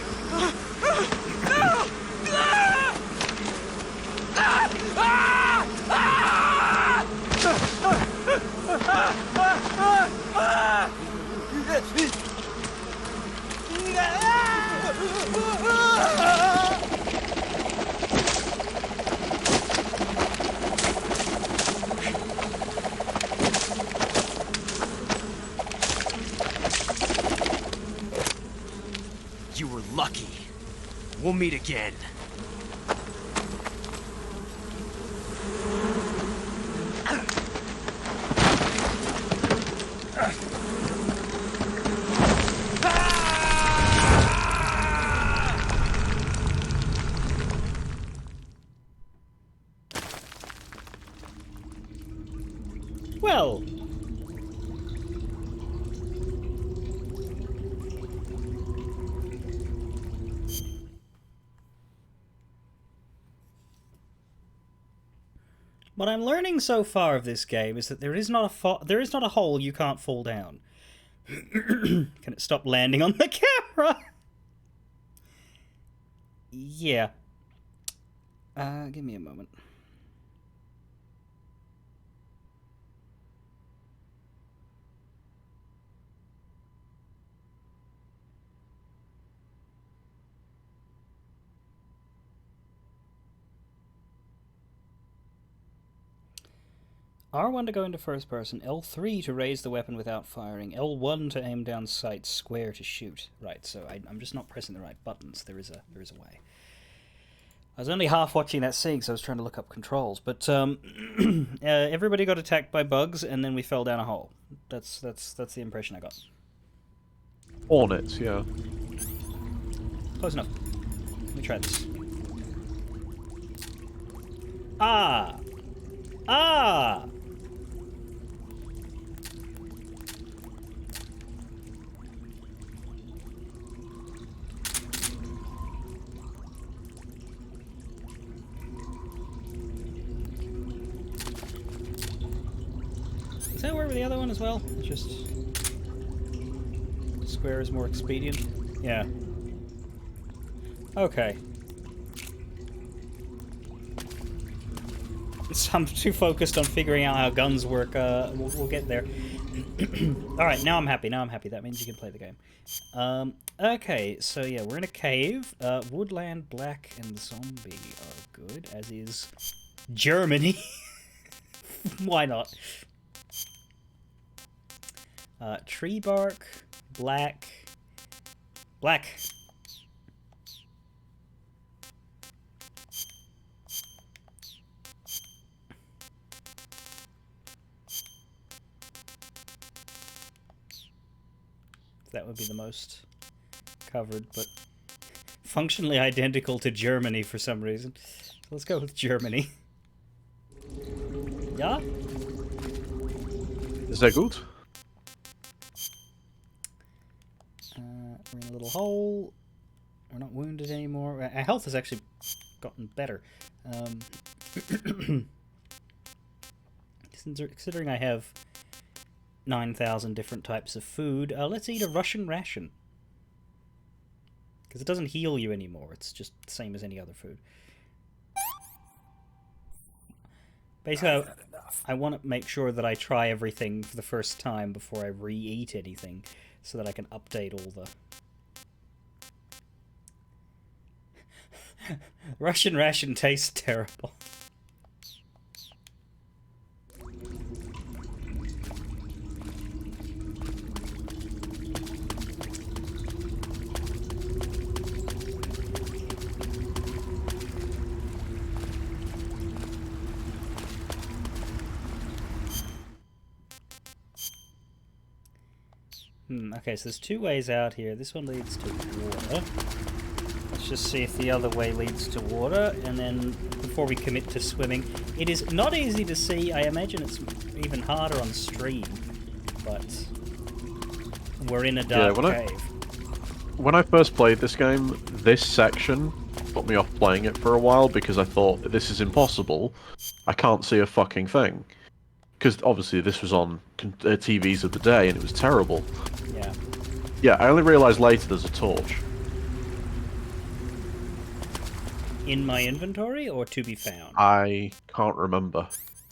You were lucky. We'll meet again. Well. What I'm learning so far of this game is that there is not a hole you can't fall down. Can it stop landing on the camera? Yeah. Give me a moment. R1 to go into first person, L3 to raise the weapon without firing, L1 to aim down sight, square to shoot. Right, so I'm just not pressing the right buttons. There is a way. I was only half watching that scene, so I was trying to look up controls. But everybody got attacked by bugs, and then we fell down a hole. That's the impression I got. Hornets, yeah. Close enough. Let me try this. Ah! Ah! Does that work with the other one as well? It's just square is more expedient. Yeah. Okay. I'm too focused on figuring out how guns work. We'll get there. Alright, now I'm happy. That means you can play the game. Okay, so yeah, we're in a cave. Woodland, Black, and Zombie are good, as is Germany. Why not? Tree bark, black. That would be the most covered, but functionally identical to Germany for some reason. So let's go with Germany. Yeah? Is that good? We're in a little hole. We're not wounded anymore. Our health has actually gotten better. Considering I have 9,000 different types of food, let's eat a Russian ration. Because it doesn't heal you anymore. It's just the same as any other food. Basically, I want to make sure that I try everything for the first time before I re-eat anything, so that I can update all the... Russian ration tastes terrible. Okay, so there's two ways out here. This one leads to water. Let's just see if the other way leads to water, and then before we commit to swimming. It is not easy to see. I imagine it's even harder on stream, but we're in a dark cave. When I first played this game, this section put me off playing it for a while because I thought, this is impossible. I can't see a fucking thing. Because obviously this was on TVs of the day and it was terrible. Yeah. Yeah, I only realised later there's a torch. In my inventory or to be found? I can't remember.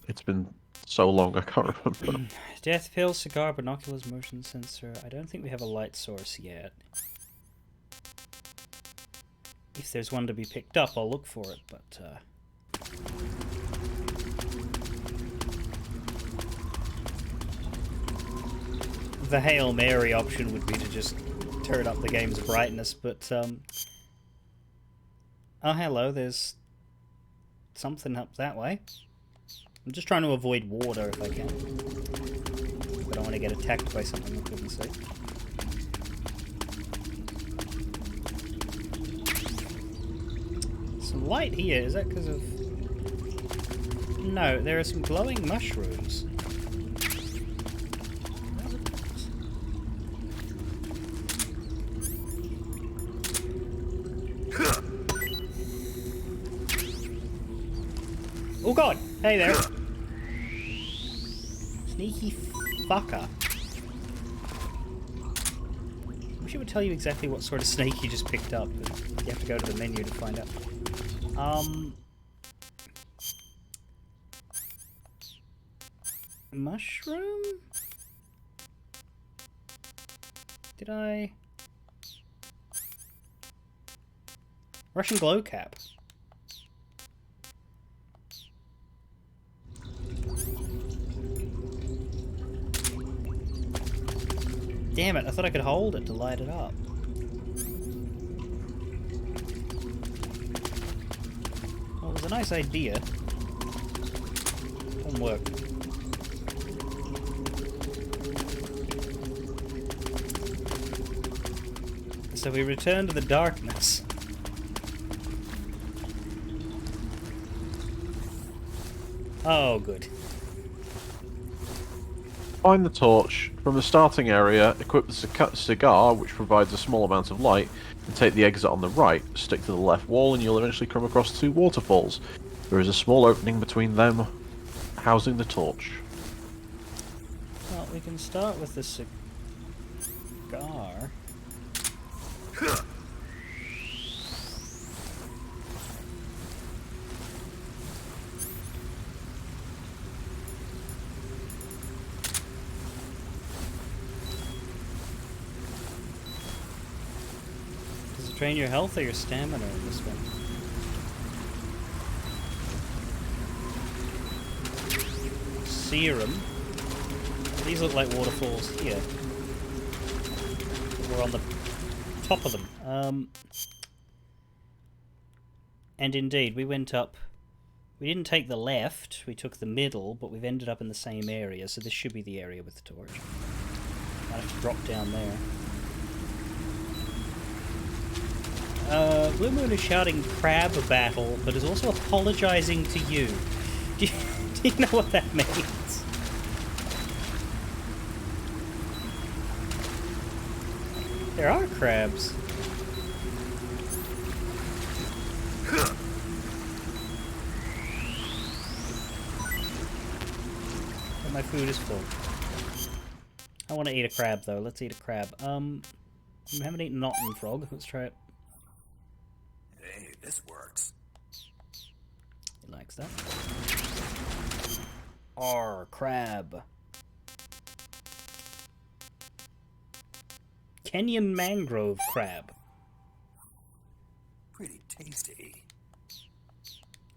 It's been so long I can't remember. Death pill, cigar, binoculars, motion sensor. I don't think we have a light source yet. If there's one to be picked up, I'll look for it, but... The Hail Mary option would be to just turn up the game's brightness, but, Oh, hello, there's something up that way. I'm just trying to avoid water if I can. I don't want to get attacked by something I couldn't see. Some light here, is that because of... No, there are some glowing mushrooms. Oh god! Hey there! Sneaky fucker. I wish it would tell you exactly what sort of snake you just picked up, but you have to go to the menu to find out. Mushroom? Did I... Russian glow cap. Damn it, I thought I could hold it to light it up. Well, it was a nice idea. Didn't work. So we return to the darkness. Oh, good. Find the torch. From the starting area, equip the cigar, which provides a small amount of light, and take the exit on the right. Stick to the left wall and you'll eventually come across two waterfalls. There is a small opening between them, housing the torch. Well, we can start with the cigar. Drain your health or your stamina in this one? Serum. These look like waterfalls here. We're on the top of them. And indeed, we went up. We didn't take the left, we took the middle, but we've ended up in the same area, so this should be the area with the torch. Might have to drop down there. Blue Moon is shouting crab battle, but is also apologizing to you. Do you know what that means? There are crabs. But my food is full. I want to eat a crab though. Let's eat a crab. We haven't eaten Notten frog. Let's try it. Hey, this works. He likes that. Arr, crab. Kenyan mangrove crab. Pretty tasty.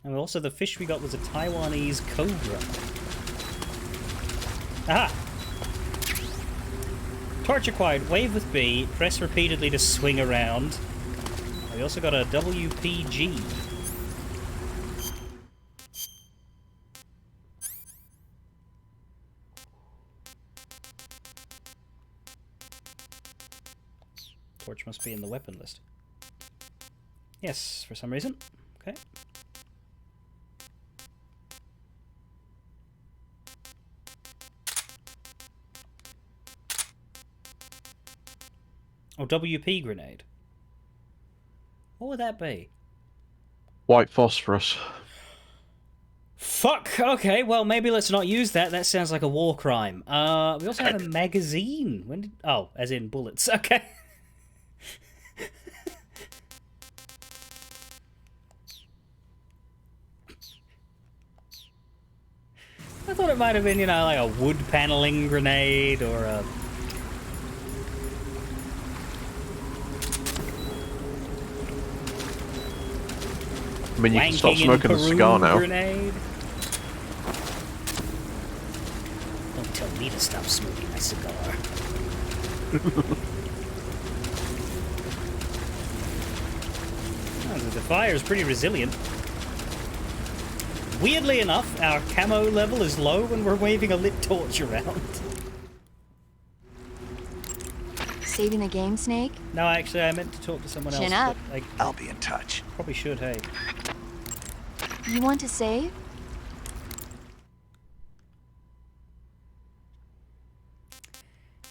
And also the fish we got was a Taiwanese cobra. Aha! Torch acquired. Wave with B. Press repeatedly to swing around. We also got a WPG. Torch must be in the weapon list. Yes, for some reason. Okay. Oh, WP grenade. What would that be? White phosphorus. Fuck! Okay, well, maybe let's not use that. That sounds like a war crime. We also have a magazine. When did... Oh, as in bullets. Okay. I thought it might have been, you know, like a wood paneling grenade or a... I mean, you can stop smoking a cigar now. Grenade. Don't tell me to stop smoking my cigar. Oh, the fire is pretty resilient. Weirdly enough, our camo level is low when we're waving a lit torch around. Saving the game, Snake? No, actually, I meant to talk to someone Chin else. up. But I'll be in touch. Probably should, hey. You want to save?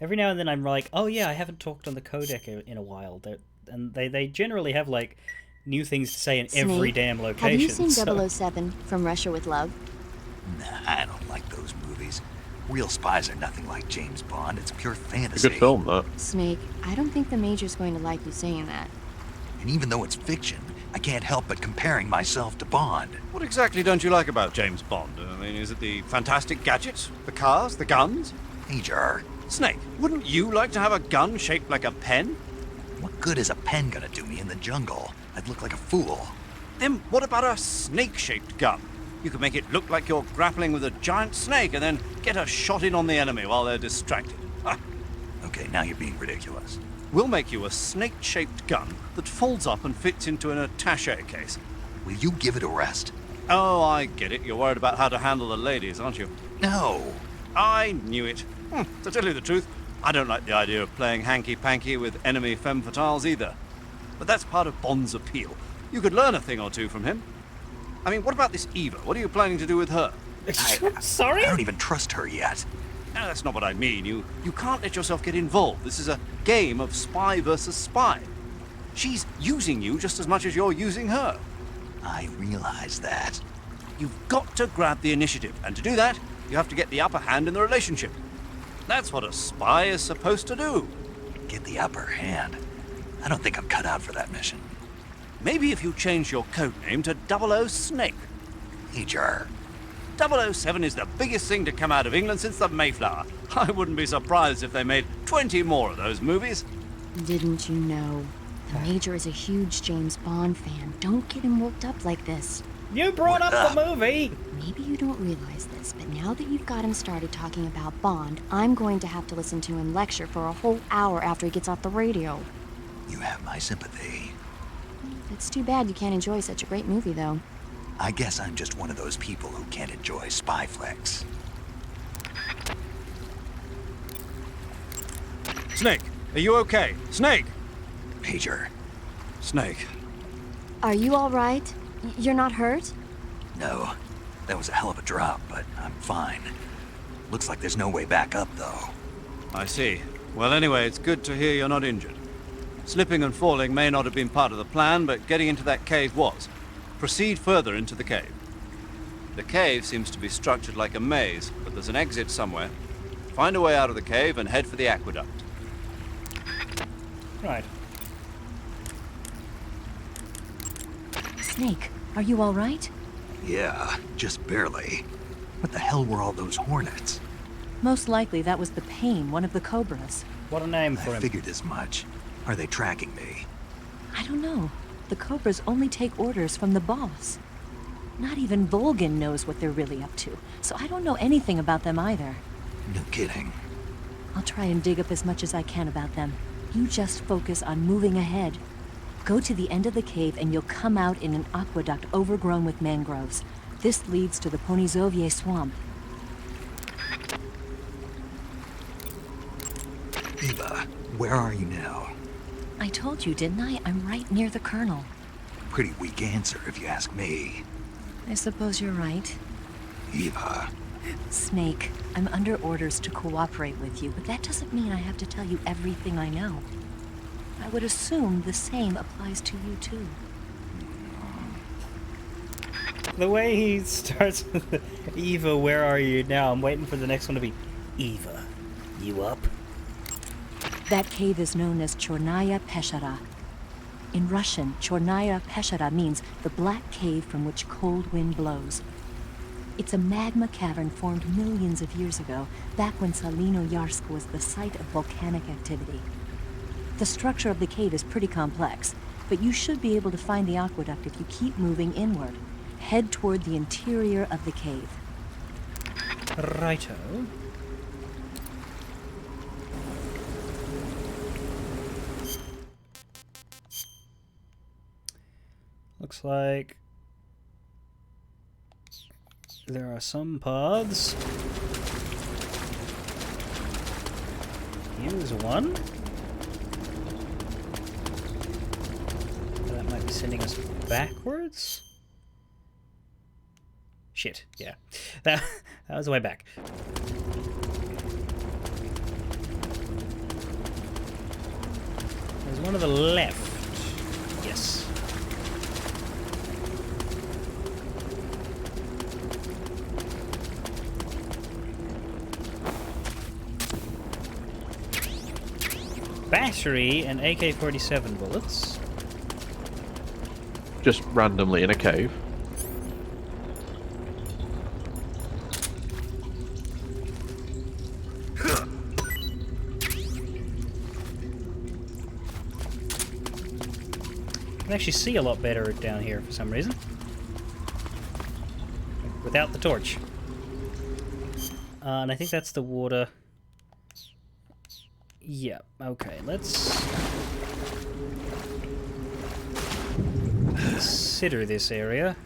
Every now and then I'm like, oh yeah, I haven't talked on the codec in a while. And they generally have, like, new things to say in Snake, every damn location. Have you seen so... 007 from Russia with Love? Nah, I don't like those movies. Real spies are nothing like James Bond. It's pure fantasy. A good film, that. Snake, I don't think the Major's going to like you saying that. And even though it's fiction, I can't help but comparing myself to Bond. What exactly don't you like about James Bond? I mean, is it the fantastic gadgets? The cars? The guns? Major. Snake, wouldn't you like to have a gun shaped like a pen? What good is a pen gonna do me in the jungle? I'd look like a fool. Then what about a snake-shaped gun? You could make it look like you're grappling with a giant snake and then get a shot in on the enemy while they're distracted. Ah. Okay, now you're being ridiculous. We'll make you a snake-shaped gun that folds up and fits into an attaché case. Will you give it a rest? Oh, I get it. You're worried about how to handle the ladies, aren't you? No. I knew it. To tell you the truth, I don't like the idea of playing hanky-panky with enemy femme fatales either. But that's part of Bond's appeal. You could learn a thing or two from him. I mean, what about this Eva? What are you planning to do with her? Sorry? I don't even trust her yet. No, that's not what I mean. You can't let yourself get involved. This is a game of spy versus spy. She's using you just as much as you're using her. I realize that. You've got to grab the initiative, and to do that, you have to get the upper hand in the relationship. That's what a spy is supposed to do. Get the upper hand? I don't think I'm cut out for that mission. Maybe if you change your code name to 00 Snake. Major. 007 is the biggest thing to come out of England since the Mayflower. I wouldn't be surprised if they made 20 more of those movies. Didn't you know? The Major is a huge James Bond fan. Don't get him worked up like this. You brought up the movie! Maybe you don't realize this, but now that you've got him started talking about Bond, I'm going to have to listen to him lecture for a whole hour after he gets off the radio. You have my sympathy. It's too bad you can't enjoy such a great movie, though. I guess I'm just one of those people who can't enjoy spy flicks. Snake, are you okay? Snake! Major. Snake. Are you all right? You're not hurt? No. That was a hell of a drop, but I'm fine. Looks like there's no way back up, though. I see. Well, anyway, it's good to hear you're not injured. Slipping and falling may not have been part of the plan, but getting into that cave was. Proceed further into the cave. The cave seems to be structured like a maze, but there's an exit somewhere. Find a way out of the cave and head for the aqueduct. Right. Snake, are you all right? Yeah, just barely. What the hell were all those hornets? Most likely that was the Pain, one of the Cobras. What a name for I him. figured as much. Are they tracking me? I don't know. The Cobras only take orders from the boss. Not even Volgin knows what they're really up to, so I don't know anything about them either. No kidding. I'll try and dig up as much as I can about them. You just focus on moving ahead. Go to the end of the cave and you'll come out in an aqueduct overgrown with mangroves. This leads to the Ponizovye swamp. Eva, where are you now? I told you, didn't I? I'm right near the Colonel. Pretty weak answer, if you ask me. I suppose you're right. Eva. Snake, I'm under orders to cooperate with you, but that doesn't mean I have to tell you everything I know. I would assume the same applies to you, too. The way he starts with Eva, where are you now? I'm waiting for the next one to be Eva, you up? That cave is known as Chornaya Peshara. In Russian, Chornaya Peshara means the black cave from which cold wind blows. It's a magma cavern formed millions of years ago, back when Salino-Yarsk was the site of volcanic activity. The structure of the cave is pretty complex, but you should be able to find the aqueduct if you keep moving inward. Head toward the interior of the cave. Righto. Looks like there are some paths. Here's one. That might be sending us backwards. Shit, yeah. That was the way back. There's one to the left. Yes. Battery and AK-47 bullets. Just randomly in a cave. I can actually see a lot better down here for some reason. Without the torch. And I think that's the water. Yeah, okay, let's consider this area.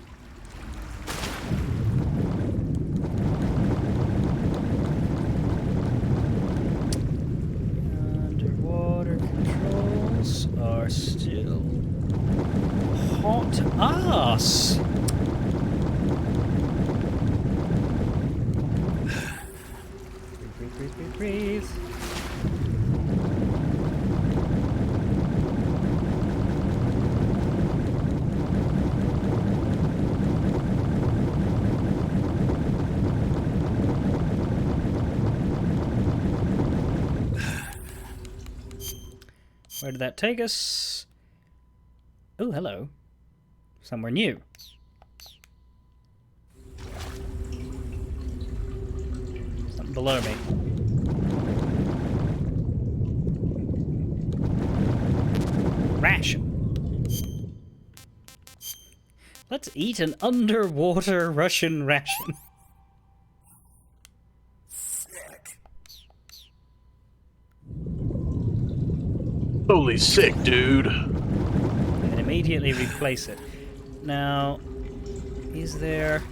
Underwater controls are still hot ass. Breathe. Where did that take us? Oh, hello. Somewhere new. Something below me. Ration. Let's eat an underwater Russian ration. Holy sick, dude. And immediately replace it. Now, is there...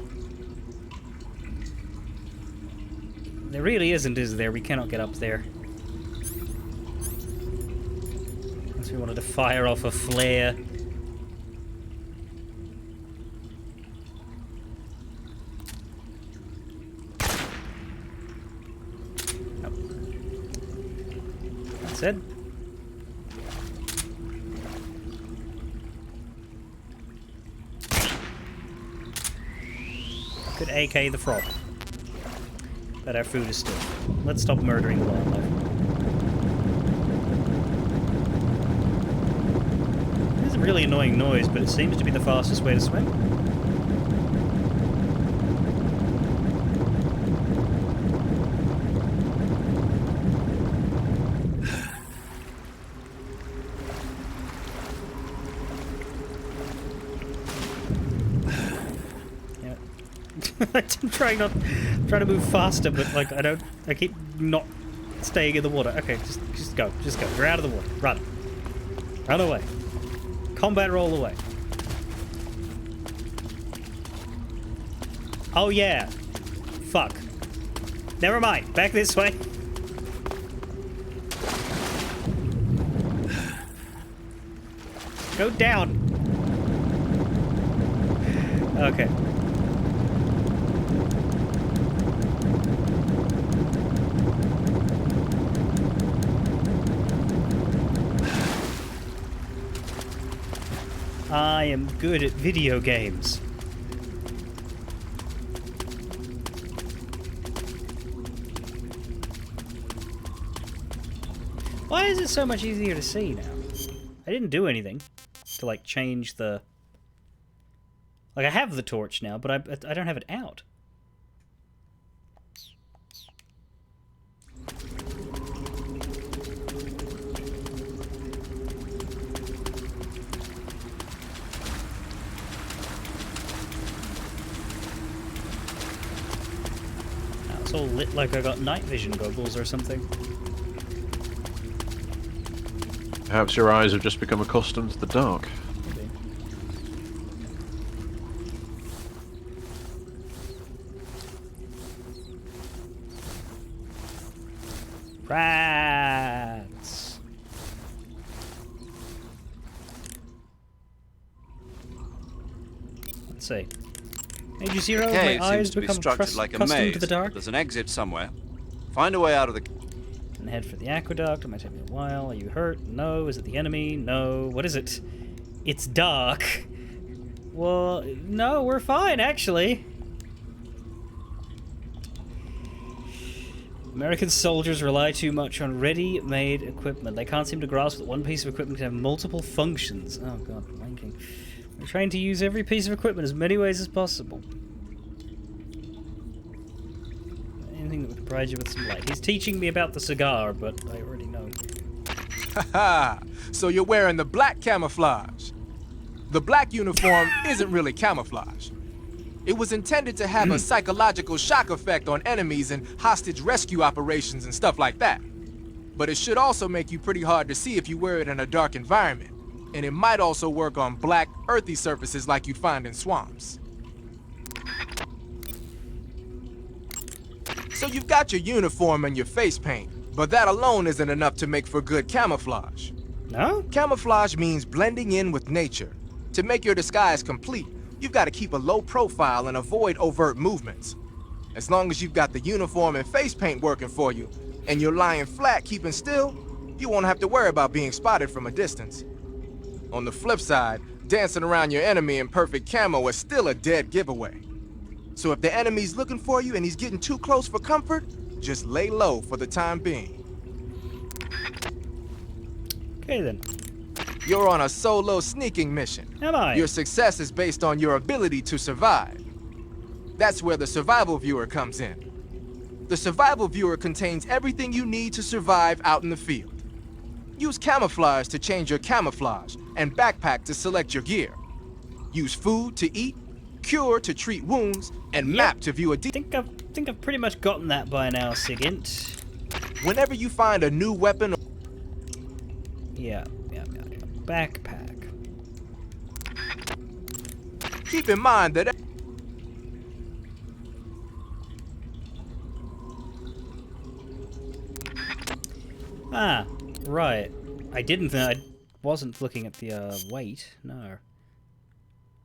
There really isn't, is there? We cannot get up there. Unless we wanted to fire off a flare. Nope. That's it. Could AK the frog. But our food is still. Let's stop murdering the wildlife. It is a really annoying noise, but it seems to be the fastest way to swim. I'm trying to move faster, but like I keep not staying in the water. Okay, just go. You're out of the water. Run away. Combat roll away. Oh yeah. Fuck. Never mind. Back this way. Go down. Okay. I am good at video games. Why is it so much easier to see now? I didn't do anything to like change the... Like I have the torch now, but I don't have it out. It's all lit like I got night vision goggles or something. Perhaps your eyes have just become accustomed to the dark. Maybe. Rats! Let's see. Age 0, The my cave eyes seems to be become structured like a accustomed maze. to the dark. There's an exit somewhere. Find a way out of the... And head for the aqueduct. It might take me a while. Are you hurt? No. Is it the enemy? No. What is it? It's dark. Well, no, we're fine, actually. American soldiers rely too much on ready-made equipment. They can't seem to grasp that one piece of equipment can have multiple functions. Oh god, wanking. We're trying to use every piece of equipment as many ways as possible. Anything that would provide you with some light. He's teaching me about the cigar, but I already know. Haha! So you're wearing the black camouflage. The black uniform isn't really camouflage. It was intended to have a psychological shock effect on enemies in hostage rescue operations and stuff like that. But it should also make you pretty hard to see if you wear it in a dark environment. And it might also work on black, earthy surfaces like you'd find in swamps. So you've got your uniform and your face paint, but that alone isn't enough to make for good camouflage. No? Camouflage means blending in with nature. To make your disguise complete, you've got to keep a low profile and avoid overt movements. As long as you've got the uniform and face paint working for you, and you're lying flat keeping still, you won't have to worry about being spotted from a distance. On the flip side, dancing around your enemy in perfect camo is still a dead giveaway. So if the enemy's looking for you and he's getting too close for comfort, just lay low for the time being. Okay then. You're on a solo sneaking mission. Am I? Your success is based on your ability to survive. That's where the survival viewer comes in. The survival viewer contains everything you need to survive out in the field. Use camouflage to change your camouflage, and backpack to select your gear. use food to eat, cure to treat wounds, and map to view a think I've pretty much gotten that by now, Sigint. Whenever you find a new weapon. Yeah. Backpack. Keep in mind that. Ah, right. I wasn't looking at the weight. No.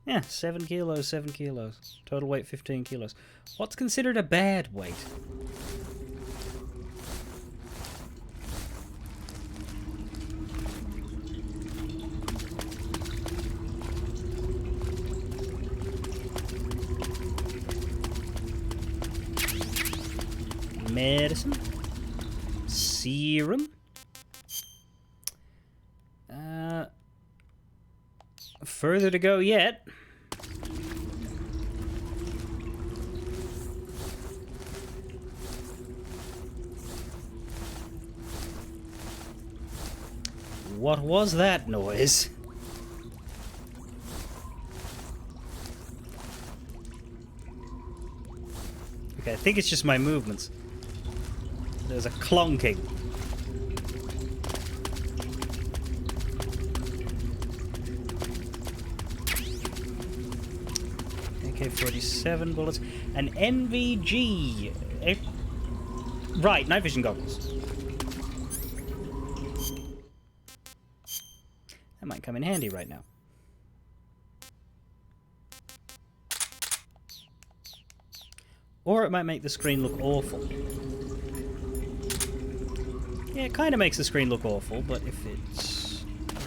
Yeah, 7 kilos, 7 kilos. Total weight 15 kilos. What's considered a bad weight? Medicine. Serum. Further to go yet. What was that noise? Okay, I think it's just my movements. There's a clonking. AK-47 bullets. An NVG. Right, night vision goggles. That might come in handy right now. Or it might make the screen look awful. Yeah, it kind of makes the screen look awful, but if it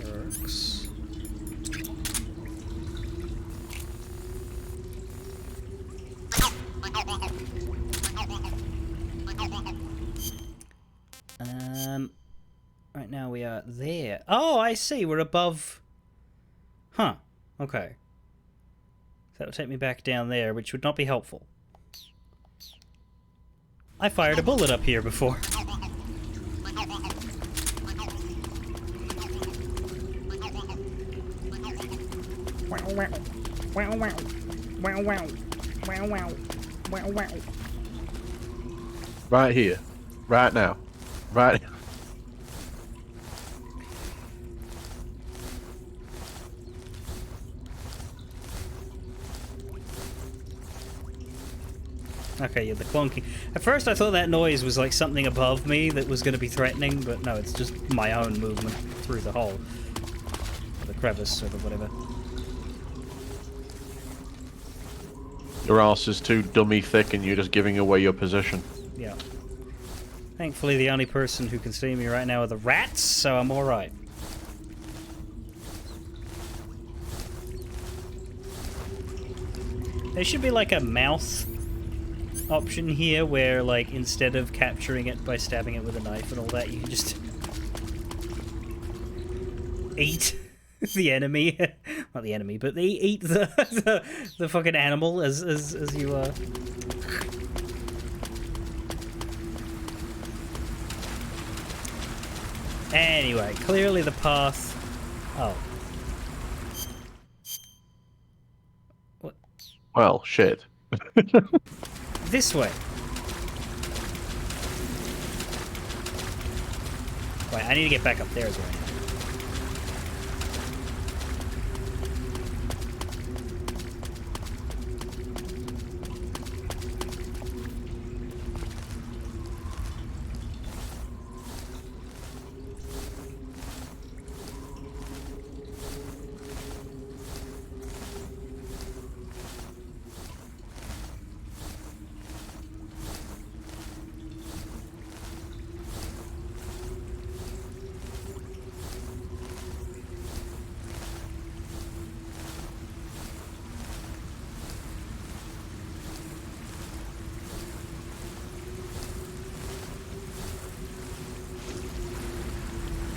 works... Right now we are there. Oh, I see, we're above... Huh, okay. That would take me back down there, which would not be helpful. I fired a bullet up here before. Wow, wow. Wow, wow. Wow, wow. Wow, wow. Wow, wow. Right here. Right now. Right. Okay, yeah, the clonking. At first I thought that noise was like something above me that was going to be threatening, but no, it's just my own movement through the hole. Or the crevice, or the whatever. Your arse is too dummy thick and you're just giving away your position. Yeah. Thankfully the only person who can see me right now are the rats, so I'm alright. There should be like a mouth option here where, like, instead of capturing it by stabbing it with a knife and all that, you can just eat the enemy. Not the enemy, but they eat the fucking animal as you Anyway, clearly the path. Oh. What? Well, shit. This way. Wait, I need to get back up there as well.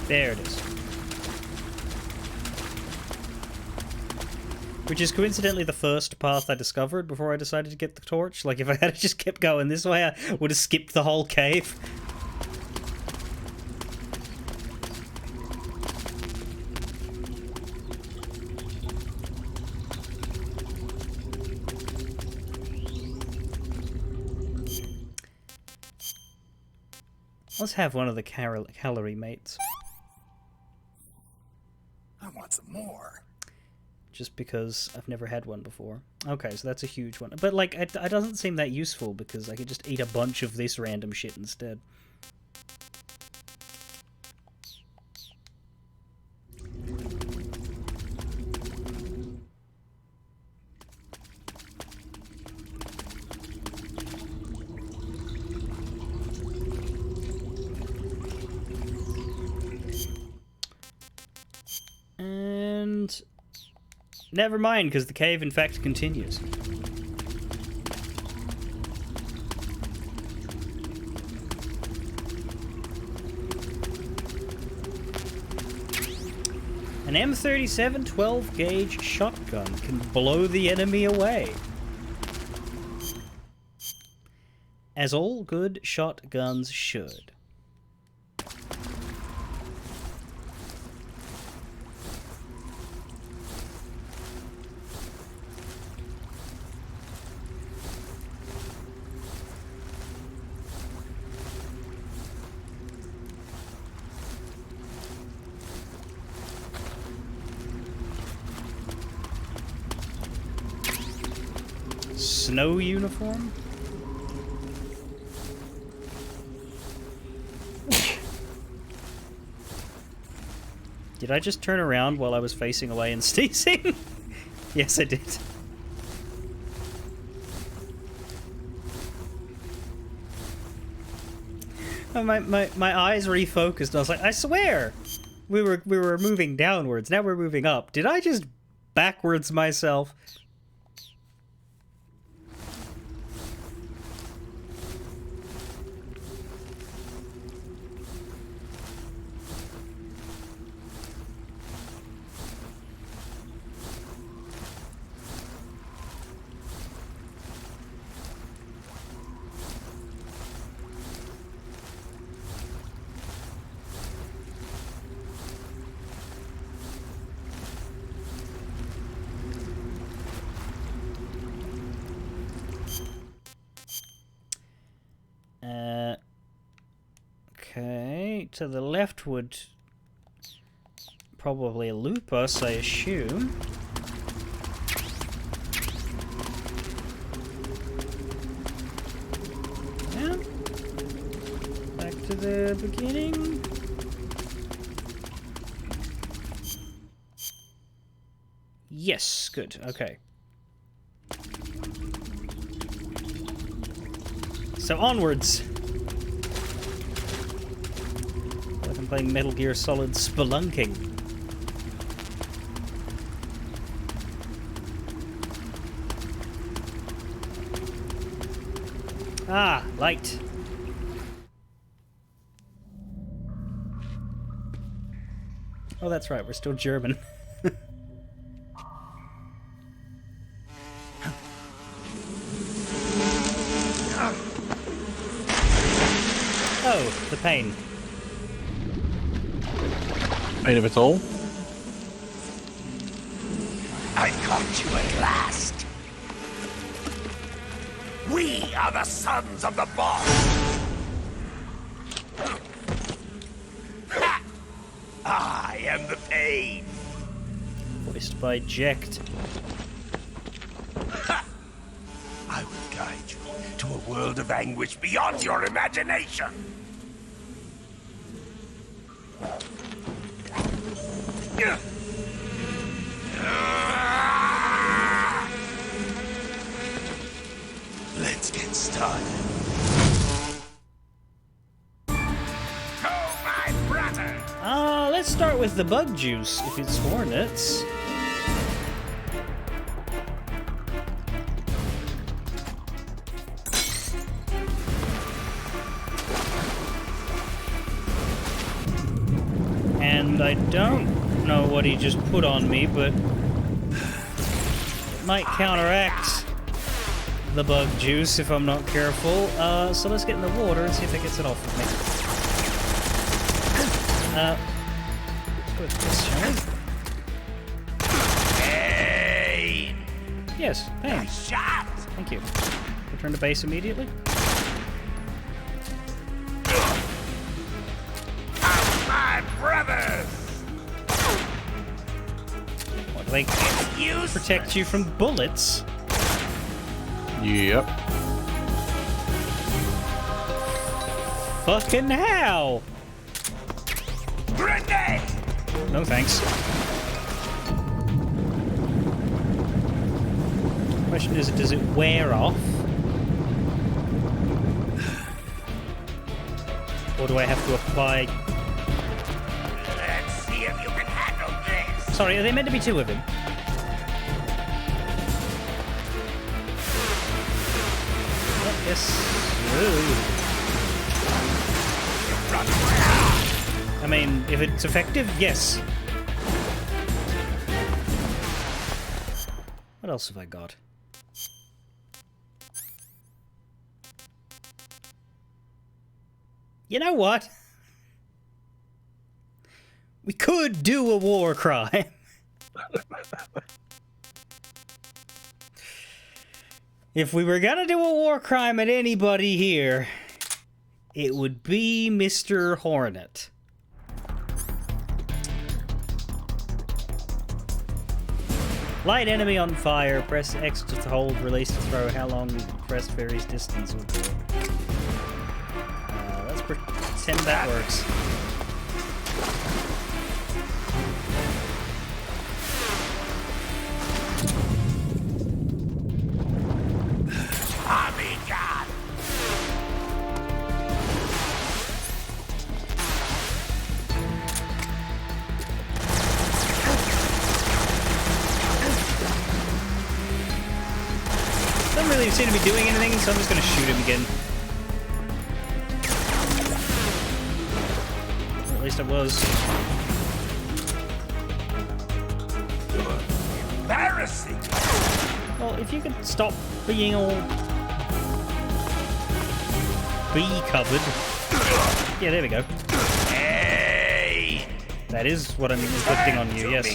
There it is. Which is coincidentally the first path I discovered before I decided to get the torch. Like, if I had just kept going this way, I would have skipped the whole cave. Let's have one of the calorie mates. I want some more. Just because I've never had one before. Okay, so that's a huge one. But, like, it doesn't seem that useful because I could just eat a bunch of this random shit instead. And never mind, because the cave in fact continues. An M37 12-gauge shotgun can blow the enemy away. As all good shotguns should. Snow uniform? Did I just turn around while I was facing away and sneezing? Yes, I did. Oh, my eyes refocused. I was like, I swear, we were moving downwards. Now we're moving up. Did I just backwards myself? Okay, to the left would probably loop us, I assume. Yeah. Back to the beginning. Yes, good, okay. So onwards. Like I'm playing Metal Gear Solid Spelunking. Ah, light. Oh, that's right, we're still German. Oh, the pain. Pain of it all? I caught you at last. We are the sons of the boss. Ha! I am the pain. Voiced by Jecht. Ha! I will guide you to a world of anguish beyond your imagination. Let's get started. Oh, my brother! Let's start with the bug juice, if it's hornets. And I don't know what he just put on me, but it might counteract the bug juice if I'm not careful. So let's get in the water and see if it gets it off of me. Let's go with this, shall we? Pain! Yes, pain. Nice shot! Thank you. Return to base immediately. Like, protect you from bullets. Yep. Fucking hell! Grenade! No thanks. Question is, does it wear off? Or do I have to apply... Let's see if you can handle this. Sorry, are they meant to be two of him? Yes. Ooh. I mean, if it's effective, yes. What else have I got? You know what? We could do a war crime. If we were gonna do a war crime at anybody here, it would be Mr. Hornet. Light enemy on fire. Press X to hold, release to throw. How long you press varies distance will go. Let's pretend that works. Tommy gun! Doesn't really seem to be doing anything, so I'm just gonna shoot him again. Or at least I was. Embarrassing! Well, if you could stop being all bee covered. Yeah, there we go. Hey! That is what I'm inflicting on you, yes.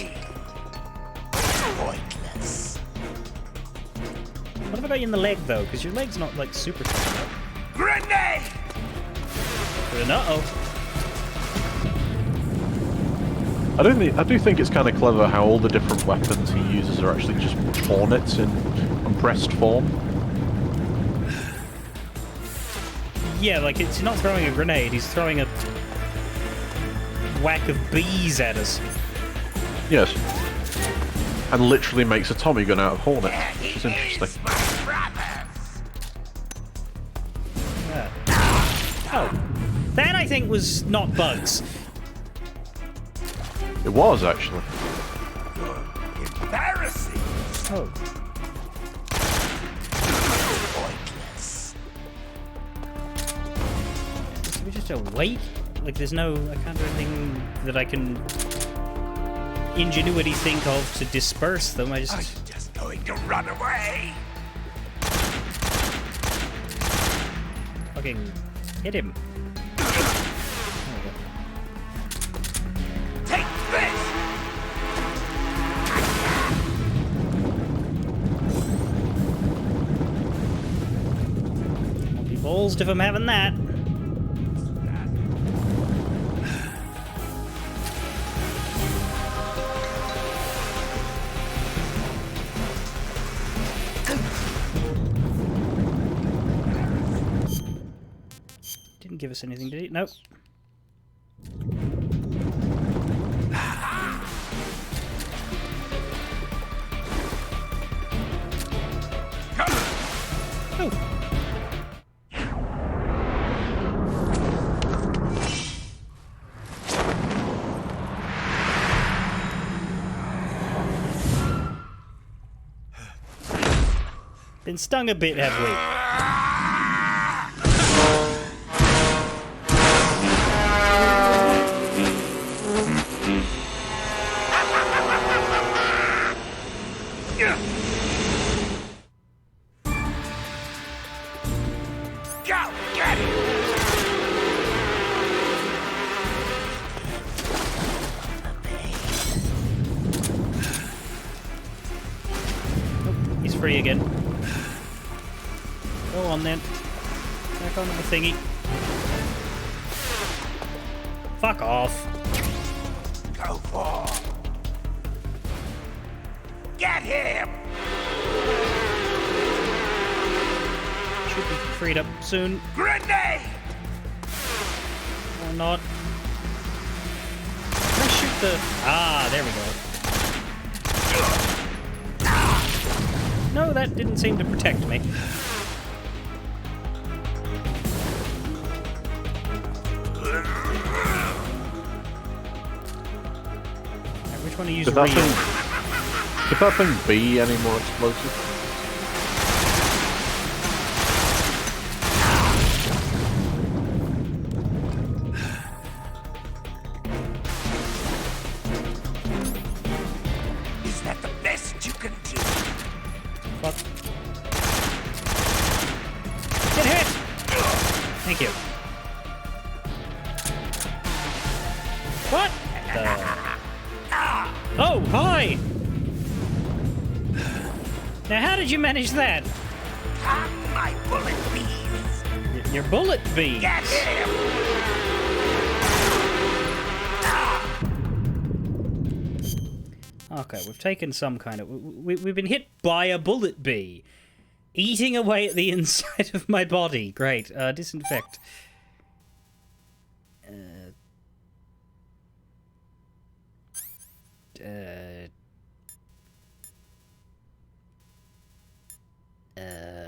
Pointless. What have I got you in the leg, though? Because your leg's not, like, super strong. Grenade! Uh-oh. I do think it's kind of clever how all the different weapons he uses are actually just hornets in compressed form. Yeah, like, it's not throwing a grenade, he's throwing a whack of bees at us. Yes. And literally makes a Tommy gun out of hornets, which is interesting. Yeah. Oh. That, I think, was not bugs. It was, actually. Embarrassing! Oh. Pointless. Should we just wait? Like, there's no... I can't do anything that I can... ingenuity think of to disperse them. I just... Are you just going to run away? Fucking... hit him. Take this! I'll be ballsed if I'm having that. Didn't give us anything to eat. Nope. Oh. Been stung a bit, have we? Go, get it! He's free again. Go on then. Back onto the thingy. Fuck off. Go for. Get him! Should be freed up soon. Grenade! Or not. Can I shoot the... Ah, there we go. No, that didn't seem to protect me. Right, which one to use Could the that thing be any more explosive? Is that the best you can do? Fuck. Get hit! Thank you. What? Oh, hi! Now, how did you manage that? My bullet bees! Your bullet bees. Get him! Okay, we've taken some kind of... We've been hit by a bullet bee. Eating away at the inside of my body. Great. Disinfect.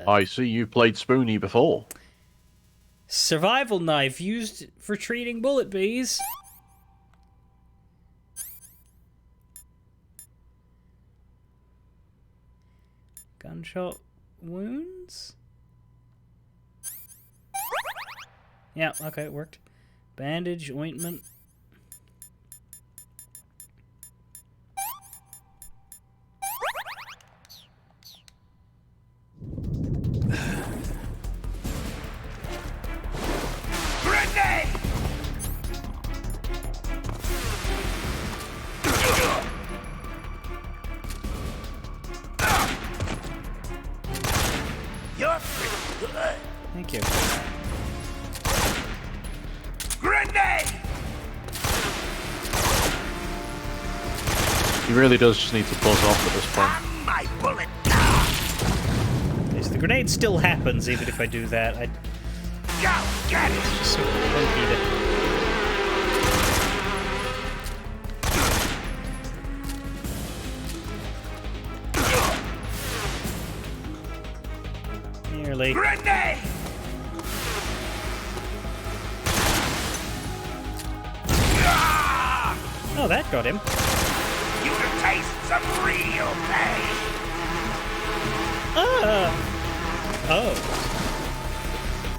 I see you played Spoony before. Survival knife used for treating bullet bees. Gunshot wounds? Yeah, okay, it worked. Bandage, ointment. Grenade! You're pretty good. Thank you. Grenade! He really does just need to buzz off at this point. My bullet. Yes, the grenade still happens even if I do that. I Go get it! It's just so funky to... Nearly. Grenade! Oh, that got him. You can taste some real pain. Oh.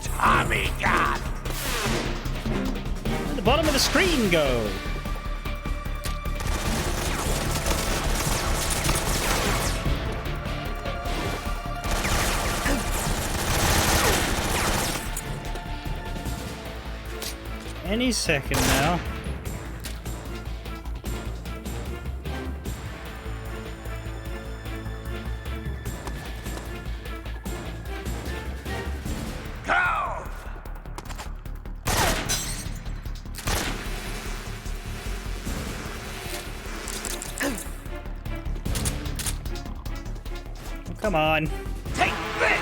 Tommy gun. Where'd the bottom of the screen go? Any second now. Go! Oh, come on. Take this!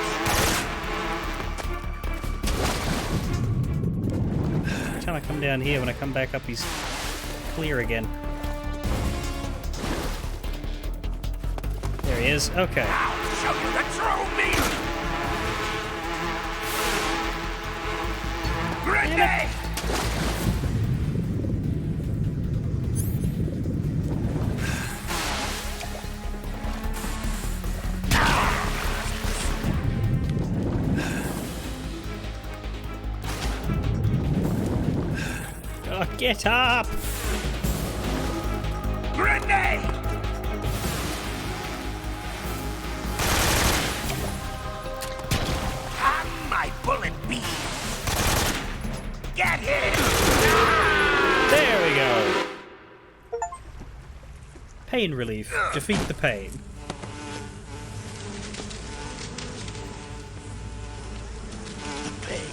Every time I come down here, when I come back up, he's clear again. There he is. Okay. I'll show you the true me! Grenade! Oh, get up! Grenade! My bullet bees! Get him! There we go. Pain relief. Defeat the pain. The pain.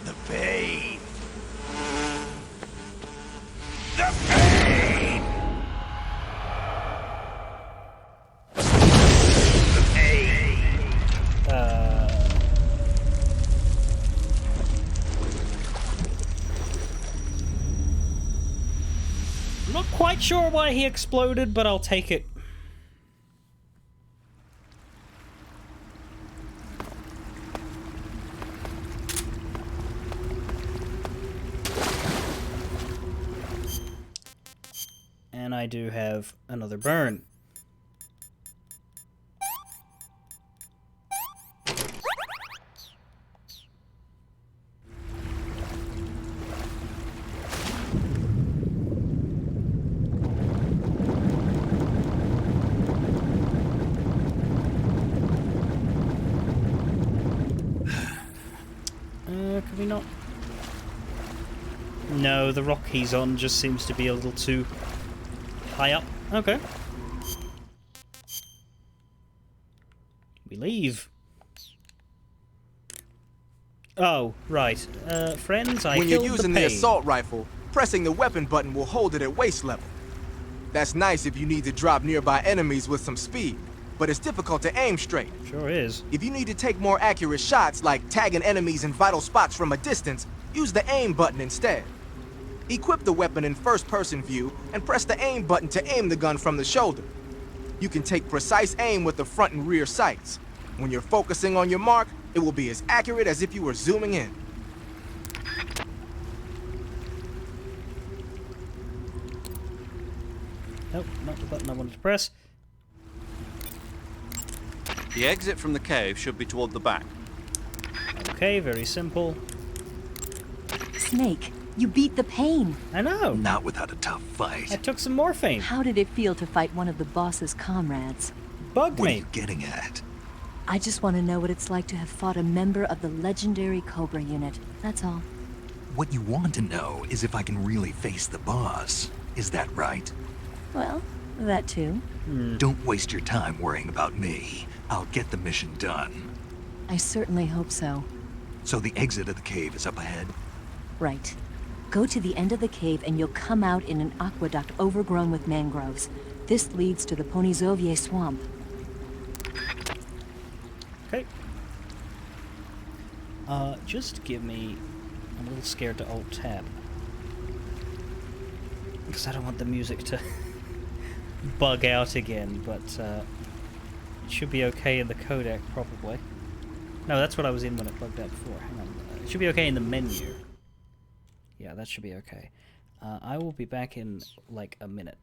The pain. The pain! Not sure why he exploded, but I'll take it. And I do have another burn. Could we not? No, the rock he's on just seems to be a little too high up. Okay. We leave. Oh, right. Friends, I When killed you're using the the pain. assault rifle, pressing the weapon button will hold it at waist level. That's nice if you need to drop nearby enemies with some speed, but it's difficult to aim straight. Sure is. If you need to take more accurate shots, like tagging enemies in vital spots from a distance, use the aim button instead. Equip the weapon in first-person view and press the aim button to aim the gun from the shoulder. You can take precise aim with the front and rear sights. When you're focusing on your mark, it will be as accurate as if you were zooming in. Nope, not the button I wanted to press. The exit from the cave should be toward the back. Okay, very simple. Snake, you beat the pain. I know. Not without a tough fight. I took some morphine. How did it feel to fight one of the boss's comrades? Bugged What are me. you getting at? I just want to know what it's like to have fought a member of the legendary Cobra unit. That's all. What you want to know is if I can really face the boss. Is that right? Well, that too. Don't waste your time worrying about me. I'll get the mission done. I certainly hope so. So the exit of the cave is up ahead? Right. Go to the end of the cave and you'll come out in an aqueduct overgrown with mangroves. This leads to the Ponyzovye swamp. Okay. Just give me... I'm a little scared to alt-tab. Because I don't want the music to bug out again, but it should be okay in the codec, probably. No, that's what I was in when it bugged out before. Hang on. It should be okay in the menu. Yeah, that should be okay. I will be back in, like, a minute.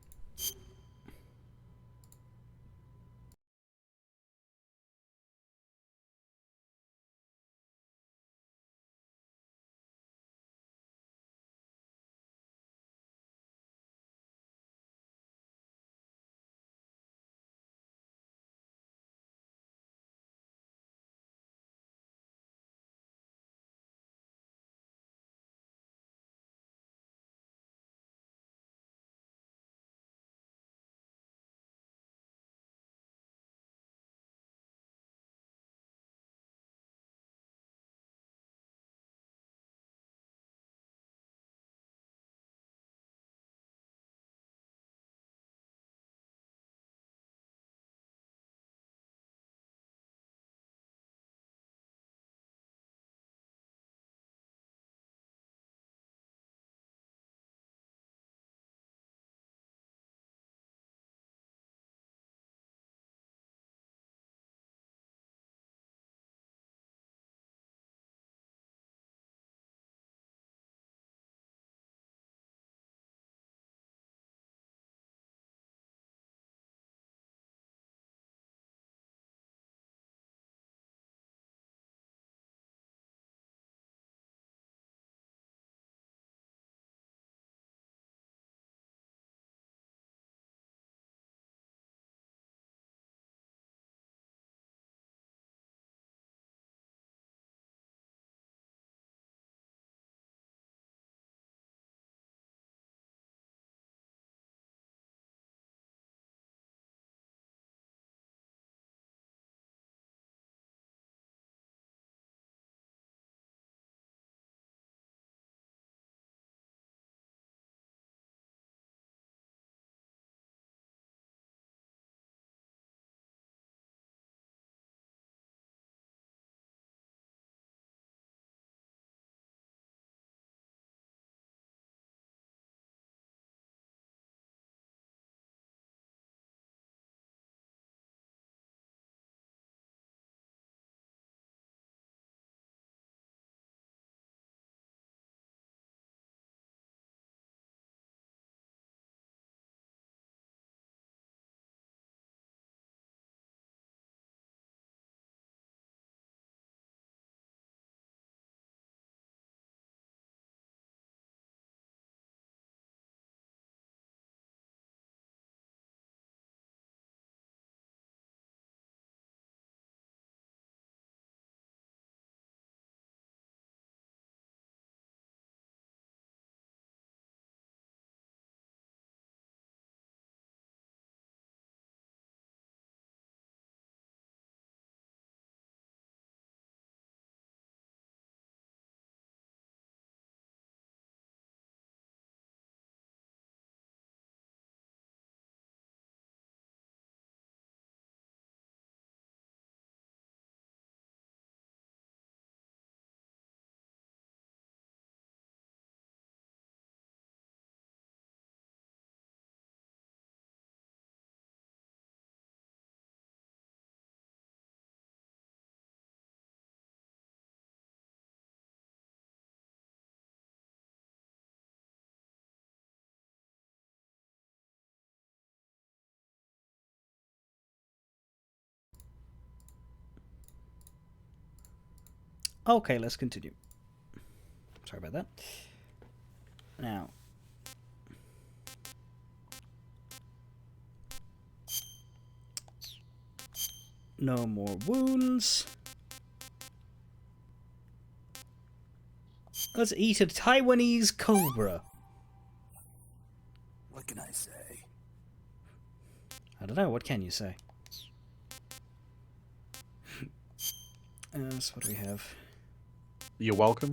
Okay, let's continue. Sorry about that. Now. No more wounds. Let's eat a Taiwanese cobra. What can I say? I don't know, what can you say? So what do we have? You're welcome.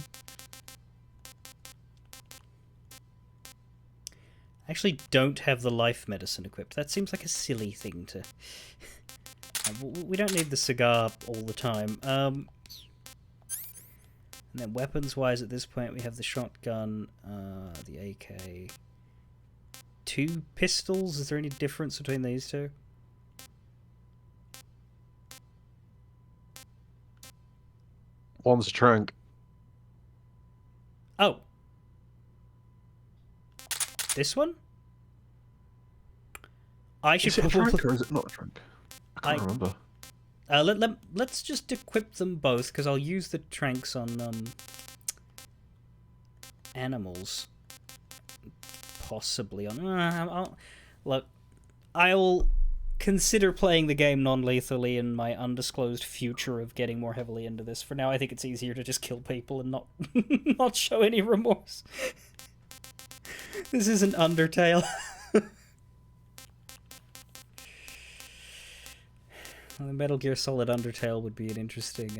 I actually don't have the life medicine equipped. That seems like a silly thing to... We don't need the cigar all the time. And then weapons-wise, at this point, we have the shotgun, the AK... 2 pistols? Is there any difference between these two? One's a trank. Oh. This one? I should Is it a probably... trank or is it not a trank? I can't remember. Let's just equip them both, because I'll use the tranks on animals. Possibly on... look, I'll consider playing the game non-lethally in my undisclosed future of getting more heavily into this. For now, I think it's easier to just kill people and not not show any remorse. This isn't Undertale. The Metal Gear Solid Undertale would be an interesting...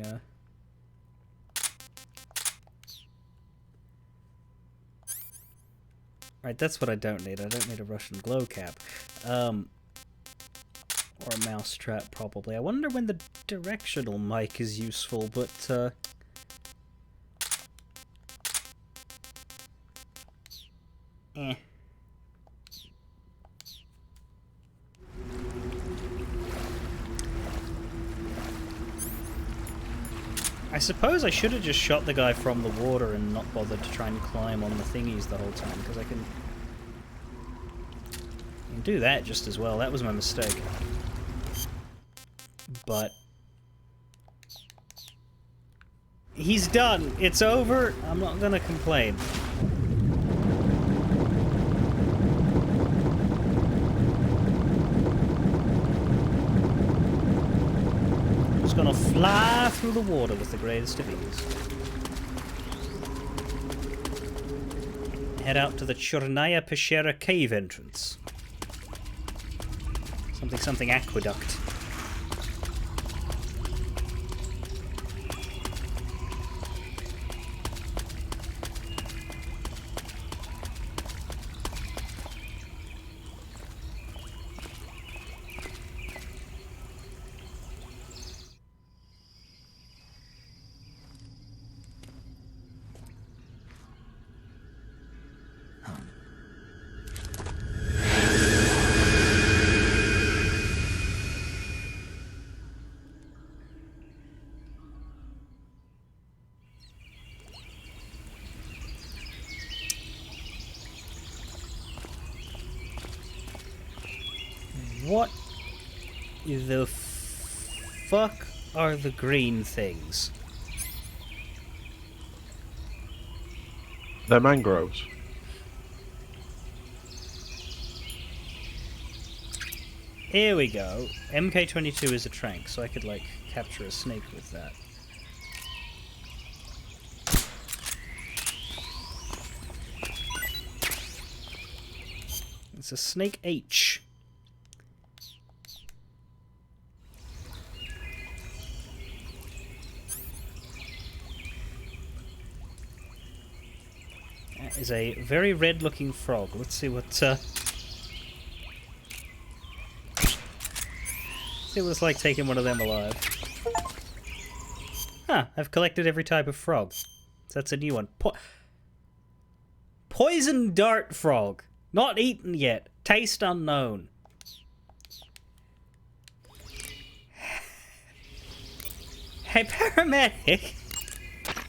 Right, that's what I don't need. I don't need a Russian glow cap. Or a mousetrap, probably. I wonder when the directional mic is useful, but... I suppose I should have just shot the guy from the water and not bothered to try and climb on the thingies the whole time, because I can do that just as well. That was my mistake. But he's done. It's over. I'm not gonna complain. Just gonna fly through the water with the greatest of ease. Head out to the Chornaya Peshera cave entrance. Something aqueduct. What the fuck are the green things? They're mangroves. Here we go. MK22 is a trank, so I could, like, capture a snake with that. It's a Snake H. That is a very red-looking frog. Let's see what, see what it's like taking one of them alive. Huh, I've collected every type of frog. So that's a new one. Poison dart frog. Not eaten yet. Taste unknown. Hey, paramedic!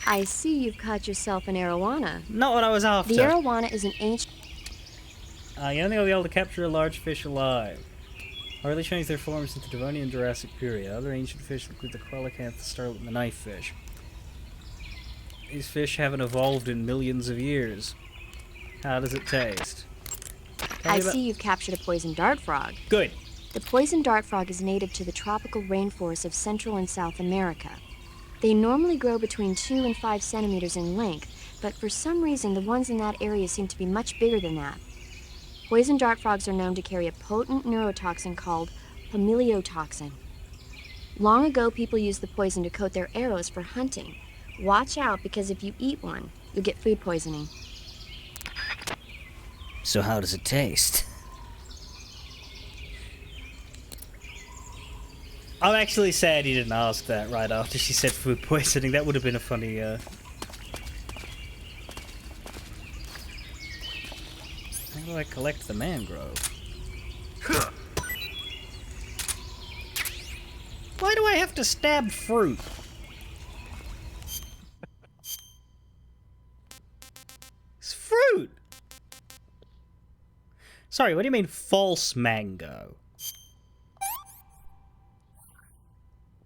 I see you've caught yourself an arowana. Not what I was after. The arowana is an ancient... You don't think I'll be able to capture a large fish alive. Hardly changed their forms since the Devonian Jurassic period. Other ancient fish include the coelacanth, the starlet, and the knifefish. These fish haven't evolved in millions of years. How does it taste? I see you've captured a poison dart frog. Good. The poison dart frog is native to the tropical rainforests of Central and South America. They normally grow between 2 and 5 centimeters in length, but for some reason the ones in that area seem to be much bigger than that. Poison dart frogs are known to carry a potent neurotoxin called pamiliotoxin. Long ago, people used the poison to coat their arrows for hunting. Watch out, because if you eat one, you'll get food poisoning. So how does it taste? I'm actually sad you didn't ask that right after she said food poisoning. That would have been a funny, How do I collect the mangrove? Why do I have to stab fruit? It's fruit! Sorry, what do you mean false mango?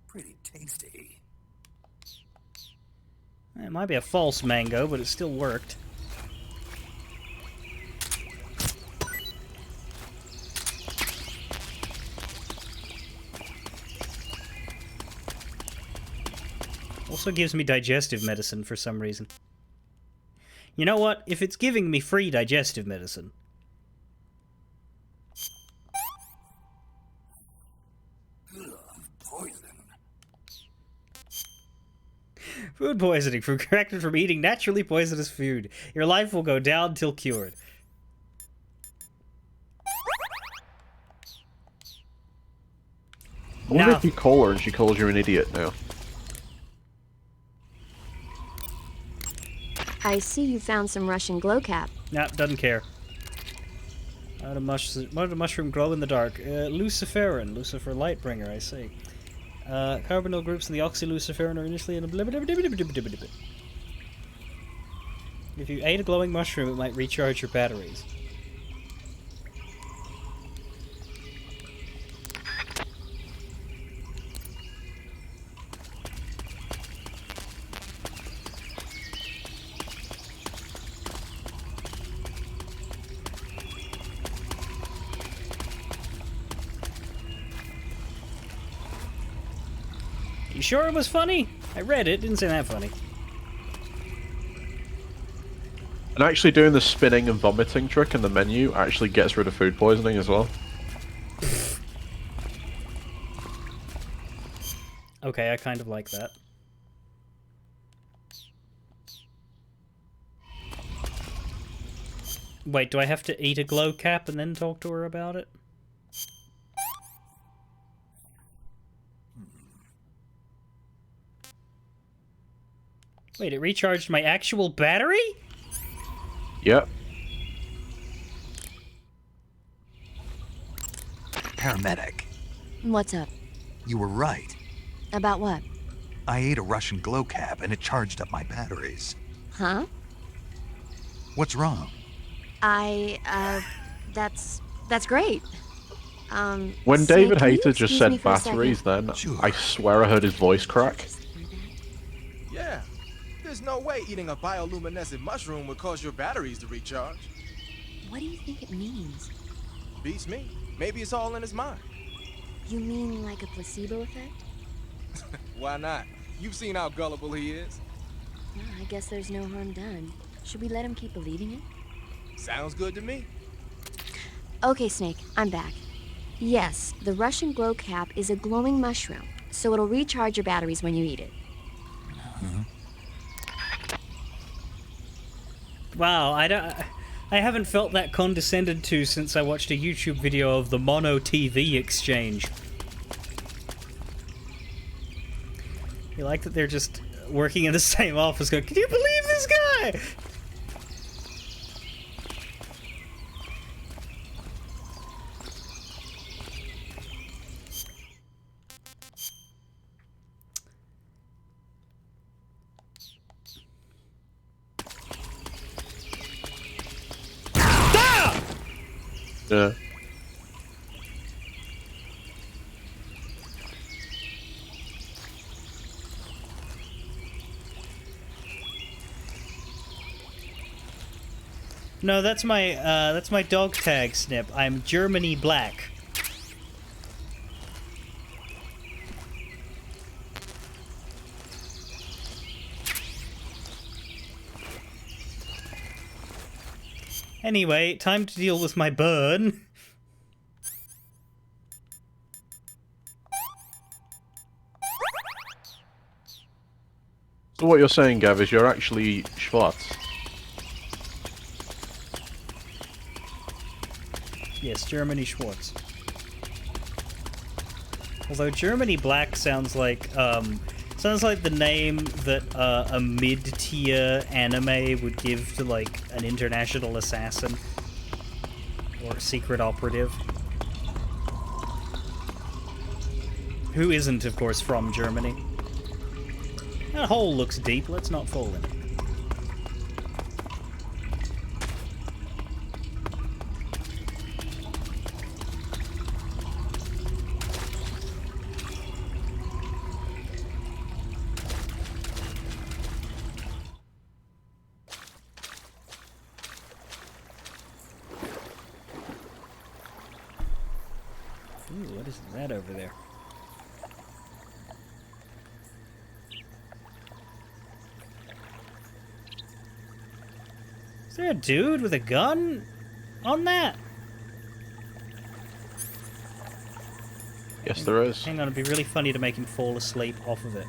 Pretty tasty. It might be a false mango, but it still worked. Also gives me digestive medicine for some reason. You know what? If it's giving me free digestive medicine... Food poisoning, corrected from eating naturally poisonous food. Your life will go down till cured. I wonder if you call her and she calls you an idiot now. I see you found some Russian glowcap. Nah, doesn't how did a mushroom grow in the dark? Luciferin, Lucifer Lightbringer, I see. Carbonyl groups in the oxyluciferin are initially in a If you ate a glowing mushroom, it might recharge your batteries. You sure it was funny? I read it, didn't say that funny. And actually doing the spinning and vomiting trick in the menu actually gets rid of food poisoning as well. Okay, I kind of like that. Wait, do I have to eat a glow cap and then talk to her about it? Wait, it recharged my actual battery? Yep. Paramedic, What's up? you were right. About what? I ate a Russian glowcap and it charged up my batteries. Huh? What's wrong? That's great. When say, David can you Hayter just excuse said me for a second? batteries then, I swear I heard his voice crack. Yeah. There's no way eating a bioluminescent mushroom would cause your batteries to recharge. What do you think it means? Beats me. Maybe it's all in his mind. You mean like a placebo effect? Why not? You've seen how gullible he is. Well, I guess there's no harm done. Should we let him keep believing it? Sounds good to me. Okay, Snake, I'm back. Yes, the Russian glow cap is a glowing mushroom, so it'll recharge your batteries when you eat it. Wow, I haven't felt that condescended to since I watched a YouTube video of the Mono TV exchange. You like that they're just working in the same office going, can you believe this guy? Yeah. No, that's my dog tag, Snip. I'm Germany Black. Anyway, time to deal with my burn. So what you're saying, Gav, is you're actually Schwarz. Yes, Germany Schwartz. Although Germany Black sounds like the name that a mid-tier anime would give to like an international assassin or a secret operative. Who isn't, of course, from Germany. That hole looks deep, let's not fall in it. Ooh, what is that over there? Is there a dude with a gun on that? Yes, there is. Hang on, it'd be really funny to make him fall asleep off of it.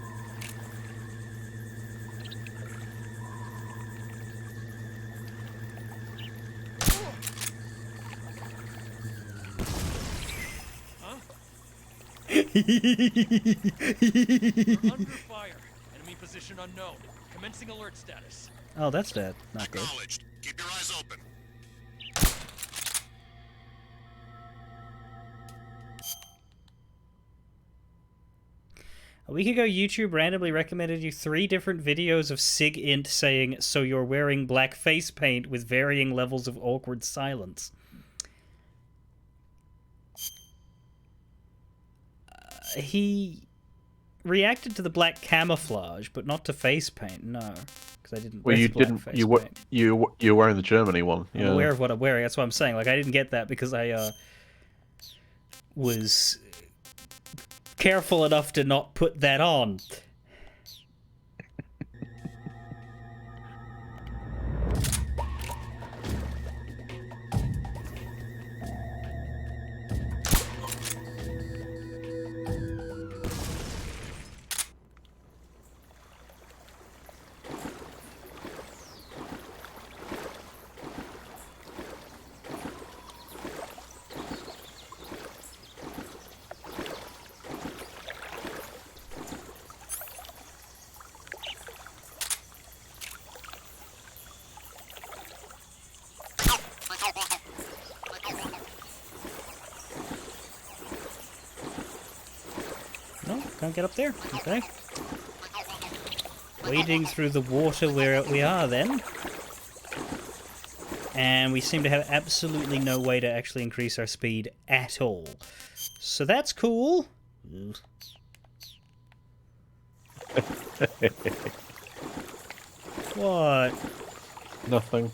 We're under fire. Enemy position unknown. Commencing alert status. Oh, that's dead. Not good. Acknowledged. Keep your eyes open. A week ago, YouTube randomly recommended you 3 different videos of SIGINT saying, "So you're wearing black face paint," with varying levels of awkward silence. He reacted to the black camouflage, but not to face paint. No, because I didn't. Well, you black didn't. face You were paint. you're wearing the Germany one. I'm Yeah. aware of what I'm wearing. That's what I'm saying. Like, I didn't get that because I was careful enough to not put that on. No, can't get up there. Okay. Wading through the water where we are then. And we seem to have absolutely no way to actually increase our speed at all. So that's cool. What? Nothing.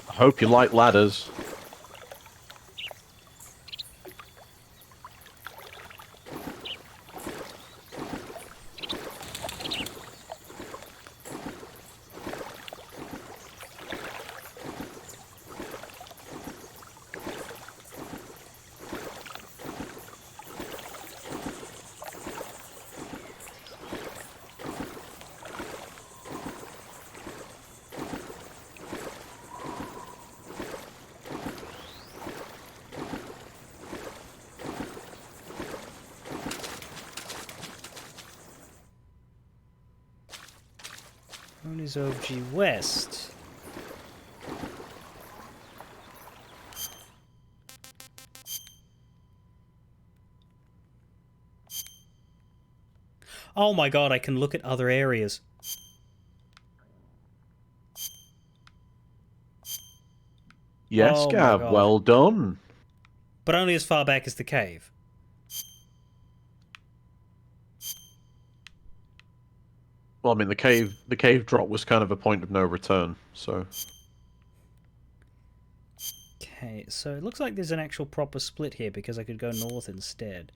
I hope you like ladders. Onizuji West. Oh my god, I can look at other areas. Yes, Oh my Gav, God. well done. But only as far back as the cave. Well, I mean, the cave drop was kind of a point of no return, so... Okay, so it looks like there's an actual proper split here because I could go north instead.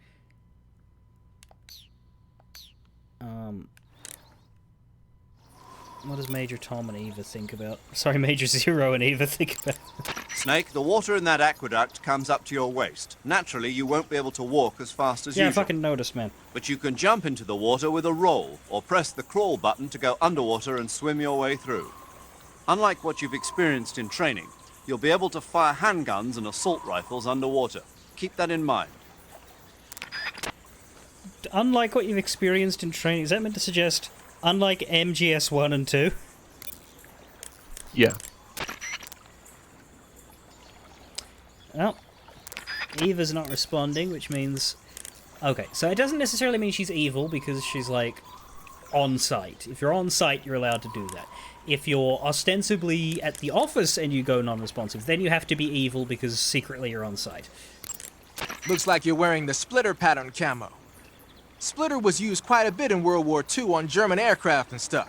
What does Major Tom and Eva think about? Sorry, Major Zero and Eva think about? Snake, the water in that aqueduct comes up to your waist. Naturally, you won't be able to walk as fast as Yeah, I usual. fucking noticed, man. But you can jump into the water with a roll, or press the crawl button to go underwater and swim your way through. Unlike what you've experienced in training, you'll be able to fire handguns and assault rifles underwater. Keep that in mind. Unlike what you've experienced in training, is that meant to suggest, unlike MGS 1 and 2? Yeah. Well, Eva's not responding, which means... Okay, so it doesn't necessarily mean she's evil, because she's, like, on site. If you're on site, you're allowed to do that. If you're ostensibly at the office and you go non-responsive, then you have to be evil because secretly you're on site. Looks like you're wearing the splitter pattern camo. Splitter was used quite a bit in World War II on German aircraft and stuff.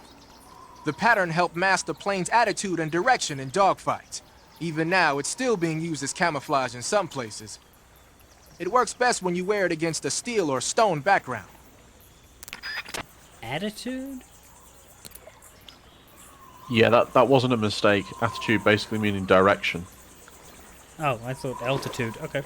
The pattern helped mask the plane's attitude and direction in dogfights. Even now, it's still being used as camouflage in some places. It works best when you wear it against a steel or stone background. Attitude? Yeah, that wasn't a mistake. Attitude basically meaning direction. Oh, I thought altitude. Okay.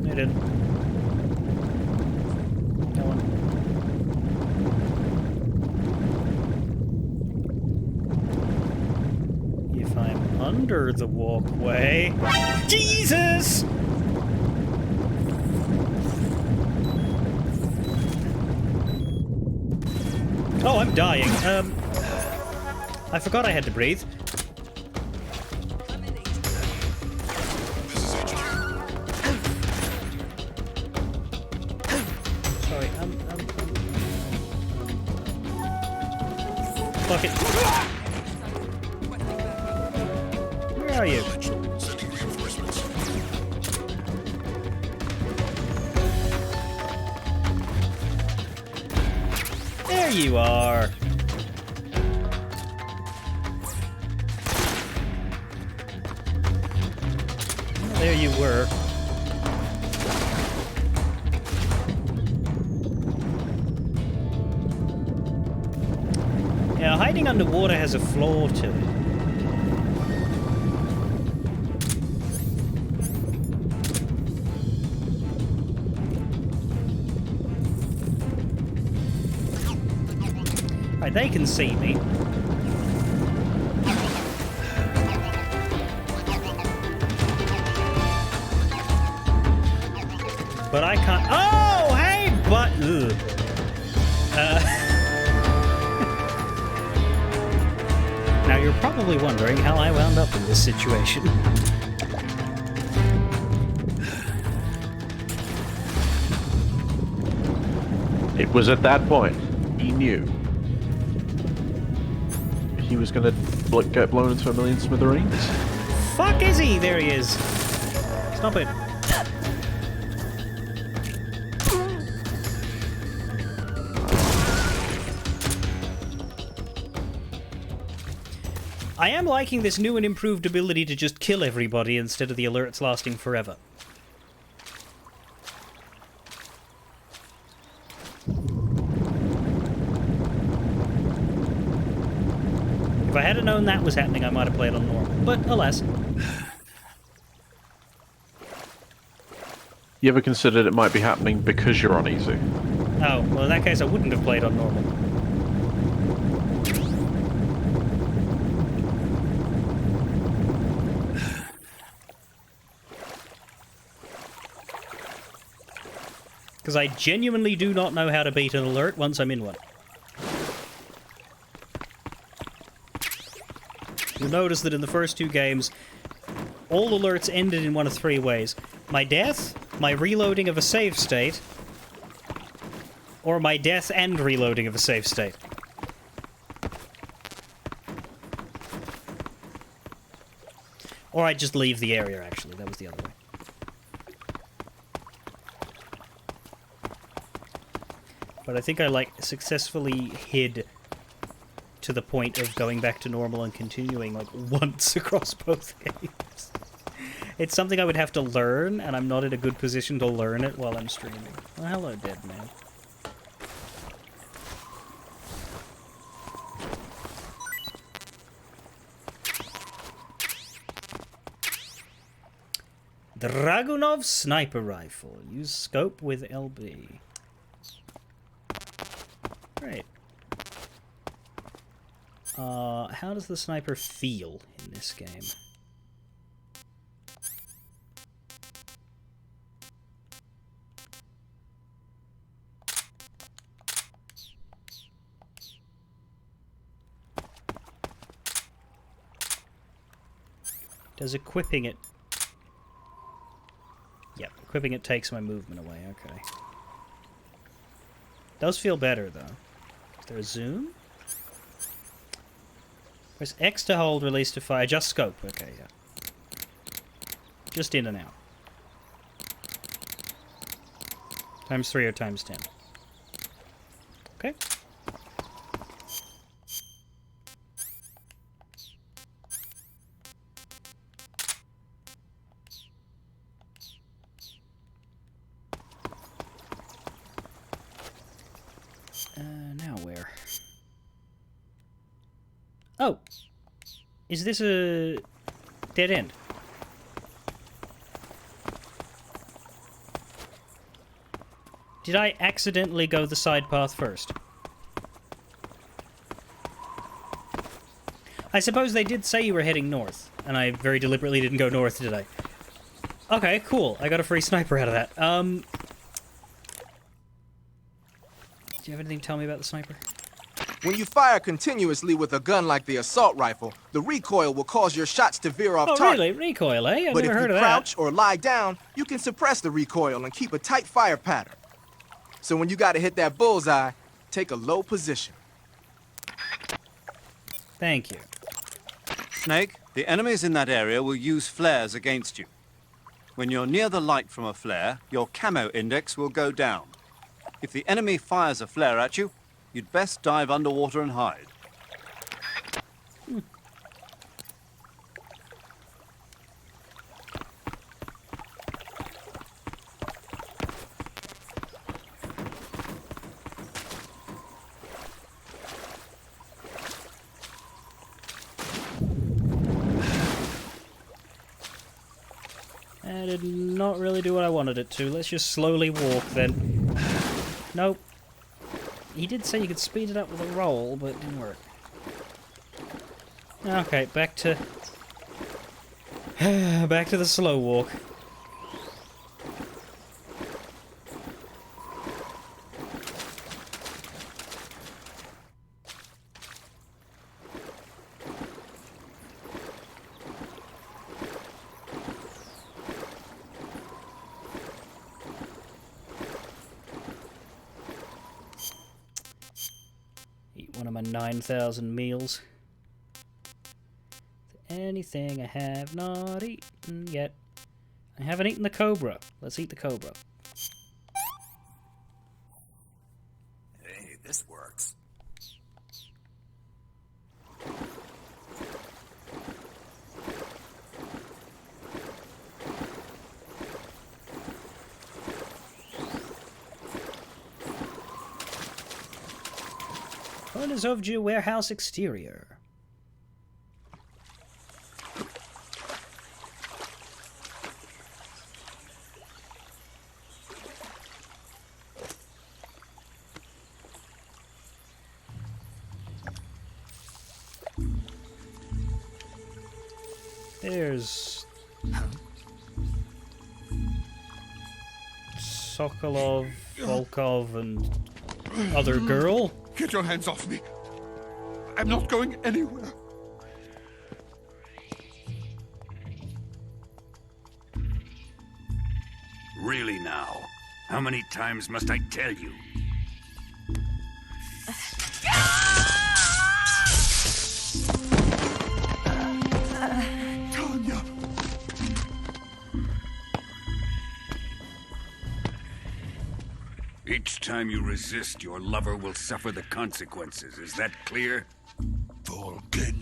I didn't. No one. If I'm under the walkway... Jesus! Oh, I'm dying. I forgot I had to breathe. Sorry, fuck it. Where are you? There you are. Well, there you were. Yeah, hiding underwater has a flaw to it. Right, they can see me. But I can't. Oh, hey, but. Ugh. Now you're probably wondering how I wound up in this situation. It was at that point he knew he was gonna get blown into a million smithereens. Fuck is he? There he is. Stop it. I am liking this new and improved ability to just kill everybody instead of the alerts lasting forever. If I had known that was happening, I might have played on normal. But alas. You ever considered it might be happening because you're on easy? Oh, well in that case I wouldn't have played on normal. Because I genuinely do not know how to beat an alert once I'm in one. You'll notice that in the first 2 games, all alerts ended in one of 3 ways. My death, my reloading of a save state, or my death and reloading of a save state. Or I'd just leave the area, actually. That was the other way. But I think I, like, successfully hid to the point of going back to normal and continuing, like, once across both games. It's something I would have to learn, and I'm not in a good position to learn it while I'm streaming. Oh, hello, dead man. Dragunov sniper rifle. Use scope with LB. Great. How does the sniper feel in this game? Does equipping it... Yep, equipping it takes my movement away, okay. Does feel better, though. Is there a zoom? Press X to hold, release to fire. Just scope, okay, yeah. Just in and out. Times 3 or times 10. Okay. Now where? Oh! Is this a dead end? Did I accidentally go the side path first? I suppose they did say you were heading north, and I very deliberately didn't go north, did I? Okay, cool. I got a free sniper out of that. Do you have anything to tell me about the sniper? When you fire continuously with a gun like the assault rifle, the recoil will cause your shots to veer off target. Oh, really? Recoil, eh? I've but never heard of if you that. crouch or lie down, you can suppress the recoil and keep a tight fire pattern. So when you gotta hit that bullseye, take a low position. Thank you. Snake, the enemies in that area will use flares against you. When you're near the light from a flare, your camo index will go down. If the enemy fires a flare at you, you'd best dive underwater and hide. That did not really do what I wanted it to. Let's just slowly walk then. Nope. He did say you could speed it up with a roll, but it didn't work. Okay, back to... back to the slow walk. One of my 9,000 meals. Anything I have not eaten yet. I haven't eaten the cobra. Let's eat the cobra. Hey, this works. Konazovju warehouse exterior. There's Sokolov, Volkov, and other girl. Get your hands off me. I'm not going anywhere. Really now? How many times must I tell you? Tanya! Each time you resist, your lover will suffer the consequences. Is that clear? Vulcan.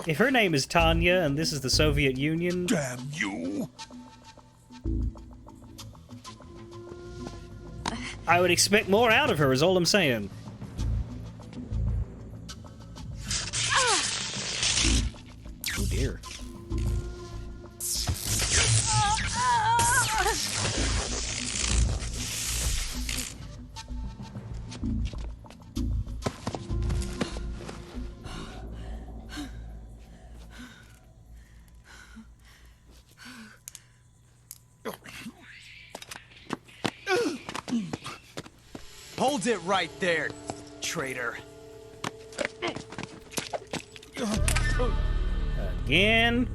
If her name is Tanya and this is the Soviet Union... Damn you! I would expect more out of her, is all I'm saying. Oh dear. Hold it right there, traitor. Again.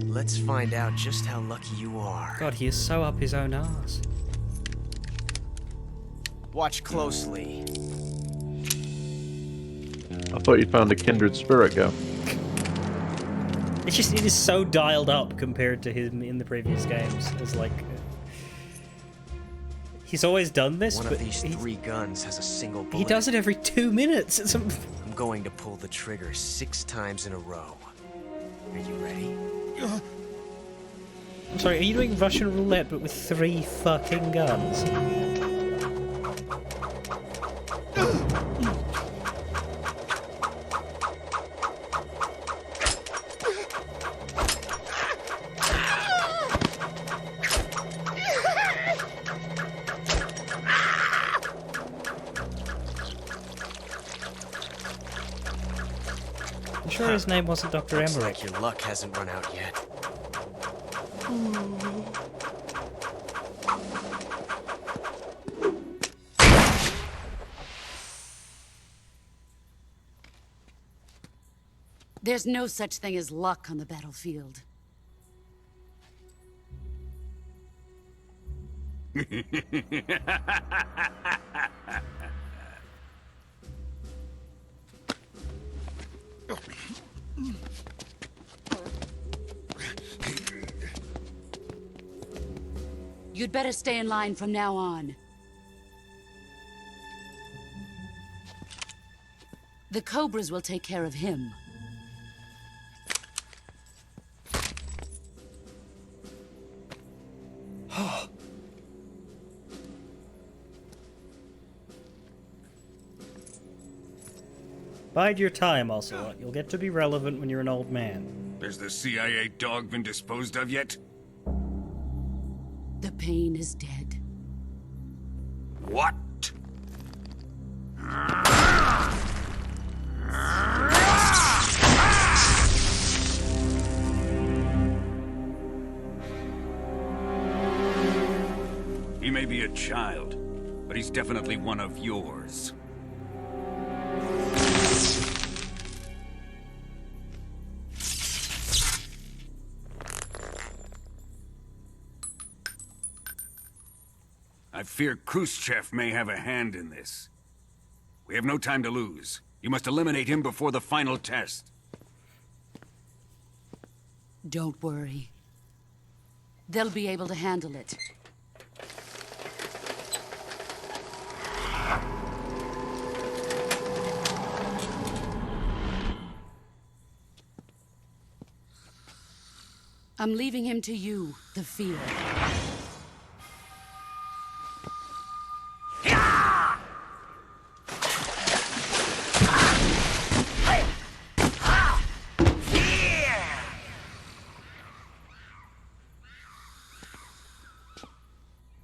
Let's find out just how lucky you are. God, he is so up his own ass. Watch closely. I thought you'd found a kindred spirit, Gav. It's just, it is so dialed up compared to him in the previous games. It's like... he's always done this, One but of these three guns has a single bullet. he does it every 2 minutes. It's I'm going to pull the trigger 6 times in a row. Are you ready? I'm sorry, are you doing Russian roulette but with 3 fucking guns? I'm sure his name wasn't Dr. Looks Emmerich. like your luck hasn't run out yet. There's no such thing as luck on the battlefield. You'd better stay in line from now on. The Cobras will take care of him. Bide your time, Ocelot. You'll get to be relevant when you're an old man. Has the CIA dog been disposed of yet? The pain is dead. What? He may be a child, but he's definitely one of yours. I fear Khrushchev may have a hand in this. We have no time to lose. You must eliminate him before the final test. Don't worry. They'll be able to handle it. I'm leaving him to you, the field.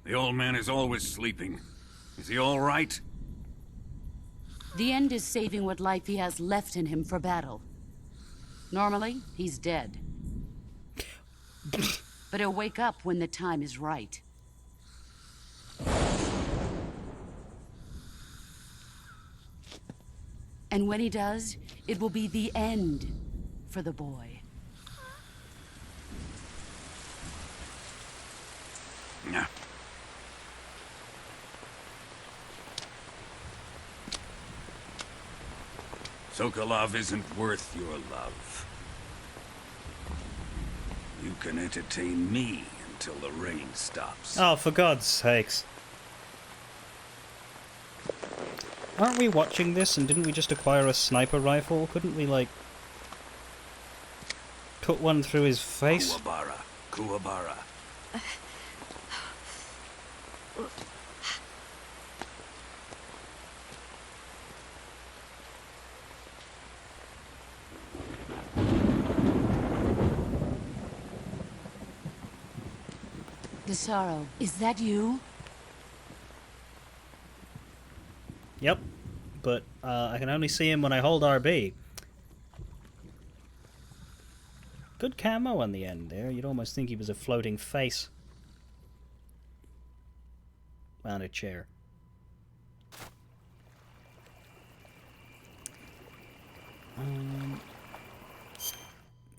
The old man is always sleeping. Is he all right? The end is saving what life he has left in him for battle. Normally, he's dead. But he'll wake up when the time is right. And when he does, it will be the end for the boy. Nah. Sokolov isn't worth your love. You can entertain me until the rain stops. Oh, for God's sakes. Aren't we watching this and didn't we just acquire a sniper rifle? Couldn't we, like, put one through his face? Kuwabara. Kuwabara. Desaro, is that you? Yep, but I can only see him when I hold RB. Good camo on the end there. You'd almost think he was a floating face. Found a chair.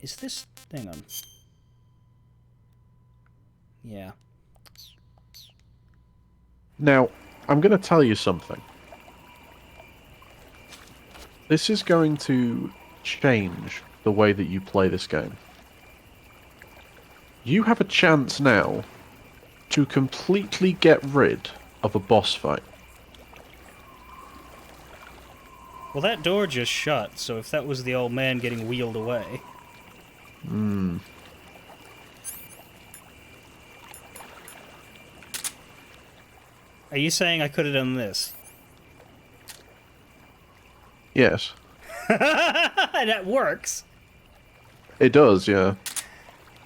Is this thing on? Yeah. Now, I'm going to tell you something. This is going to change the way that you play this game. You have a chance now to completely get rid of a boss fight. Well, that door just shut, so if that was the old man getting wheeled away... Hmm. Are you saying I could have done this? Yes. That works! It does, yeah.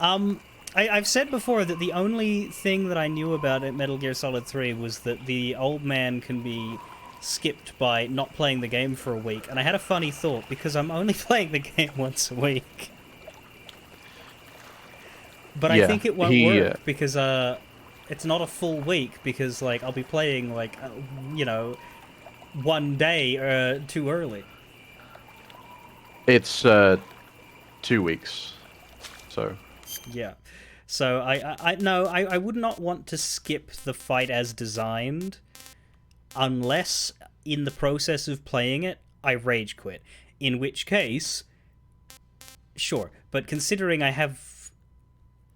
I've said before that the only thing that I knew about it, Metal Gear Solid 3 was that the old man can be skipped by not playing the game for a week, and I had a funny thought, because I'm only playing the game once a week. But Yeah, I think it won't work, because it's not a full week, because like I'll be playing like, you know, one day too early. It's 2 weeks, so... Yeah. So I would not want to skip the fight as designed unless in the process of playing it I rage quit. In which case, sure. But considering I have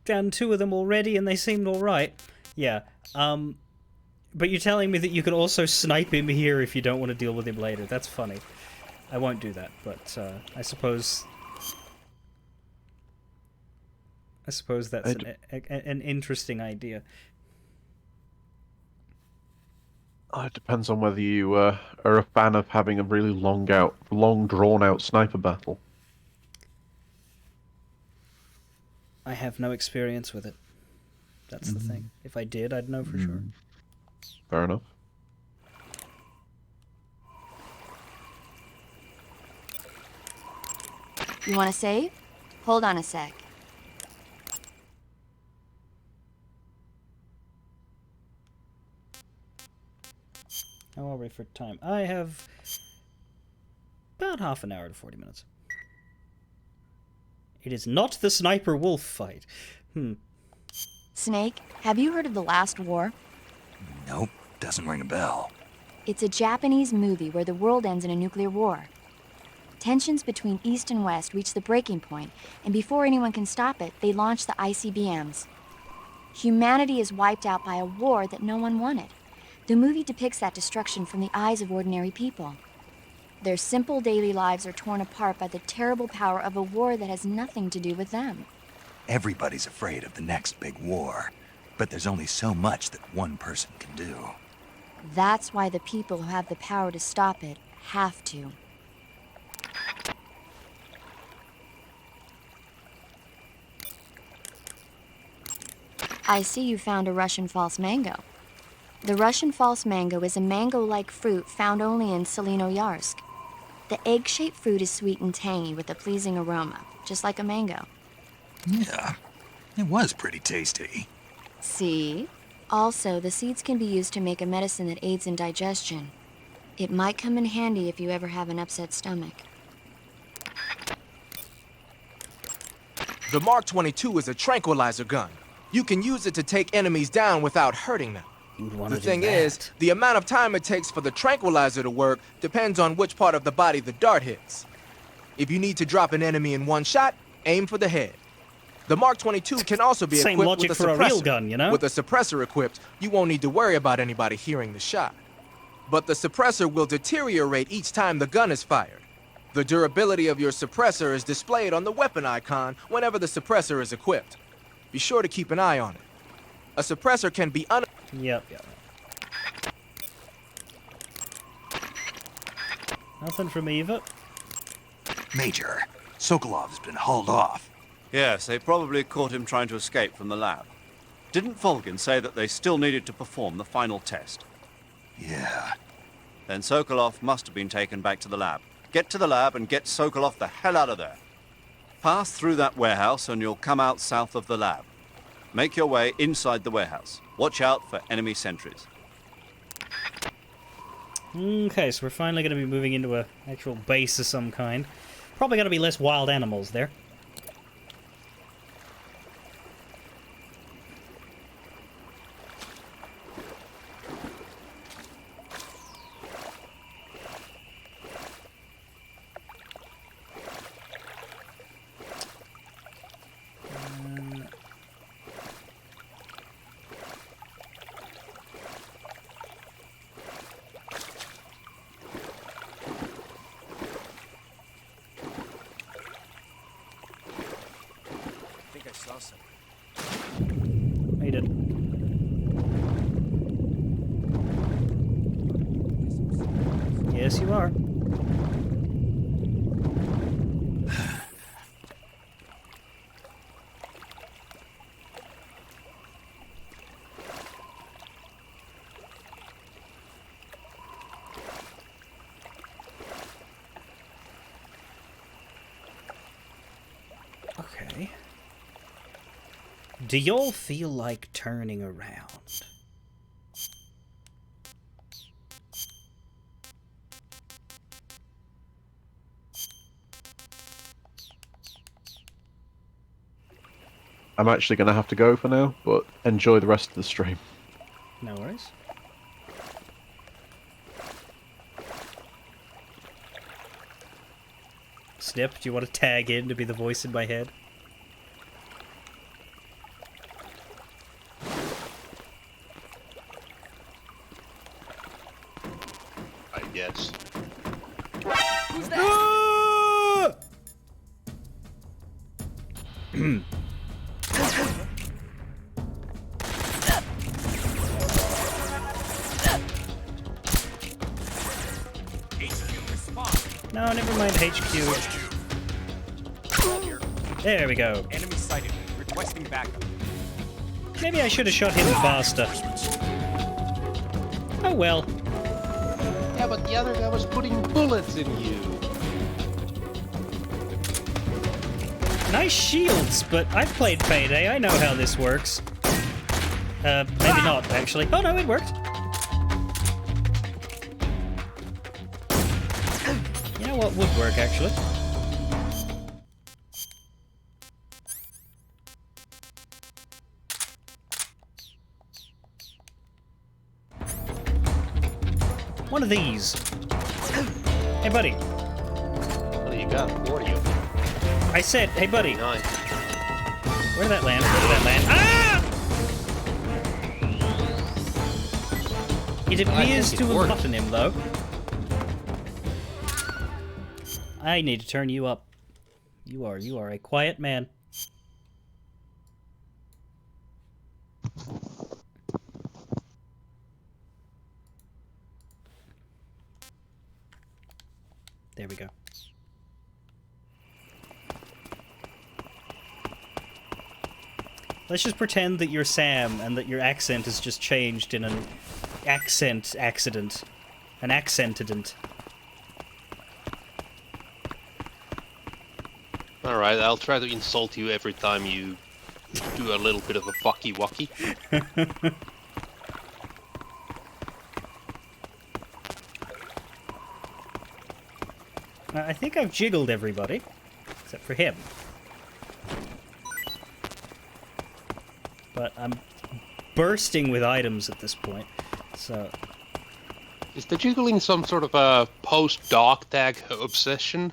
done 2 of them already and they seemed alright, yeah. But you're telling me that you can also snipe him here if you don't want to deal with him later. That's funny. I won't do that, but I suppose that's an interesting idea. It depends on whether you are a fan of having a really long drawn-out sniper battle. I have no experience with it. That's the thing. If I did, I'd know for sure. Fair enough. You want to save? Hold on a sec. How are we for time? I have about half an hour to 40 minutes. It is not the Sniper Wolf fight. Snake, have you heard of The Last War? Nope, doesn't ring a bell. It's a Japanese movie where the world ends in a nuclear war. Tensions between East and West reach the breaking point, and before anyone can stop it, they launch the ICBMs. Humanity is wiped out by a war that no one wanted. The movie depicts that destruction from the eyes of ordinary people. Their simple daily lives are torn apart by the terrible power of a war that has nothing to do with them. Everybody's afraid of the next big war, but there's only so much that one person can do. That's why the people who have the power to stop it have to. I see you found a Russian false mango. The Russian false mango is a mango-like fruit found only in Selinoyarsk. The egg-shaped fruit is sweet and tangy with a pleasing aroma, just like a mango. Yeah, it was pretty tasty. See? Also, the seeds can be used to make a medicine that aids in digestion. It might come in handy if you ever have an upset stomach. The Mark 22 is a tranquilizer gun. You can use it to take enemies down without hurting them. The thing is, the amount of time it takes for the tranquilizer to work depends on which part of the body the dart hits. If you need to drop an enemy in one shot, aim for the head. The Mark 22 can also be Same equipped logic with a for suppressor. a real gun, you know? With a suppressor equipped, you won't need to worry about anybody hearing the shot. But the suppressor will deteriorate each time the gun is fired. The durability of your suppressor is displayed on the weapon icon whenever the suppressor is equipped. Be sure to keep an eye on it. A suppressor can be Yep. Nothing from Eva. Major, Sokolov's been hauled off. Yes, they probably caught him trying to escape from the lab. Didn't Volgin say that they still needed to perform the final test? Yeah. Then Sokolov must have been taken back to the lab. Get to the lab and get Sokolov the hell out of there. Pass through that warehouse and you'll come out south of the lab. Make your way inside the warehouse. Watch out for enemy sentries. Okay, so we're finally going to be moving into an actual base of some kind. Probably going to be less wild animals there. Made it. Yes, you are. Okay. Do y'all feel like turning around? I'm actually going to have to go for now, but enjoy the rest of the stream. No worries. Snip, do you want to tag in to be the voice in my head? I guess. Who's that? No, never mind HQ. There we go. Enemy sighted. Requesting backup. Maybe I should have shot him faster. Oh well. Yeah, but the other guy was putting bullets in you. Nice shields, but I've played Payday. I know how this works. Maybe not, actually. Oh no, it worked. You know what would work, actually? One of these. Hey, buddy. What do you got? 40 of them. I said, hey, buddy. 9. Where did that land? Where did that land? Ah! It appears to have gotten him, though. I need to turn you up. You are a quiet man. There we go. Let's just pretend that you're Sam and that your accent has just changed in an accent accident. An accentident. Alright, I'll try to insult you every time you do a little bit of a fucky-wucky. I think I've jiggled everybody, except for him. But I'm bursting with items at this point, so... Is the jiggling some sort of a post-dog tag obsession?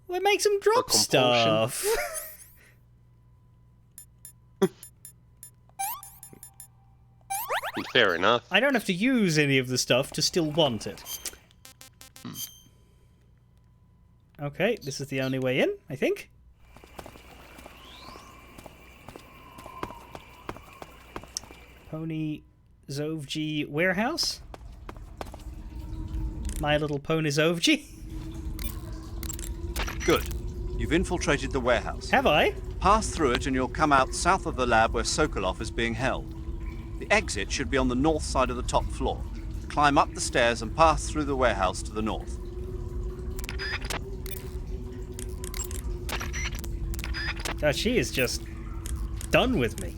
Well, it makes him drop stuff. Fair enough. I don't have to use any of the stuff to still want it. Okay, this is the only way in, I think. Pony Zovji warehouse? My Little Pony Zovji? Good. You've infiltrated the warehouse. Have I? Pass through it and you'll come out south of the lab where Sokolov is being held. The exit should be on the north side of the top floor. Climb up the stairs and pass through the warehouse to the north. Oh, she is just done with me.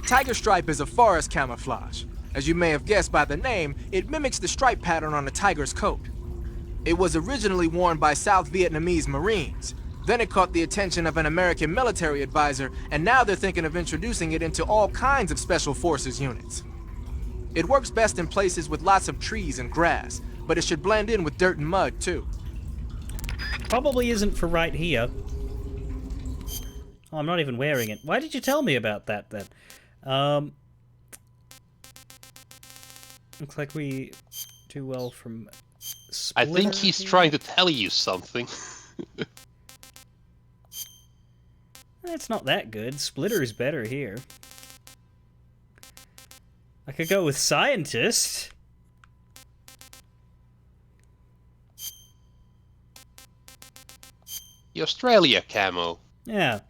Tiger stripe is a forest camouflage. As you may have guessed by the name, it mimics the stripe pattern on a tiger's coat. It was originally worn by South Vietnamese Marines. Then it caught the attention of an American military advisor, and now they're thinking of introducing it into all kinds of special forces units. It works best in places with lots of trees and grass, but it should blend in with dirt and mud too. Probably isn't for right here. Oh, I'm not even wearing it. Why did you tell me about that then? Looks like we do well from I think he's trying to tell you something. It's not that good. Splitter's better here. I could go with Scientist. The Australia camo. Yeah.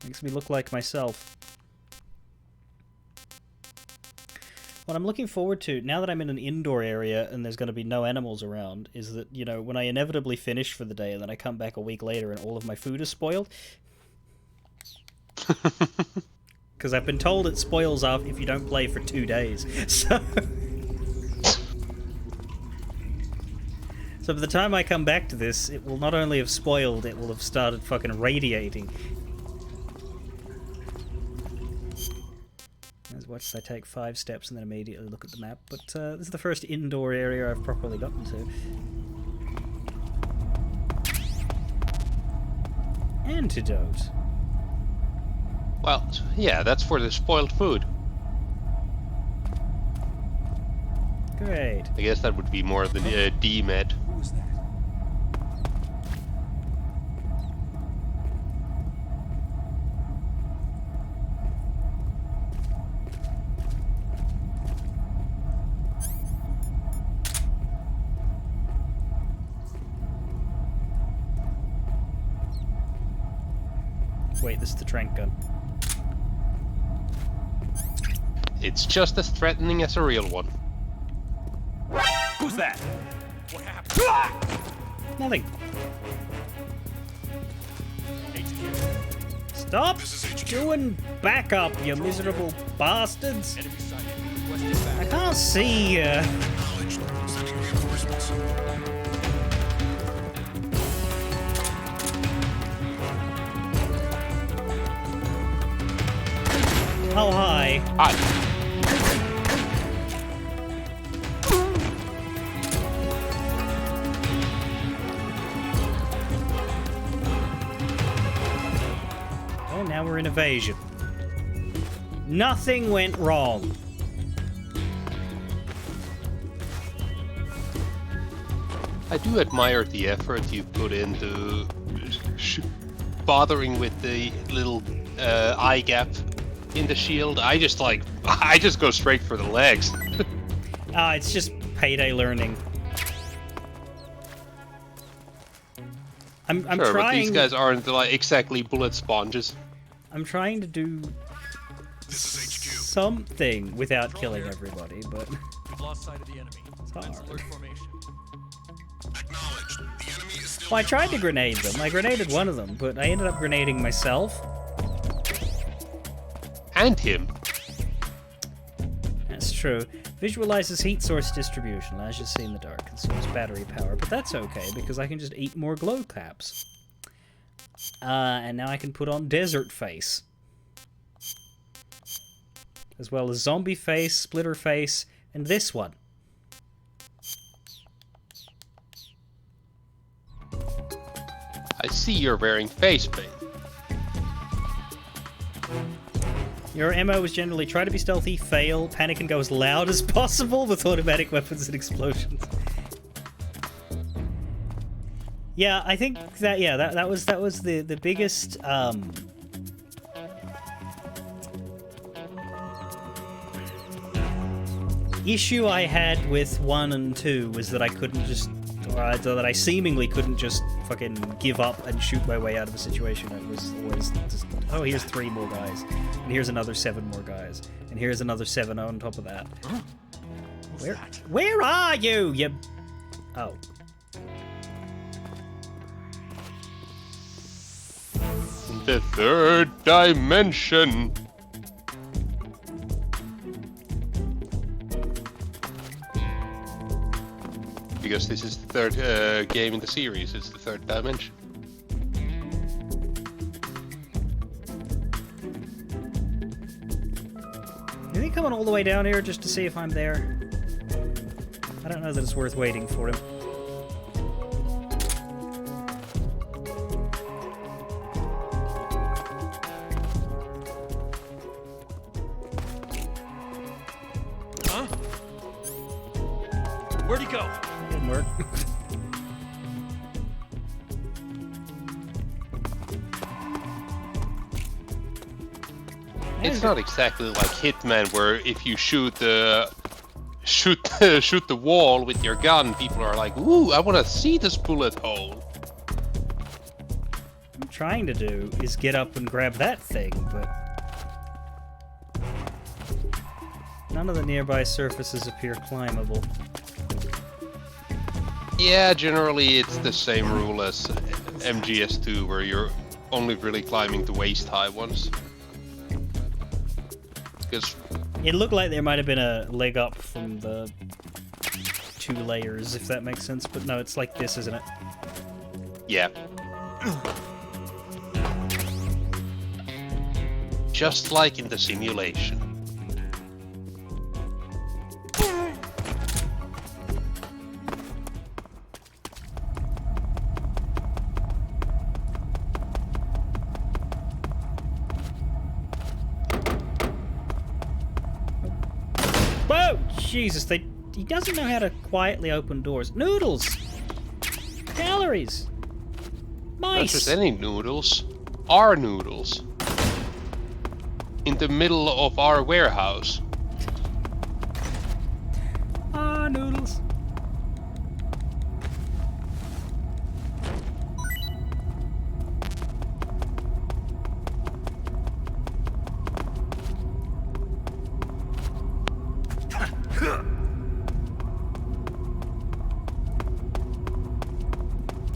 Makes me look like myself. What I'm looking forward to, now that I'm in an indoor area and there's going to be no animals around, is that, you know, when I inevitably finish for the day and then I come back a week later and all of my food is spoiled. Because I've been told it spoils after if you don't play for 2 days. So by the time I come back to this, it will not only have spoiled, it will have started fucking radiating. Watch I take 5 steps and then immediately look at the map, but this is the first indoor area I've properly gotten to. Antidote. Well, yeah, that's for the spoiled food. Great. I guess that would be more the D-med. Who was that? Wait, this is the trank gun. It's just as threatening as a real one. Who's that? What happened? Nothing. HQ. Stop doing backup, you miserable bastards! Enemy sighted. Requested back. I can't see. Sending reinforcements. How high? Oh, now we're in evasion. Nothing went wrong. I do admire the effort you put into bothering with the little eye gap in the shield. I just go straight for the legs. It's just payday learning. I'm sure, trying. But these guys aren't like exactly bullet sponges. I'm trying to do something without killing everybody, but We've lost sight of the enemy. it's hard. Alert formation. Acknowledged. The enemy is still Well, I tried to grenade them. I grenaded one of them, but I ended up grenading myself. And him. That's true. Visualizes heat source distribution, allows you to see in the dark, consumes battery power, but that's okay because I can just eat more glow caps. And now I can put on desert face. As well as zombie face, splitter face, and this one. I see you're wearing face paint. Your MO is generally try to be stealthy, fail, panic and go as loud as possible with automatic weapons and explosions. Yeah, I think that that was the biggest issue I had with 1 and 2 was that I couldn't just that I seemingly couldn't just fucking give up and shoot my way out of a situation. It was always just, oh, here's 3 more guys, and here's another 7 more guys, and here's another 7 on top of that. Huh? Where are you? You. Oh. The 3rd dimension. Because this is the 3rd game in the series, it's the 3rd dimension. Is he coming all the way down here just to see if I'm there? I don't know that it's worth waiting for him. Huh? Where'd he go? Didn't work. It's not exactly like Hitman, where if you shoot the wall with your gun, people are like, "Ooh, I want to see this bullet hole." What I'm trying to do is get up and grab that thing, but none of the nearby surfaces appear climbable. Yeah, generally it's the same rule as MGS2, where you're only really climbing the waist-high ones. Because it looked like there might have been a leg up from the 2 layers, if that makes sense, but no, it's like this, isn't it? yeah. Just like in the simulation. Whoa! Jesus, he doesn't know how to quietly open doors. Noodles! Calories! Not Mice! just any noodles. Our noodles. In the middle of our warehouse. Ah, noodles.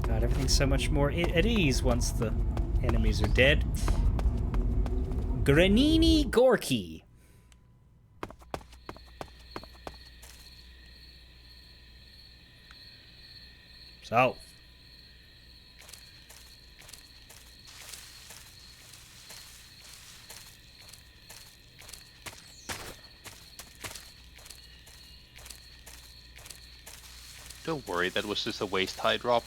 God, everything's so much more at ease once the enemies are dead. Granini Gorky. So. Don't worry, that was just a waist-high drop.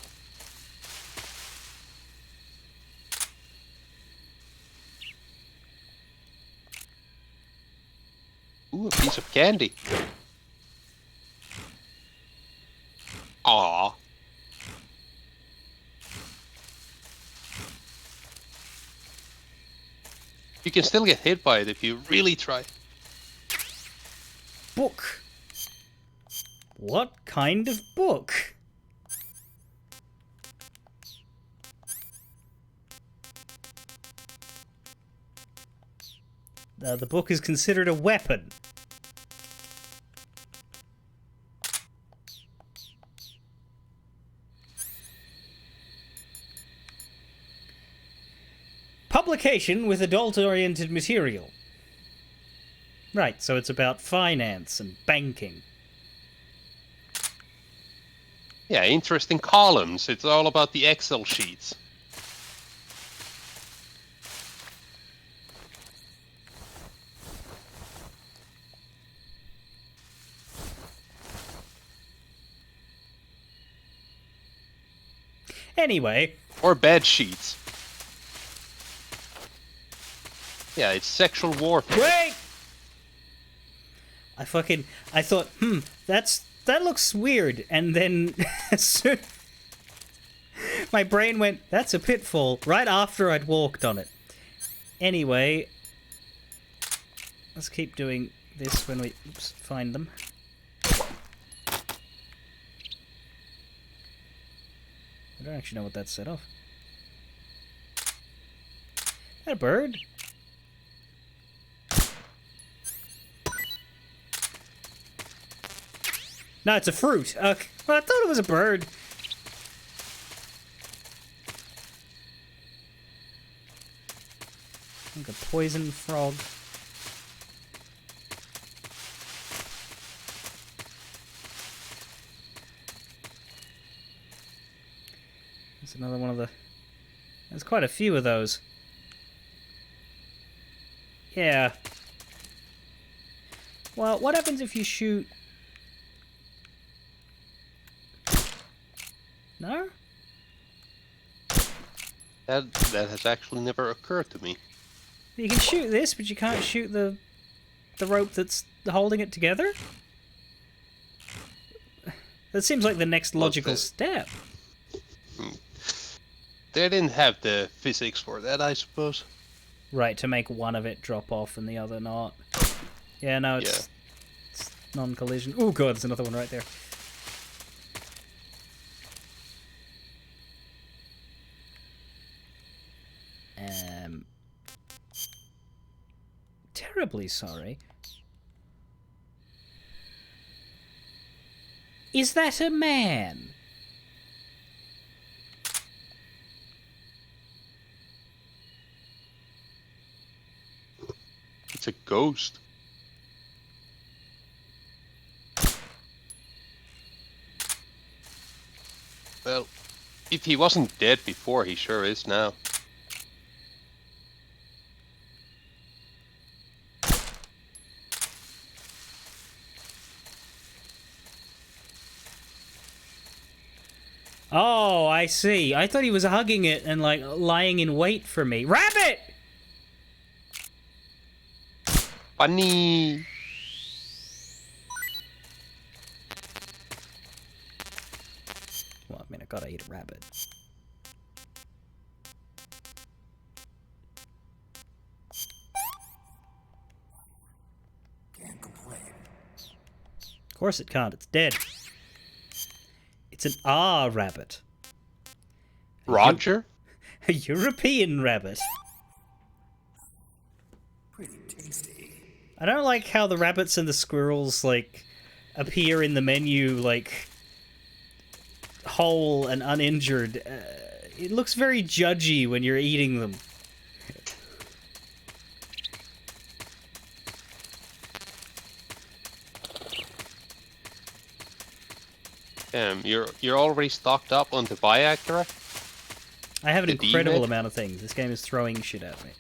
Ooh, a piece of candy. Aww. You can still get hit by it if you really try. Book. What kind of book? The book is considered a weapon. Publication with adult-oriented material. Right, so it's about finance and banking. Yeah, interesting columns. It's all about the Excel sheets. Anyway. Or bed sheets. Yeah, it's sexual warfare. Wait! I thought, that looks weird, and then soon my brain went, that's a pitfall, right after I'd walked on it. Anyway, let's keep doing this when we find them. I don't actually know what that set off. Is that a bird? No, it's a fruit. Okay. Well, I thought it was a bird. Like a poison frog. There's another one of the... There's quite a few of those. Yeah. Well, what happens if you shoot... No? That has actually never occurred to me. You can shoot this, but you can't shoot the rope that's holding it together? That seems like the next logical step. They didn't have the physics for that, I suppose. Right, to make one of it drop off and the other not. Yeah, no, it's non-collision. Oh god, there's another one right there. Terribly sorry. Is that a man? It's a ghost. Well, if he wasn't dead before, he sure is now. Oh, I see. I thought he was hugging it and, like, lying in wait for me. Rabbit! Bunny! Well, I mean, I gotta eat a rabbit. Can't complain. Of course it can't. It's dead. It's an R rabbit. Roger? A European rabbit. Pretty tasty. I don't like how the rabbits and the squirrels, like, appear in the menu, like, whole and uninjured. It looks very judgy when you're eating them. You're already stocked up on the Viagra? I have an The incredible D-Med? amount of things. This game is throwing shit at me.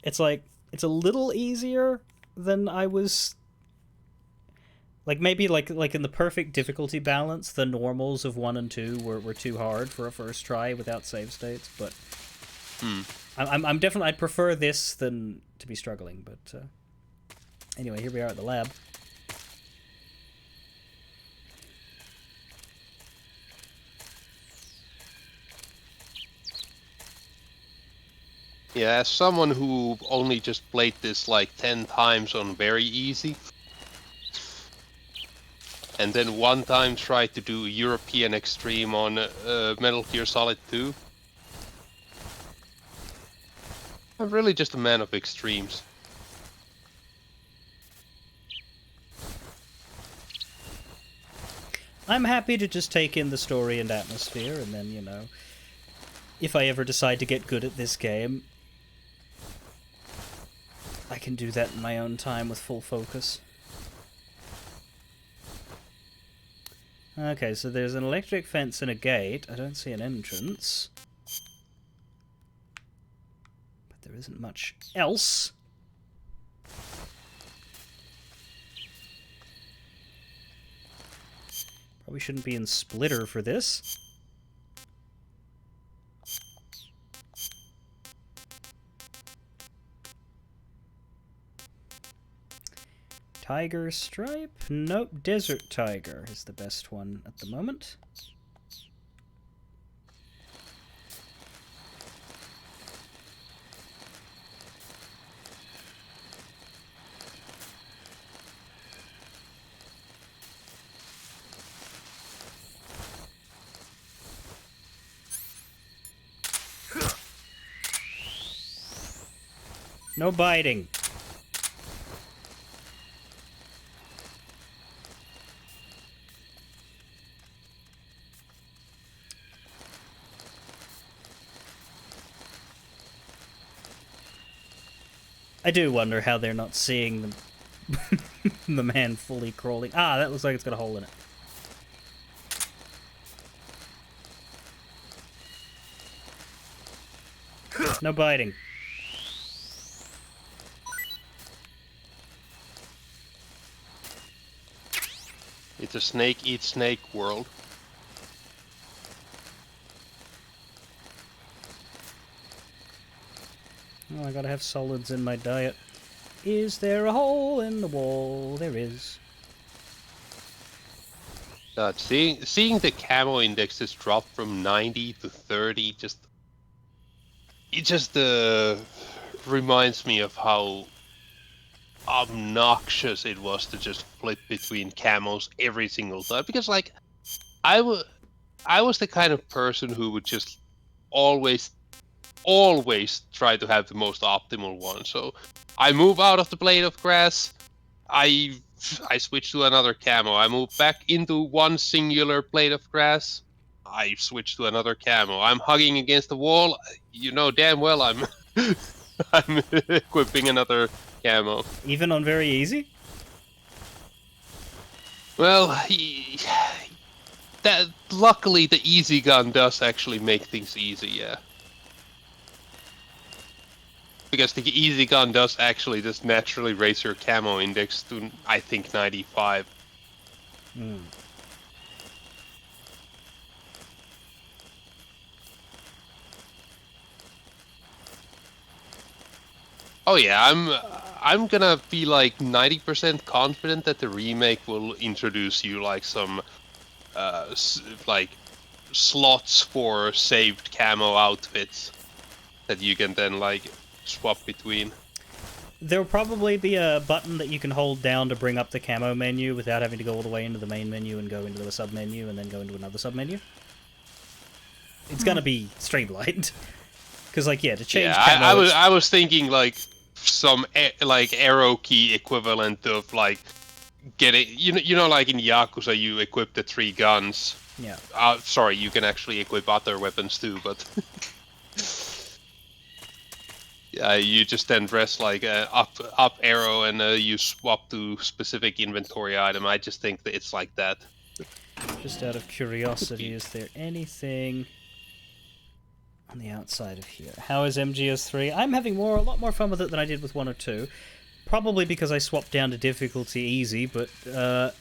It's like, it's a little easier than I was... Like, maybe, like in the perfect difficulty balance, the normals of 1 and 2 were too hard for a first try without save states, but... I'm definitely... I'd prefer this than to be struggling, but... Anyway, here we are at the lab. Yeah, as someone who only just played this like 10 times on very easy, and then one time tried to do European Extreme on Metal Gear Solid 2, I'm really just a man of extremes. I'm happy to just take in the story and atmosphere, and then, you know, if I ever decide to get good at this game, I can do that in my own time with full focus. Okay, so there's an electric fence and a gate. I don't see an entrance. But there isn't much else. Probably shouldn't be in Splitter for this. Tiger Stripe? Nope, Desert Tiger is the best one at the moment. No biting. I do wonder how they're not seeing the man fully crawling. Ah, that looks like it's got a hole in it. No biting. It's a snake eat snake world. Oh, I gotta have solids in my diet. Is there a hole in the wall? There is. Seeing the camo indexes drop from 90 to 30 just reminds me of how obnoxious it was to just flip between camos every single time. Because like I was the kind of person who would just always try to have the most optimal one. So I move out of the blade of grass, I switch to another camo. I move back into one singular blade of grass, I switch to another camo. I'm hugging against the wall, you know damn well I'm I'm equipping another camo. Even on very easy? Well, that luckily the easy gun does actually make things easy, yeah. Because the easy gun does actually just naturally raise your camo index to, I think, 95. Hmm. Oh yeah, I'm gonna be like 90% confident that the remake will introduce you like some like slots for saved camo outfits that you can then like swap between. There'll probably be a button that you can hold down to bring up the camo menu without having to go all the way into the main menu and go into the sub menu and then go into another sub menu. It's gonna be streamlined. Because like yeah, to change camo, I was thinking like some like arrow key equivalent of like getting you know like in Yakuza you equip the 3 guns. Yeah. Sorry, you can actually equip other weapons too, but yeah, you just then press like up arrow and you swap to specific inventory item. I just think that it's like that. just out of curiosity, is there anything on the outside of here? How is MGS3? I'm having a lot more fun with it than I did with 1 or 2. Probably because I swapped down to difficulty easy, but that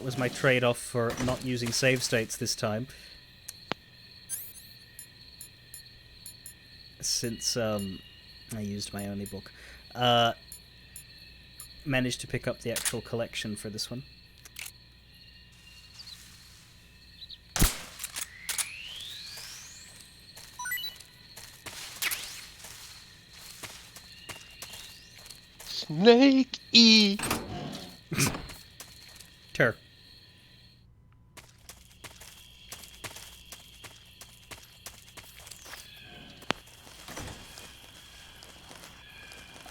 was my trade-off for not using save states this time. Since I used my only book. Managed to pick up the actual collection for this one. Snake eat. Tur.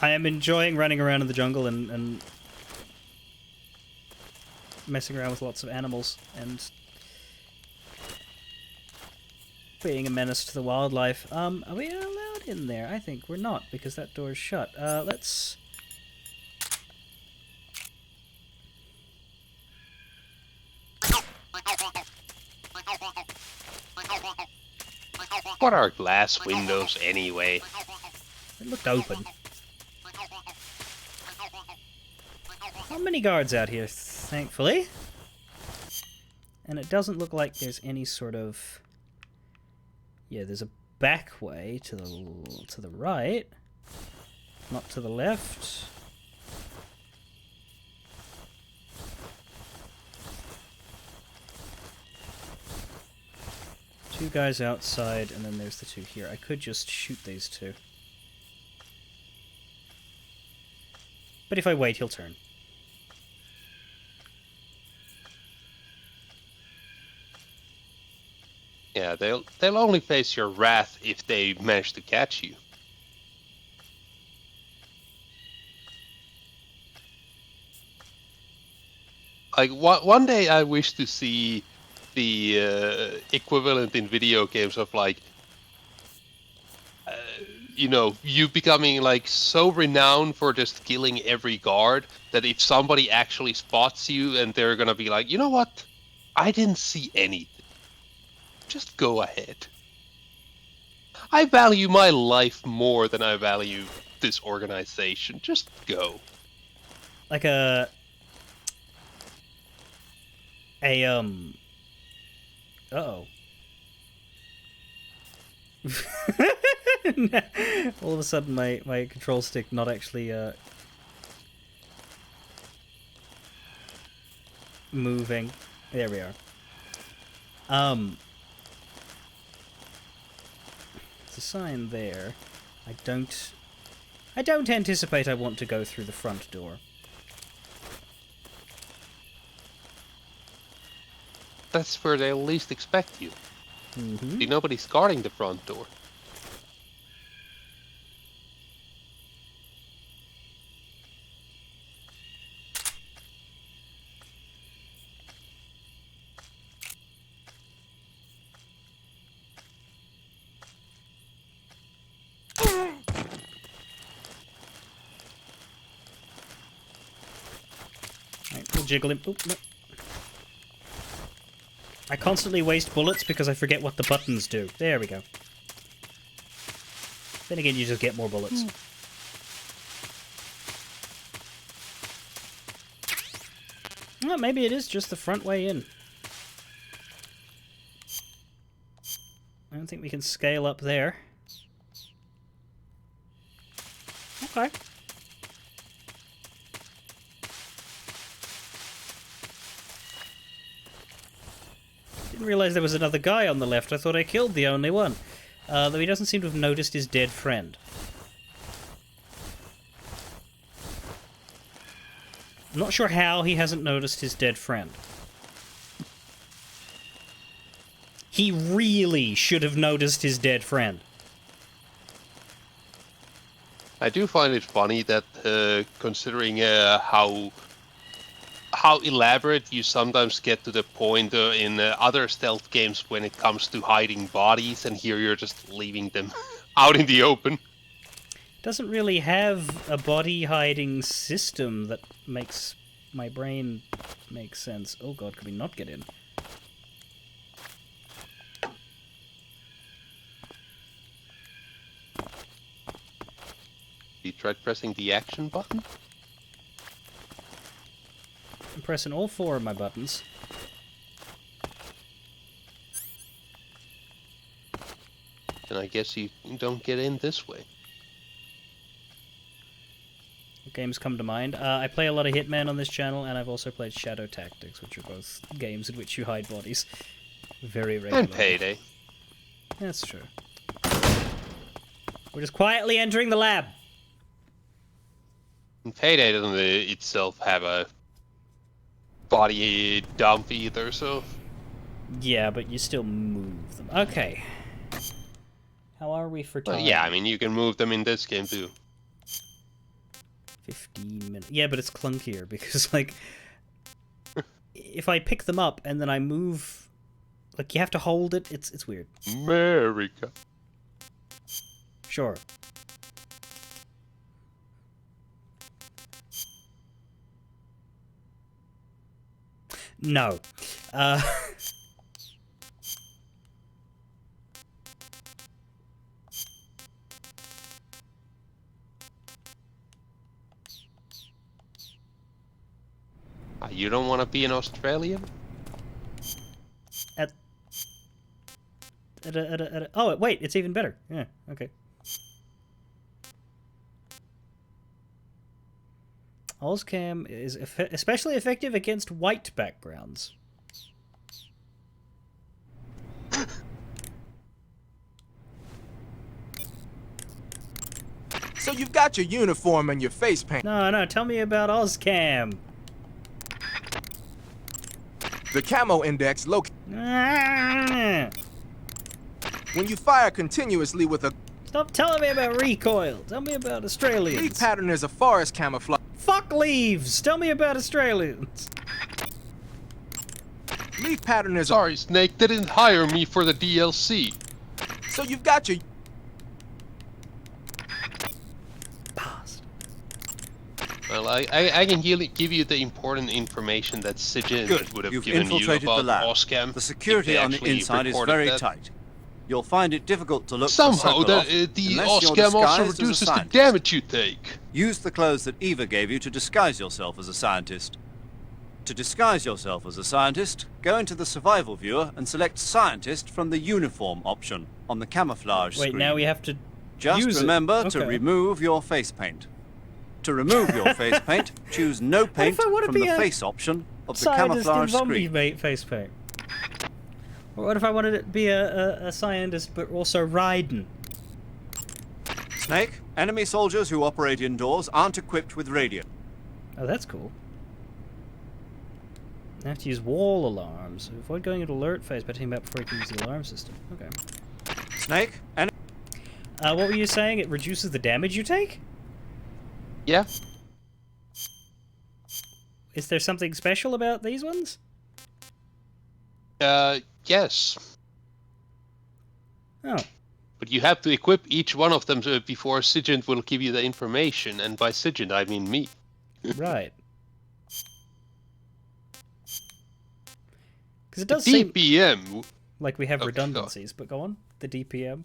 I am enjoying running around in the jungle and messing around with lots of animals and being a menace to the wildlife. Are we allowed in there? I think we're not, because that door's shut. Let's What are glass windows anyway? It looked open. Not many guards out here, thankfully. And it doesn't look like there's any sort of... Yeah, there's a back way to the right. Not to the left. Two guys outside, and then there's the two here. I could just shoot these two. But if I wait, he'll turn. Yeah, they'll only face your wrath if they manage to catch you. Like one day I wish to see the equivalent in video games of like you know, you becoming like so renowned for just killing every guard that if somebody actually spots you and they're gonna be like, you know what, I didn't see anything, just go ahead. I value my life more than I value this organization. Just go. Like a uh-oh. All of a sudden my control stick not actually moving. There we are. There's a sign there. I don't anticipate I want to go through the front door. That's where they'll least expect you. See, nobody's guarding the front door. Right, we'll jiggle him. Oop, no. I constantly waste bullets because I forget what the buttons do. There we go. Then again, you just get more bullets. Well, maybe it is just the front way in. I don't think we can scale up there. Okay. Didn't realize there was another guy on the left. I thought I killed the only one. Though he doesn't seem to have noticed his dead friend. I'm not sure how he hasn't noticed his dead friend. He really should have noticed his dead friend. I do find it funny that considering how elaborate you sometimes get to the point in other stealth games when it comes to hiding bodies, and here you're just leaving them out in the open. Doesn't really have a body hiding system that makes my brain make sense. Oh god, could we not get in? You tried pressing the action button? I'm pressing all four of my buttons. And I guess you don't get in this way. What games come to mind? I play a lot of Hitman on this channel, and I've also played Shadow Tactics, which are both games in which you hide bodies. Very regularly. And Payday. That's true. We're just quietly entering the lab. And Payday doesn't itself have a body dump either, so... Yeah, but you still move them. Okay. How are we for time? Well, yeah, I mean, you can move them in this game too. 15 minutes. Yeah, but it's clunkier because, like, if I pick them up and then I move, like, you have to hold it. It's weird. America. Sure. No. You don't want to be an Australian? Oh, wait, it's even better. Yeah, okay. Ozcam is especially effective against white backgrounds. So you've got your uniform and your face paint. No, tell me about Ozcam. The camo index located. When you fire continuously with a... Stop telling me about recoil. Tell me about Australians. Leaf pattern is a forest camouflage. Fuck leaves. Tell me about Australians. Leaf pattern is... Sorry, Snake. They didn't hire me for the DLC. So you've got your... Well, I can give you the important information that Sigint would have You've given you infiltrated about the lab. Ozcam. The security on the inside is very tight. You'll find it difficult to look Somehow, for the Ozcam also reduces the damage you take. Use the clothes that Eva gave you to disguise yourself as a scientist. To disguise yourself as a scientist, go into the survival viewer and select scientist from the uniform option on the camouflage screen. Wait, now we have to Just use remember it. to Okay. remove your face paint. To remove your face paint, choose no paint if I wanna from be the a face option of the Scientist in camouflage zombie screen. face paint. Or what if I wanted to be a scientist but also riding? Snake, enemy soldiers who operate indoors aren't equipped with radio. Oh, that's cool. I have to use wall alarms. Avoid going into alert phase by taking back before you can use the alarm system. Okay. Snake, what were you saying? It reduces the damage you take? Yeah. Is there something special about these ones? Yes. Oh. But you have to equip each one of them before Sigint will give you the information, and by Sigint I mean me. Right. Because it does seem DPM. like we have redundancies, but go on. The DPM.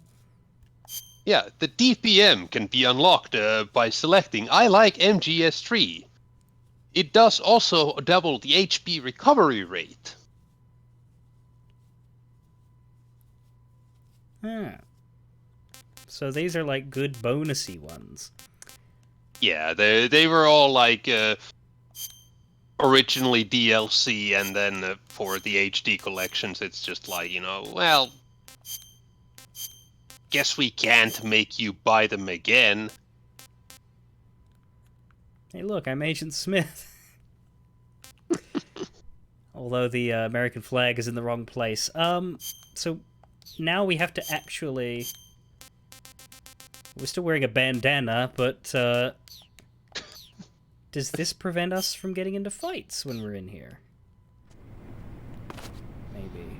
Yeah, the DPM can be unlocked by selecting I like MGS3. It does also double the HP recovery rate. Huh. So these are like good bonusy ones. Yeah, they were all like originally DLC, and then for the HD collections it's just like, you know, well, guess we can't make you buy them again. Hey, look, I'm Agent Smith. Although the American flag is in the wrong place. So now we have to actually... We're still wearing a bandana, but does this prevent us from getting into fights when we're in here? Maybe.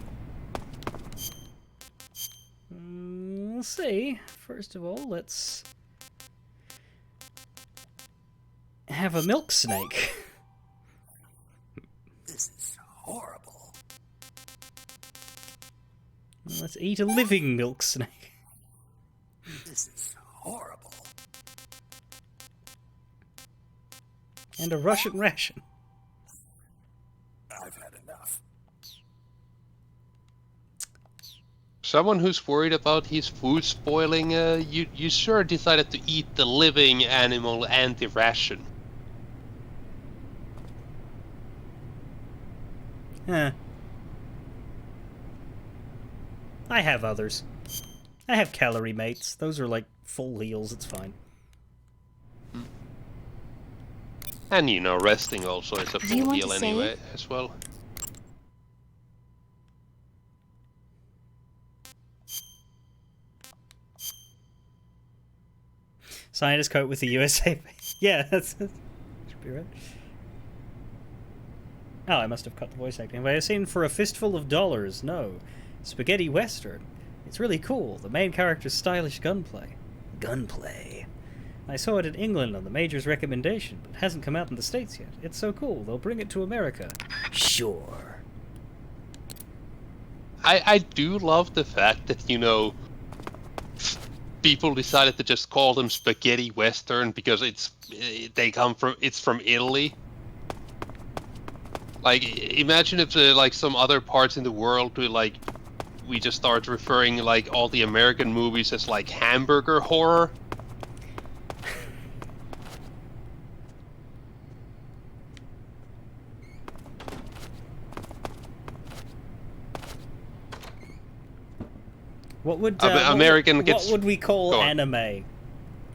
We'll see. First of all, let's have a milk snake. This is horrible. Let's eat a living milk snake. This is horrible. And a Russian ration. I've had enough. Someone who's worried about his food spoiling, you sure decided to eat the living animal and the ration. Huh. I have others. I have calorie mates. Those are like full heals, it's fine. And you know, resting also is a Do you full want heal to anyway, save? as well. Scientist coat with the USA. Yeah, that's should be right. Oh, I must have cut the voice acting. But I've seen For a Fistful of Dollars. No. Spaghetti Western. It's really cool. The main character's stylish gunplay. Gunplay. I saw it in England on the Major's recommendation, but it hasn't come out in the States yet. It's so cool. They'll bring it to America. Sure. I do love the fact that, you know, people decided to just call them Spaghetti Western because it's from Italy. Like, imagine if like some other parts in the world we just start referring like all the American movies as like hamburger horror. What would American what gets... would we call Go on. anime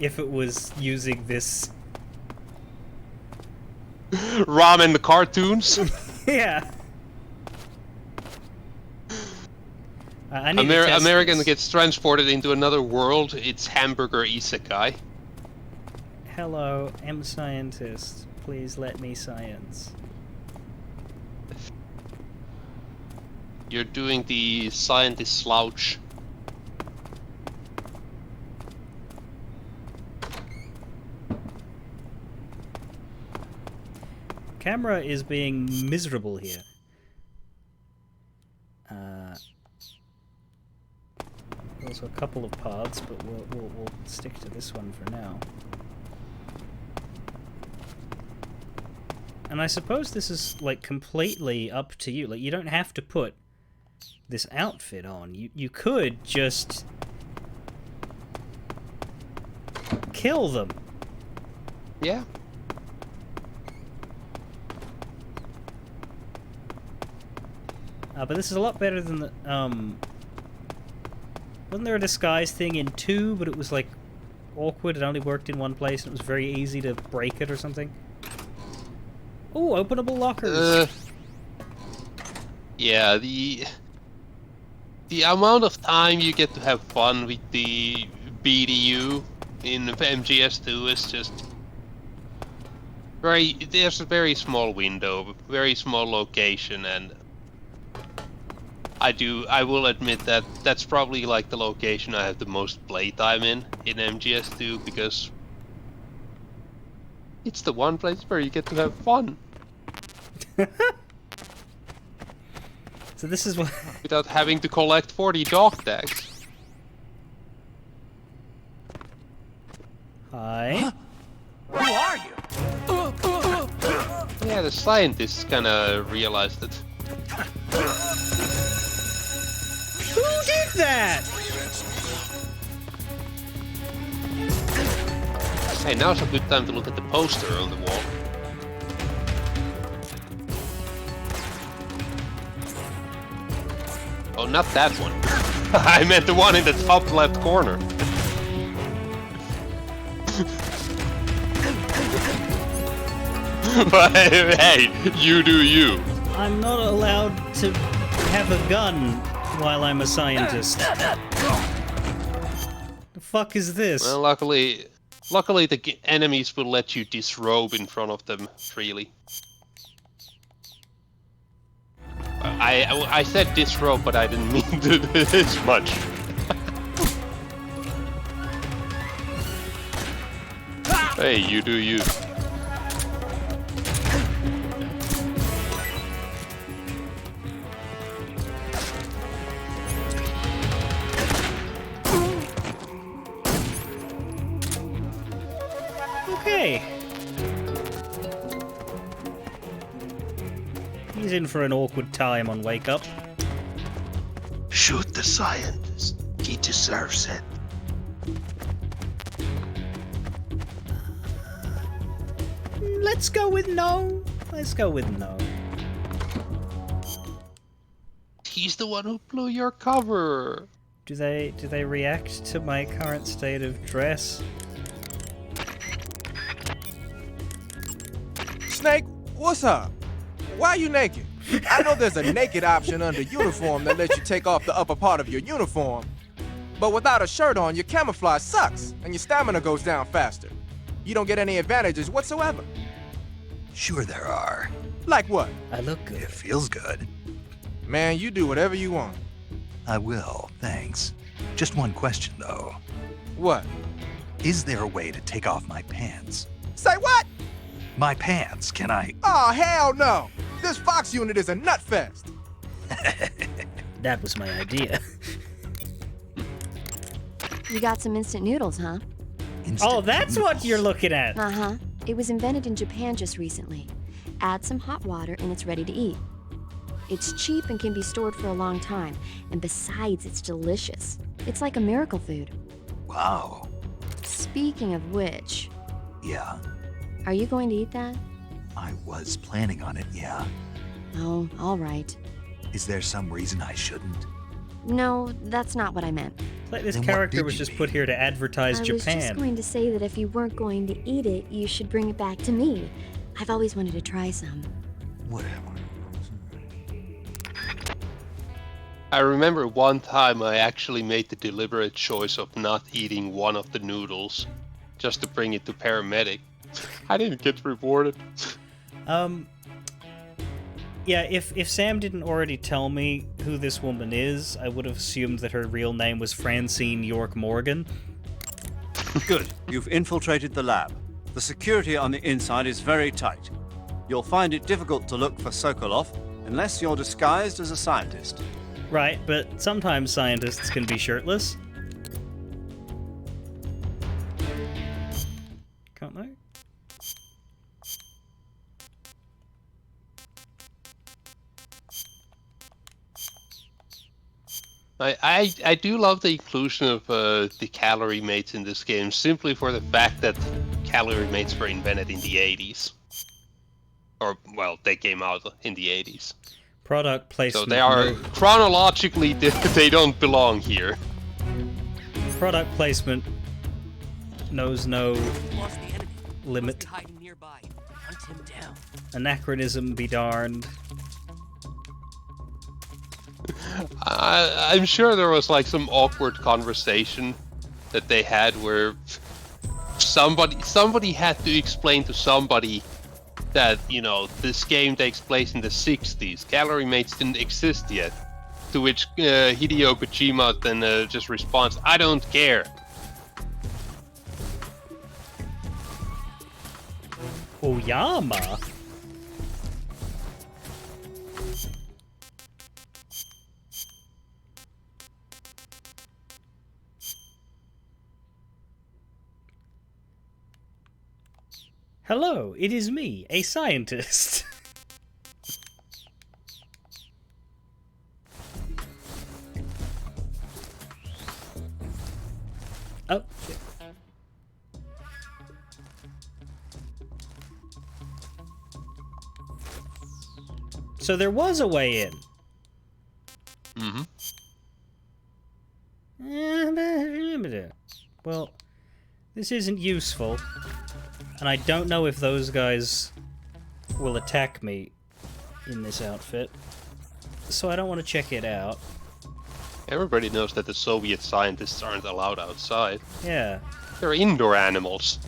if it was using this? Ramen the cartoons. Yeah. I need to test American this. gets transported into another world. It's hamburger isekai. Hello, I'm scientist. Please let me science. You're doing the scientist slouch. Camera is being miserable here. Also a couple of paths, but we'll stick to this one for now. And I suppose this is like completely up to you. Like, you don't have to put this outfit on. You could just kill them. Yeah. But this is a lot better than the wasn't there a disguise thing in 2, but it was like awkward, it only worked in one place and it was very easy to break it or something? Oh, openable lockers. Yeah, the amount of time you get to have fun with the BDU in MGS2 is just there's a very small window, very small location, and I will admit that that's probably like the location I have the most playtime in MGS2, because it's the one place where you get to have fun. So this is what without having to collect 40 dog tags. Hi. Who are you? Yeah, the scientists kinda realized it. Who did that? Hey, now's a good time to look at the poster on the wall. Oh, not that one. I meant the one in the top left corner. But hey, you do you. I'm not allowed to have a gun while I'm a scientist. The fuck is this? Well, luckily the enemies will let you disrobe in front of them freely. I said disrobe, but I didn't mean to do this much. Hey, you do you. Okay. He's in for an awkward time on Wake Up. Shoot the scientist. He deserves it. Let's go with no. Let's go with no. He's the one who blew your cover. Do they react to my current state of dress? Snake, what's up? Why are you naked? I know there's a naked option under uniform that lets you take off the upper part of your uniform. But without a shirt on, your camouflage sucks, and your stamina goes down faster. You don't get any advantages whatsoever. Sure there are. Like what? I look good. It feels good. Man, you do whatever you want. I will, thanks. Just one question, though. What? Is there a way to take off my pants? Say what? My pants, can I? Oh, hell no! This Fox unit is a nut fest! That was my idea. You got some instant noodles, huh? Oh, that's what you're looking at! Uh-huh. It was invented in Japan just recently. add some hot water, and it's ready to eat. It's cheap and can be stored for a long time, and besides, it's delicious. It's like a miracle food. Wow. Speaking of which, Yeah, are you going to eat that? I was planning on it, yeah. Oh, all right. Is there some reason I shouldn't? No, that's not what I meant. Like this Then what character did was you just mean? put here to advertise I was just Japan. going to say that if you weren't going to eat it, you should bring it back to me. I've always wanted to try some. Whatever. I remember one time I actually made the deliberate choice of not eating one of the noodles, just to bring it to paramedic. I didn't get rewarded. Yeah, if Sam didn't already tell me who this woman is, I would have assumed that her real name was Francine York Morgan. Good. You've infiltrated the lab. The security on the inside is very tight. You'll find it difficult to look for Sokolov unless you're disguised as a scientist. Right, but sometimes scientists can be shirtless. Can't they? I do love the inclusion of the calorie mates in this game, simply for the fact that calorie mates were invented in the 80s. Or, well, they came out in the 80s. Product placement. So they are, chronologically, they don't belong here. Product placement knows no Lost the enemy. limit. Must be hiding nearby. Hunt him down. Anachronism be darned. I'm sure there was like some awkward conversation that they had where somebody had to explain to somebody that, you know, this game takes place in the 60s. Calorie mates didn't exist yet. To which Hideo Kojima then just responds, "I don't care." Oyama? Hello, it is me, a scientist. Oh, shit. So there was a way in. Mm-hmm. Well, this isn't useful. And I don't know if those guys will attack me in this outfit. So I don't want to check it out. Everybody knows that the Soviet scientists aren't allowed outside. Yeah. They're indoor animals.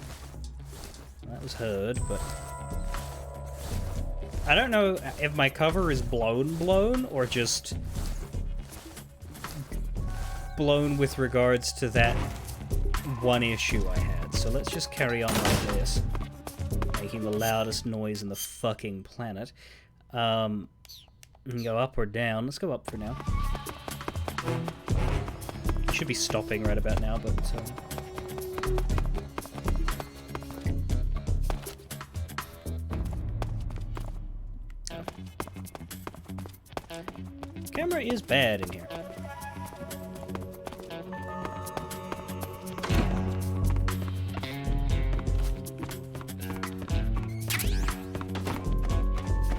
That was heard, but... I don't know if my cover is blown, or just... blown with regards to that one issue I had. So let's just carry on like this. Making the loudest noise in the fucking planet. We can go up or down. Let's go up for now. Should be stopping right about now, but... Camera is bad in here.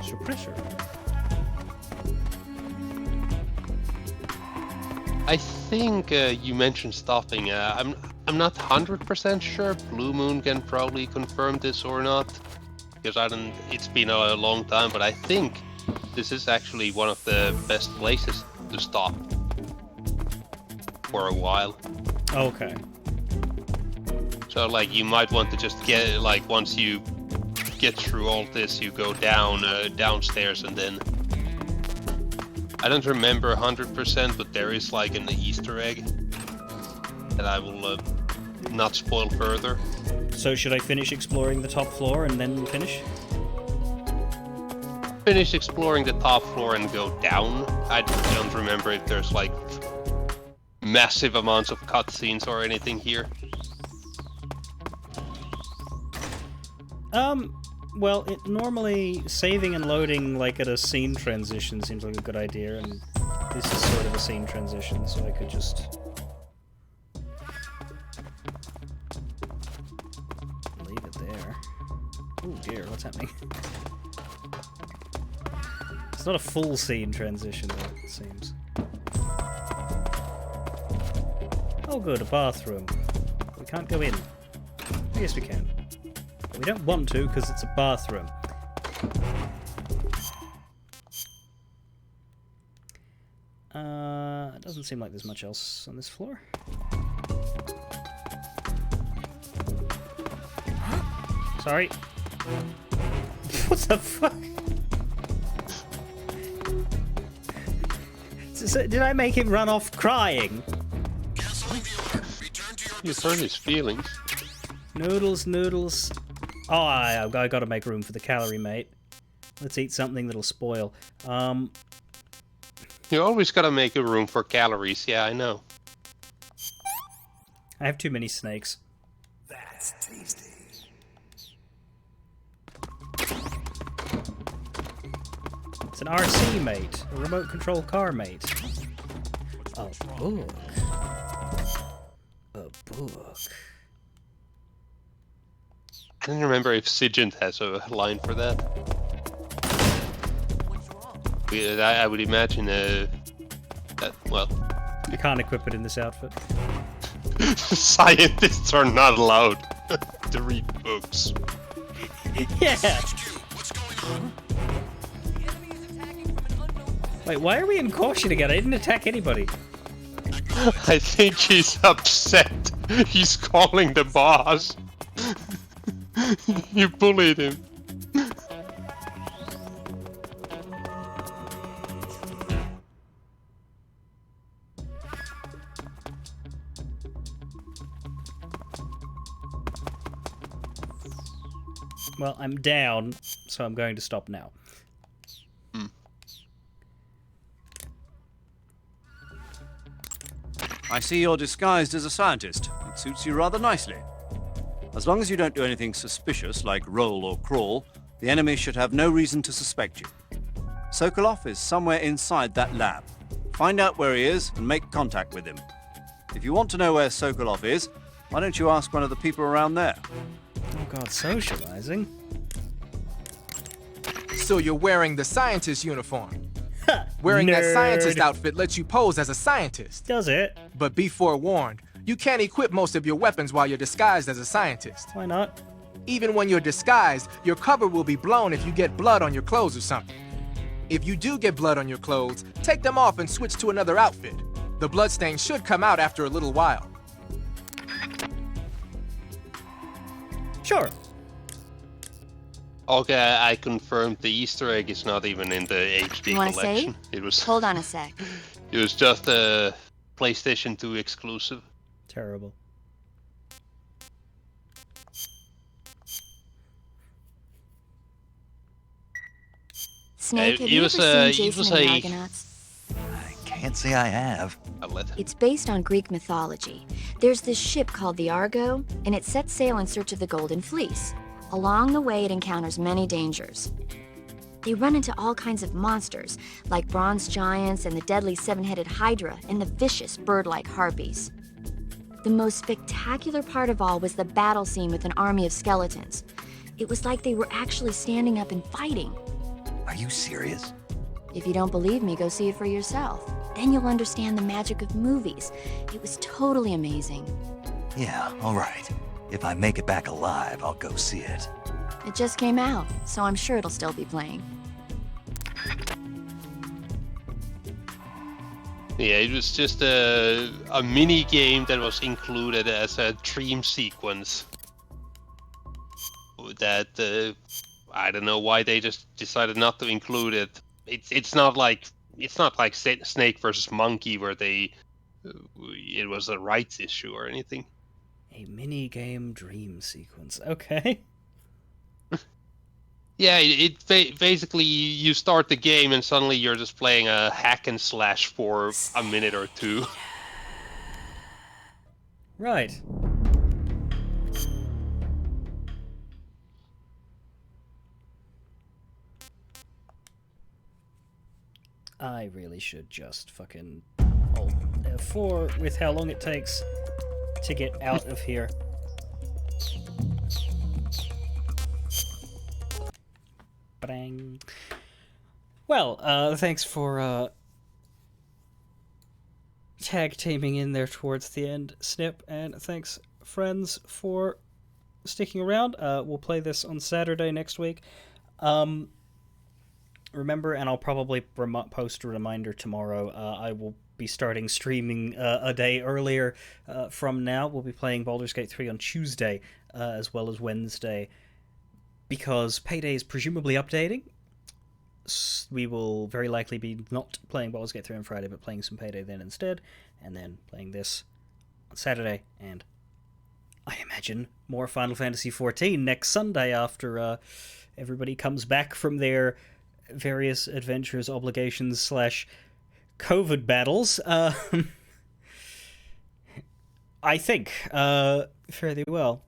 Suppressor. I think you mentioned stopping. I'm not 100% sure. Blue Moon can probably confirm this or not, because it's been a long time. But I think this is actually one of the best places to stop for a while. Okay. So like you might want to just get like once you get through all this, you go down downstairs and then. I don't remember 100%, but there is like an Easter egg that I will not spoil further. So should I finish exploring the top floor and then finish? Finish exploring the top floor and go down. I don't remember if there's like massive amounts of cutscenes or anything here. Well, normally saving and loading like at a scene transition seems like a good idea, and this is sort of a scene transition, so I could just leave it there. Oh dear, what's happening? It's not a full scene transition, though, it seems. Oh good, a bathroom. We can't go in. Yes, we can. But we don't want to, because it's a bathroom. It doesn't seem like there's much else on this floor. Sorry. What the fuck? Did I make him run off crying? You've hurt his feelings. Noodles, noodles. Oh, I gotta make room for the calorie, mate. Let's eat something that'll spoil. You always gotta make a room for calories, yeah, I know. I have too many snakes. That's tasty. It's an RC, mate. A remote control car, mate. A book. A book. I don't remember if Sigint has a line for that. I would imagine that, well... You can't equip it in this outfit. Scientists are not allowed to read books. Yeah! Wait, why are we in caution again? I didn't attack anybody. I think he's upset. He's calling the boss. You bullied him. Well, I'm down, so I'm going to stop now. I see you're disguised as a scientist. It suits you rather nicely. As long as you don't do anything suspicious, like roll or crawl, the enemy should have no reason to suspect you. Sokolov is somewhere inside that lab. Find out where he is and make contact with him. If you want to know where Sokolov is, why don't you ask one of the people around there? Oh god, socializing? So you're wearing the scientist uniform. Wearing that scientist outfit lets you pose as a scientist. Does it? But be forewarned, you can't equip most of your weapons while you're disguised as a scientist. Why not? Even when you're disguised, your cover will be blown if you get blood on your clothes or something. If you do get blood on your clothes, take them off and switch to another outfit. The bloodstain should come out after a little while. Sure. Okay, I confirmed the Easter egg is not even in the HD You wanna collection. say? It was. Hold on a sec. It was just a PlayStation 2 exclusive. Terrible. Snake, have it you was ever a- seen it was Jason and the a- Argonauts? Can't say I have. It's based on Greek mythology. There's this ship called the Argo, and it sets sail in search of the Golden Fleece. Along the way, it encounters many dangers. They run into all kinds of monsters, like bronze giants and the deadly seven-headed Hydra and the vicious bird-like harpies. The most spectacular part of all was the battle scene with an army of skeletons. It was like they were actually standing up and fighting. Are you serious? If you don't believe me, go see it for yourself. Then you'll understand the magic of movies. It was totally amazing. Yeah, all right. If I make it back alive, I'll go see it. It just came out, so I'm sure it'll still be playing. Yeah, it was just a mini game that was included as a dream sequence. That I don't know why they just decided not to include it. It's not like Snake versus Monkey where it was a rights issue or anything. A mini-game dream sequence. Okay. Yeah, basically you start the game and suddenly you're just playing a hack and slash for a minute or two. Right. I really should just fucking hold F4 with how long it takes to get out of here. Bang. Well, thanks for tag teaming in there towards the end, Snip, and thanks, friends, for sticking around. We'll play this on Saturday next week. Remember, and I'll probably post a reminder tomorrow, I will be starting streaming a day earlier from now. We'll be playing Baldur's Gate 3 on Tuesday, as well as Wednesday, because Payday is presumably updating. We will very likely be not playing Baldur's Gate 3 on Friday, but playing some Payday then instead, and then playing this on Saturday, and I imagine more Final Fantasy XIV next Sunday after everybody comes back from their various adventures, obligations / COVID battles. I think fairly well.